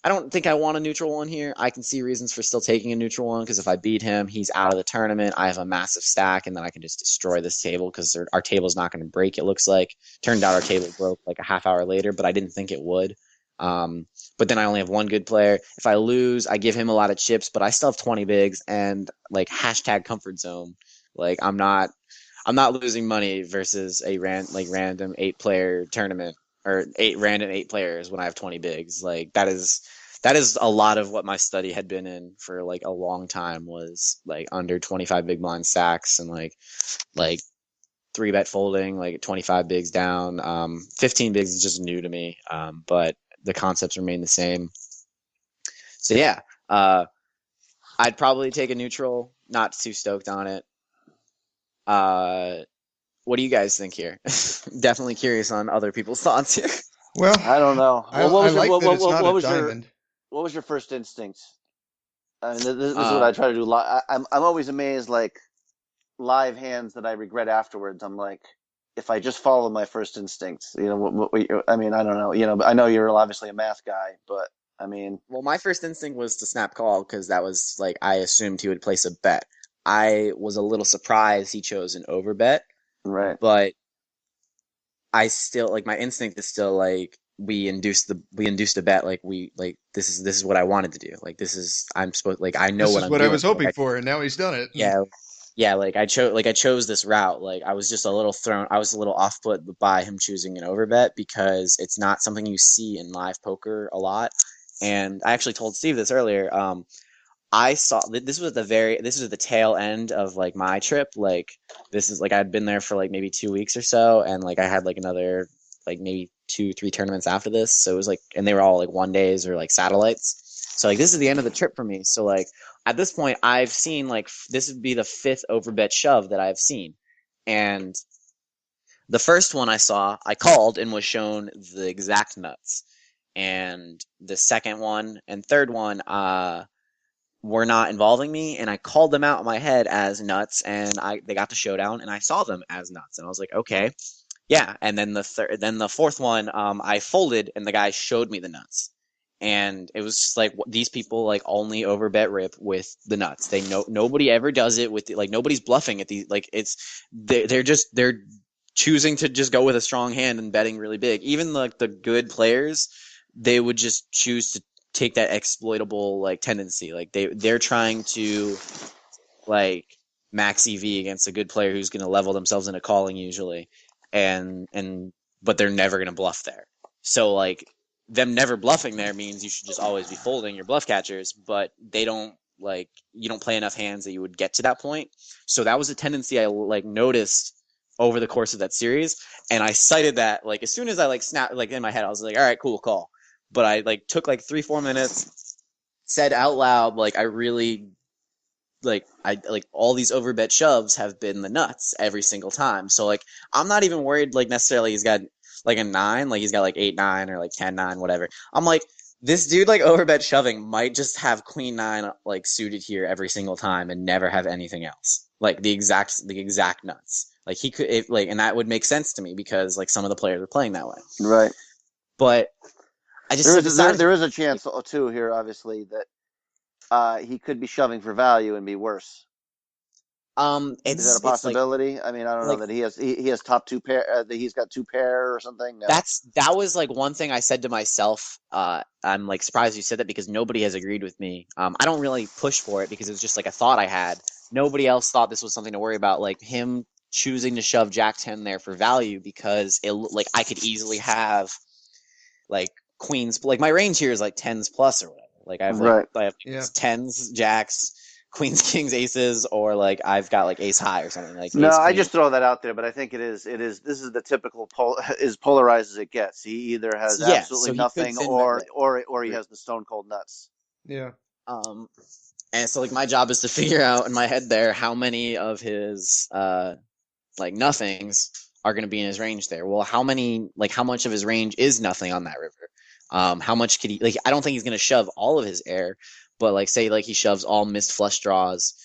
I don't think I want a neutral one here. I can see reasons for still taking a neutral one because if I beat him, he's out of the tournament. I have a massive stack and then I can just destroy this table because our table's not going to break, it looks like. Turned out our table broke like a half hour later, but I didn't think it would. But then I only have one good player. If I lose, I give him a lot of chips, but I still have 20 bigs and like hashtag comfort zone. Like I'm not losing money versus a random 8-player tournament or 8 players when I have 20 bigs. Like that is a lot of what my study had been in for like a long time was like under 25 big blind stacks and like 3-bet folding, like 25 bigs down. 15 bigs is just new to me. But the concepts remain the same. So yeah, I'd probably take a neutral. Not too stoked on it. What do you guys think here? Definitely curious on other people's thoughts here. Well, I don't know. I, Well, what I was your like that it's not what a was diamond. your first instinct? I mean, this is what I try to do. I'm always amazed, like live hands that I regret afterwards. I'm like, if I just follow my first instincts, I mean, I don't know, but I know you're obviously a math guy, but I mean, Well, my first instinct was to snap call because that was like I assumed he would place a bet. I was a little surprised he chose an over bet, right, but I still like my instinct is still like we induced a bet like this is what I wanted to do. Like this is I'm supposed like I know This what is I'm what I doing. was hoping Like, for, and now he's done it. yeah, yeah, like I chose this route. Like I was just a little thrown. I was a little off put by him choosing an overbet because it's not something you see in live poker a lot. And I actually told Steve this earlier. I saw this was at the tail end of like my trip. Like this is like I'd been there for like maybe 2 weeks or so, and like I had like another like maybe 2-3 tournaments after this. So it was like, and they were all like 1 days or like satellites. So like this is the end of the trip for me. So like at this point, I've seen like this would be the 5th overbet shove that I've seen, and the first one I saw, I called and was shown the exact nuts, and the second one and third one, were not involving me, and I called them out in my head as nuts, and they got the showdown, and I saw them as nuts, and I was like, okay, yeah. And then the fourth one, I folded, and the guy showed me the nuts, and it was just like these people like only overbet rip with the nuts. They know nobody ever does it with like nobody's bluffing at these like they're choosing to just go with a strong hand and betting really big. Even like the good players, they would just choose to take that exploitable like tendency. Like they're trying to like max EV against a good player who's going to level themselves into calling usually, and but they're never going to bluff there. So like them never bluffing there means you should just always be folding your bluff catchers, but they don't like you don't play enough hands that you would get to that point. So that was a tendency I like noticed over the course of that series, and I cited that like as soon as I like snapped like in my head I was like, all right, cool call. But I like took like 3-4 minutes, said out loud like I really like I like all these overbet shoves have been the nuts every single time. So like I'm not even worried like necessarily he's got like a 9, like he's got like 8-9 or like 10-9 whatever. I'm like this dude like overbet shoving might just have queen 9 like suited here every single time and never have anything else. Like the exact nuts. Like he could and that would make sense to me because like some of the players are playing that way. right. But I just There is a chance too here, obviously, that he could be shoving for value and be worse. It's Is that a possibility? Like, I mean, I don't like, know that he has top 2 pair. That he's got 2 pair or something. No. that was like one thing I said to myself. I'm like surprised you said that because nobody has agreed with me. I don't really push for it because it was just like a thought I had. Nobody else thought this was something to worry about. Like him choosing to shove Jack 10 there for value because it like I could easily have like queens. Like my range here is like 10s plus or whatever. Like I have 10s, jacks, queens, kings, aces, or like I've got like ace high or something like. No, ace, I just throw that out there, but I think it is. This is the typical as polarized as it gets. He either has absolutely nothing, or he has the stone cold nuts. Yeah. And so like my job is to figure out in my head there how many of his like nothings are going to be in his range there. Well, how much of his range is nothing on that river? How much could he like? I don't think he's going to shove all of his air, but like say like he shoves all missed flush draws,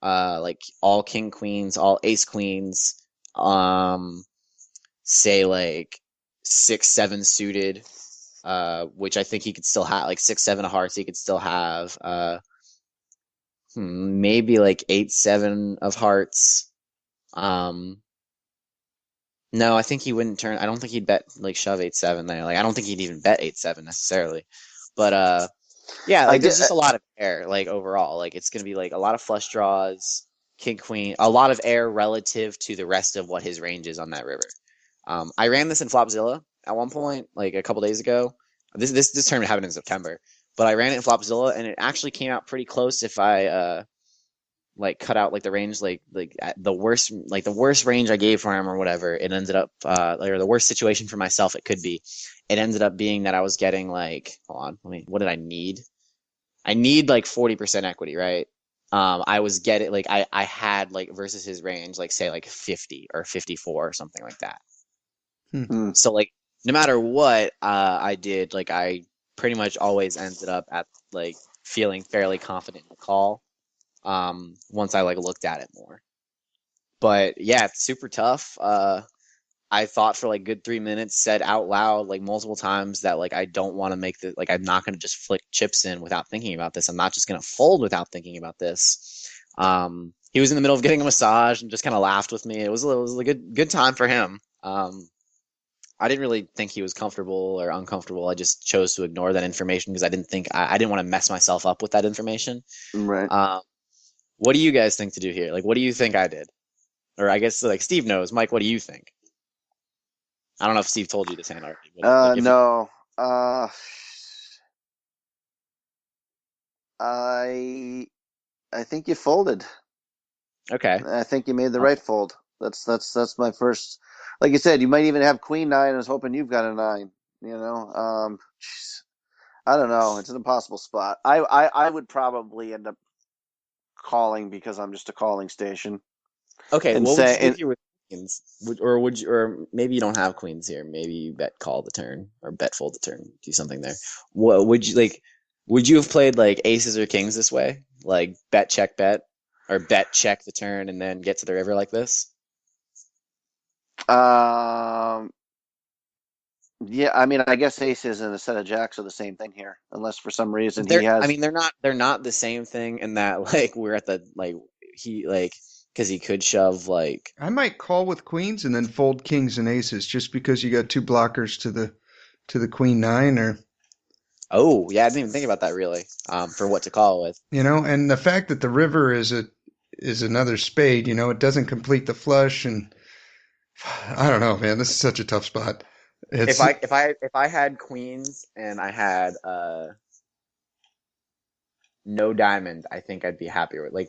like all king queens, all ace queens, say like 6-7 suited, which I think he could still have like 6-7 of hearts. He could still have maybe like 8-7 of hearts. No, I think he wouldn't turn. I don't think he'd bet like shove 8-7 there. Like I don't think he'd even bet 8-7 necessarily. But yeah, like there's just a lot of air. Like overall, like it's gonna be like a lot of flush draws, king queen, a lot of air relative to the rest of what his range is on that river. I ran this in Flopzilla at one point, like a couple days ago. This tournament happened in September, but I ran it in Flopzilla and it actually came out pretty close. If I like cut out like the range, like the worst range I gave for him or whatever, it ended up or the worst situation for myself it could be. It ended up being that I was getting like, hold on, what did I need? I need like 40% equity, right? I was getting like I had like versus his range, like say like 50 or 54 or something like that. So like no matter what I did, like I pretty much always ended up at like feeling fairly confident in the call once I like looked at it more. But yeah, it's super tough. I thought for like good 3 minutes, said out loud like multiple times that like I don't want to make the like I'm not going to just flick chips in without thinking about this. I'm not just going to fold without thinking about this. He was in the middle of getting a massage and just kind of laughed with me. It was a good time for him. I didn't really think he was comfortable or uncomfortable. I just chose to ignore that information because I didn't want to mess myself up with that information. Right. What do you guys think to do here? Like, what do you think I did? Or I guess like Steve knows. Mike, what do you think? I don't know if Steve told you this hand already. But, like, No. I think you folded. Okay. I think you made the right fold. That's my first. Like you said, you might even have queen nine and was hoping you've got a nine. I don't know. It's an impossible spot. I would probably end up calling because I'm just a calling station. Okay. And What would you say do here with queens? Or maybe you don't have queens here. Maybe you bet call the turn or bet fold the turn. Do something there. What would you like? Would you have played like aces or kings this way? Like bet check bet or bet check the turn and then get to the river like this? Yeah, I mean, I guess aces and a set of jacks are the same thing here, unless for some reason They're, he has. I mean, they're not the same thing in that like we're at the like he like because he could shove like I might call with queens and then fold kings and aces just because you got two blockers to the queen nine or oh yeah I didn't even think about that really for what to call with. and the fact that the river is another spade, it doesn't complete the flush and I don't know, man, this is such a tough spot. It's If I had queens and I had no diamond, I think I'd be happier with like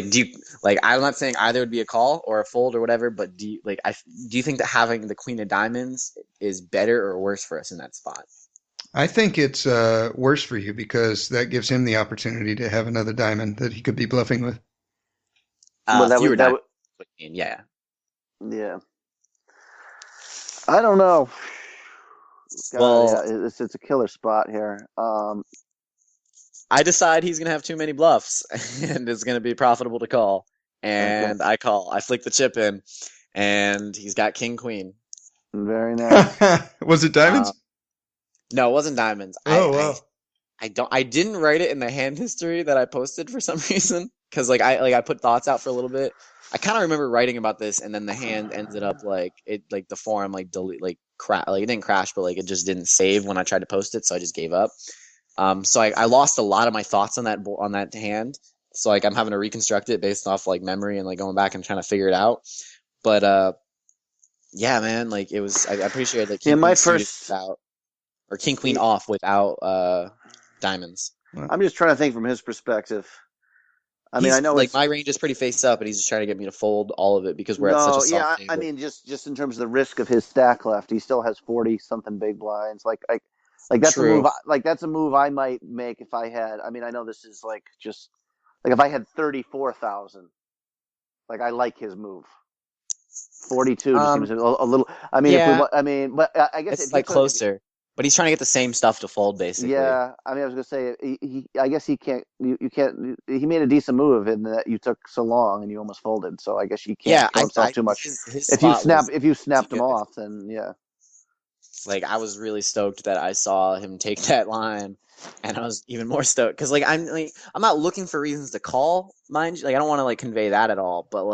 do you like I'm not saying either would be a call or a fold or whatever, but do you think that having the queen of diamonds is better or worse for us in that spot? I think it's worse for you because that gives him the opportunity to have another diamond that he could be bluffing with. Well, Fewer diamonds. Yeah. yeah. I don't know. God, Well, yeah, it's a killer spot here. I decide he's gonna have too many bluffs and it's gonna be profitable to call. And Okay. I call. I flick the chip in, and he's got king queen. Very nice. Was it diamonds? No, it wasn't diamonds. Oh, wow. I didn't write it in the hand history that I posted for some reason because I put thoughts out for a little bit. I kind of remember writing about this, and then the hand ended up the forum delete it didn't crash, but it just didn't save when I tried to post it, so I just gave up. So I lost a lot of my thoughts on that hand. So I'm having to reconstruct it based off memory and going back and trying to figure it out. But yeah, man, it was. I'm pretty sure that king my queen suited first. without or king queen off without diamonds. I'm just trying to think from his perspective. I mean, He's I know it's my range is pretty face up, and he's just trying to get me to fold all of it because we're at such no, a soft yeah. I table. mean, just in terms of the risk of his stack left, he still has 40 something big blinds. Like that's True. a move. That's a move I might make if I had. I mean, I know this is just if I had 34,000. I like his move. 42 just seems a little. I mean, yeah, if we want, I mean, but I guess it's closer. But he's trying to get the same stuff to fold, basically. Yeah, I mean, I was gonna say I guess he can't. You can't. He made a decent move in that you took so long and you almost folded. So I guess you can't kill himself too much. His If you spot was snapped him good. off, then yeah. I was really stoked that I saw him take that line, and I was even more stoked because I'm not looking for reasons to call, mind you. I don't want to convey that at all, but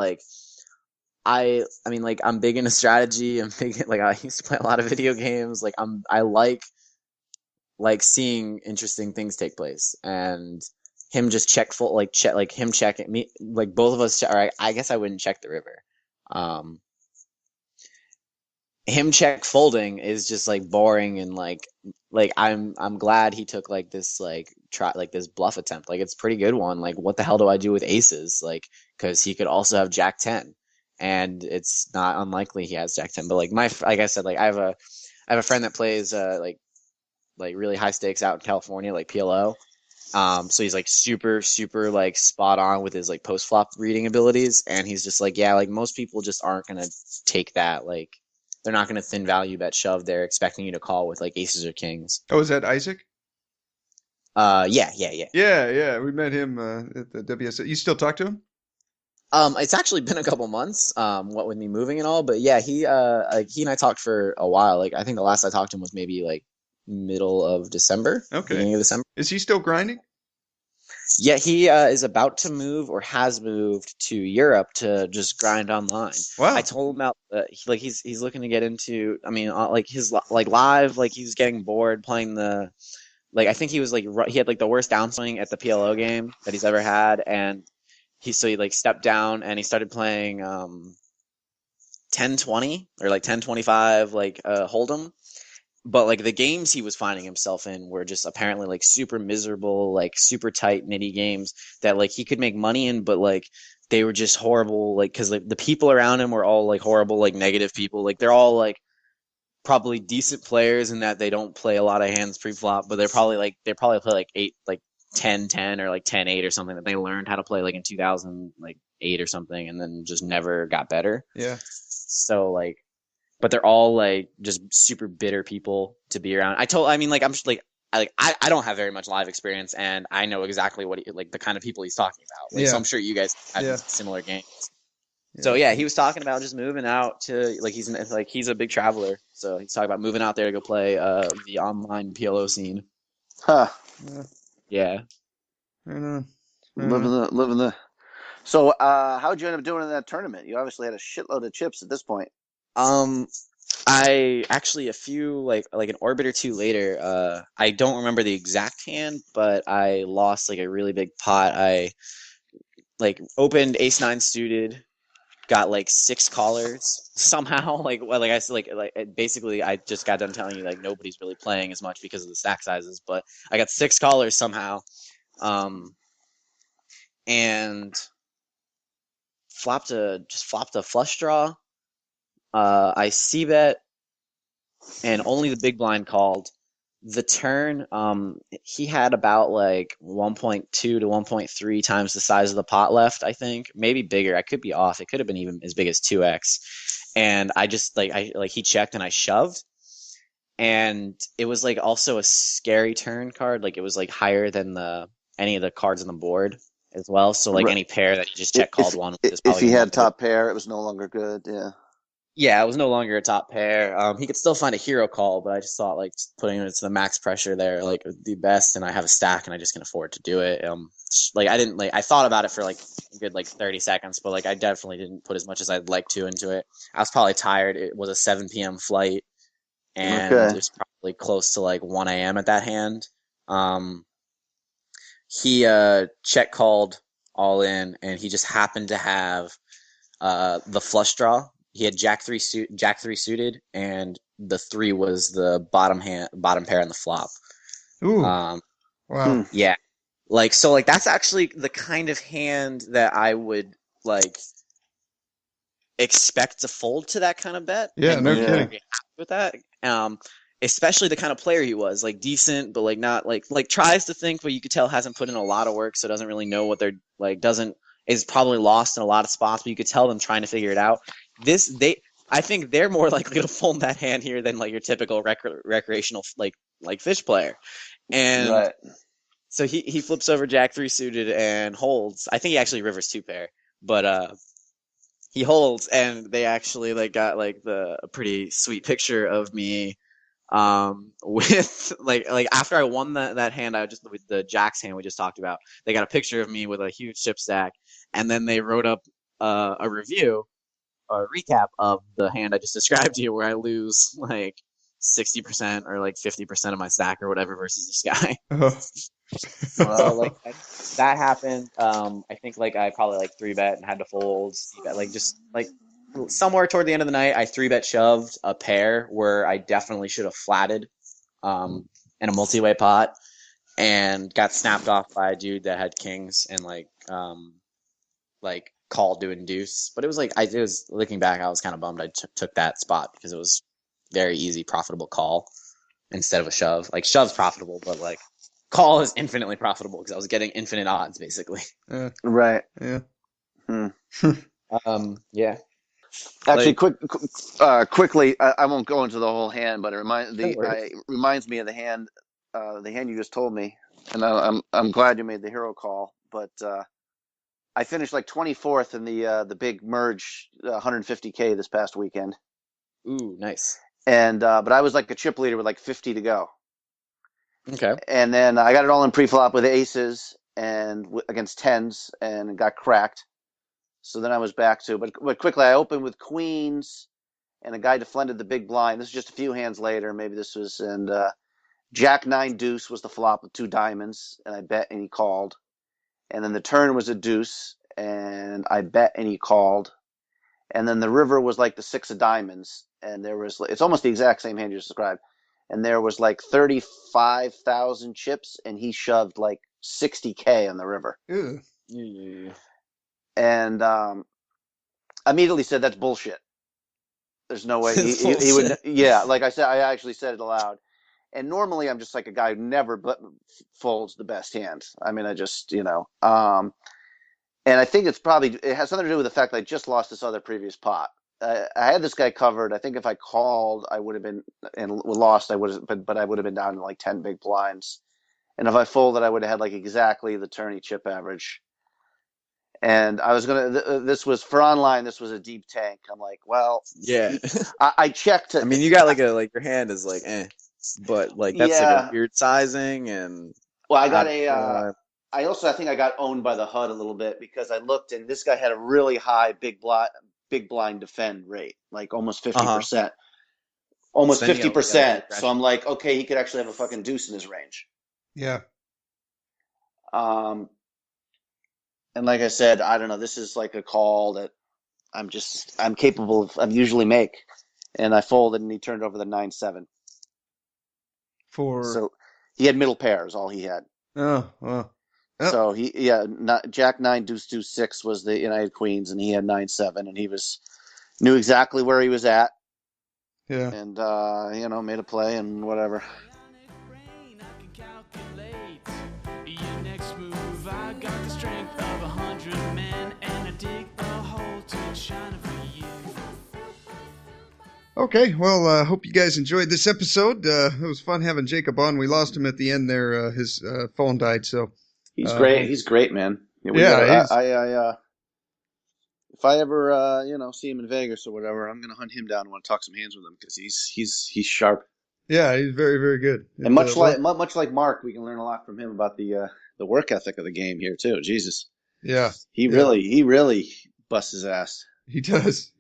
I mean I'm big into strategy. I'm big I used to play a lot of video games. I like seeing interesting things take place, and him just him checking me both of us. Or I guess I wouldn't check the river. Him check folding is just boring and I'm glad he took this this bluff attempt. It's a pretty good one. What the hell do I do with aces? Because he could also have jack 10, and it's not unlikely he has jack 10. But like I said, I have a friend that plays really high stakes out in California, PLO, So he's like super, super like spot on with his like post flop reading abilities, and he's just like, yeah, like most people just aren't gonna take that. Like they're not gonna thin value bet shove. They're expecting you to call with like aces or kings. Oh, is that Isaac? Yeah. Yeah. We met him at the WSOP. You still talk to him? It's actually been a couple months, what with me moving and all, but yeah, he and I talked for a while. Like I think the last I talked to him was maybe like middle of December, Okay. beginning of December. Is he still grinding? Yeah, he is about to move or has moved to Europe to just grind online. Wow. I told him about he's looking to get into. I mean, like his like live, like he's getting bored playing the. Like I think he was like he had like the worst downswing at the PLO game that he's ever had, and he like stepped down and he started playing 10-20 or like 10-25 like Hold'em. But like the games he was finding himself in were just apparently like super miserable, like super tight nitty games that like he could make money in, but like they were just horrible, like because like the people around him were all like horrible, like negative people. Like they're all like probably decent players in that they don't play a lot of hands pre-flop, but they probably play like 8 like 10-10 or like 10-8 or something that they learned how to play like in 2008 or something, and then just never got better. Yeah. So like, but they're all like just super bitter people to be around. I mean, like I'm just like I don't have very much live experience, and I know exactly what like the kind of people he's talking about. Like, Yeah. So I'm sure you guys have Yeah. similar games. Yeah. So yeah, he was talking about just moving out to like he's a big traveler, so he's talking about moving out there to go play the online PLO scene. Huh. Yeah. I know. Living the. So, how'd you end up doing in that tournament? You obviously had a shitload of chips at this point. I actually a few like an orbit or two later, I don't remember the exact hand, but I lost like a really big pot. I like opened ace nine suited, got like 6 callers somehow. Like I said, basically I just got done telling you like nobody's really playing as much because of the stack sizes, but I got 6 callers somehow, and flopped a flush draw. I c bet, and only the big blind called. The turn, he had about like 1.2 to 1.3 times the size of the pot left, I think. Maybe bigger. I could be off. It could have been even as big as 2x. And I just he checked and I shoved. And it was like also a scary turn card. Like it was like higher than any of the cards on the board as well. So like any pair that he just check called one was if he had top pair, it was no longer good. Yeah. Yeah, it was no longer a top pair. He could still find a hero call, but I just thought like putting it to the max pressure there, like the best, and I have a stack and I just can afford to do it. Like I didn't I thought about it for like a good like 30 seconds, but like I definitely didn't put as much as I'd like to into it. I was probably tired. It was a 7 p.m. flight, and it was probably close to like 1 a.m. at that hand. He check called all in, and he just happened to have the flush draw. He had Jack 3 suited, and the 3 was the bottom pair on the flop. Ooh. Wow. Yeah. Like so like that's actually the kind of hand that I would like expect to fold to that kind of bet. Yeah, no kidding. Be happy with that. Especially the kind of player he was, like decent, but like not like tries to think, but you could tell hasn't put in a lot of work, so doesn't really know what they're like, is probably lost in a lot of spots, but you could tell them trying to figure it out. I think they're more likely to fold that hand here than like your typical recreational like fish player. And so he flips over Jack 3 suited and holds. I think he actually rivers 2 pair, but he holds, and they actually like got like a pretty sweet picture of me with like after I won that hand, with the Jacks hand we just talked about, they got a picture of me with a huge chip stack, and then they wrote up a review, a recap of the hand I just described to you, where I lose like 60% or like 50% of my stack or whatever versus this guy. Well, like that happened. I think like I probably like 3-bet and had to fold. Like just like somewhere toward the end of the night, I 3-bet shoved a pair where I definitely should have flatted in a multi-way pot, and got snapped off by a dude that had kings and like called doing deuce. But it was looking back, I was kind of bummed I took that spot because it was very easy, profitable call instead of a shove. Like shove's profitable, but like call is infinitely profitable because I was getting infinite odds basically. Right. Yeah. Yeah. Actually, Like- quickly, I won't go into the whole hand, but No worries. it reminds me of the hand you just told me, and I'm glad you made the hero call. But I finished like 24th in the big merge 150K this past weekend, Ooh, nice. and but I was like a chip leader with like 50 to go, Okay. and then I got it all in pre-flop with aces and against tens, and got cracked. So then I was back to, but quickly I opened with queens, and a guy defended the big blind. This is just a few hands later. Maybe this was, and Jack 9 deuce was the flop with 2 diamonds, and I bet and he called. And then the turn was a deuce, and I bet and he called. And then the river was like the 6 of diamonds, and there was, it's almost the exact same hand you just described. And there was like 35,000 chips, and he shoved like 60K on the river. Ew. Yeah. And I immediately said, that's bullshit. There's no way he would. Bullshit. Yeah, like I said, I actually said it aloud. And normally I'm just like a guy who never folds the best hand. I mean, I just, and I think it has something to do with the fact that I just lost this other previous pot. I had this guy covered. I think if I called, I would have been, and lost, I would have, but I would have been down to like 10 big blinds. And if I folded, I would have had like exactly the tourney chip average. And I was this was for online. This was a deep tank. I'm like, well, Yeah. I checked. I mean, you got like your hand is like, but like that's like Yeah. a weird sizing and. Well, I got I think I got owned by the HUD a little bit because I looked and this guy had a really high big blind defend rate, like almost 50%, almost So then you 50%. gotta So I'm like, okay, he could actually have a fucking deuce in his range. Yeah. And like I said, I don't know. This is like a call that I'm capable of. I usually make, and I folded, and he turned over the 9-7. So he had middle pairs, all he had. Oh, well. Yep. So Jack 9 deuce 6 was the United Queens, and he had 9-7, and he knew exactly where he was at. Yeah. And made a play and whatever. Your next move, I got the strength of 100 men, and I dig a hole to shine for you. Okay, well, hope you guys enjoyed this episode. It was fun having Jacob on. We lost him at the end there. His phone died, so. He's great. He's great, man. If I ever see him in Vegas or whatever, I'm gonna hunt him down and want to talk some hands with him because he's sharp. Yeah, he's very, very good. And much like Mark, we can learn a lot from him about the work ethic of the game here too. Jesus. Yeah. He really busts his ass. He does.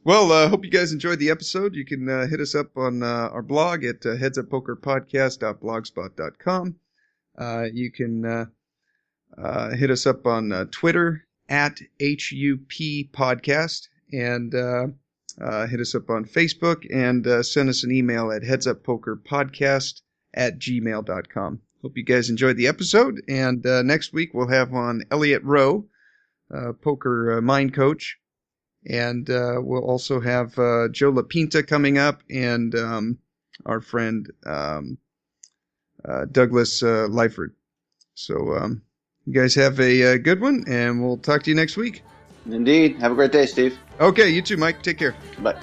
Well, hope you guys enjoyed the episode. You can hit us up on our blog at headsuppokerpodcast.blogspot.com. You can hit us up on Twitter at HUP Podcast and hit us up on Facebook and send us an email at headsuppokerpodcast@gmail.com. Hope you guys enjoyed the episode. And next week we'll have on Elliot Rowe, poker mind coach. And we'll also have Joe LaPinta coming up and our friend Douglas Lyford. So you guys have a good one, and we'll talk to you next week. Indeed. Have a great day, Steve. Okay, you too, Mike. Take care. Bye.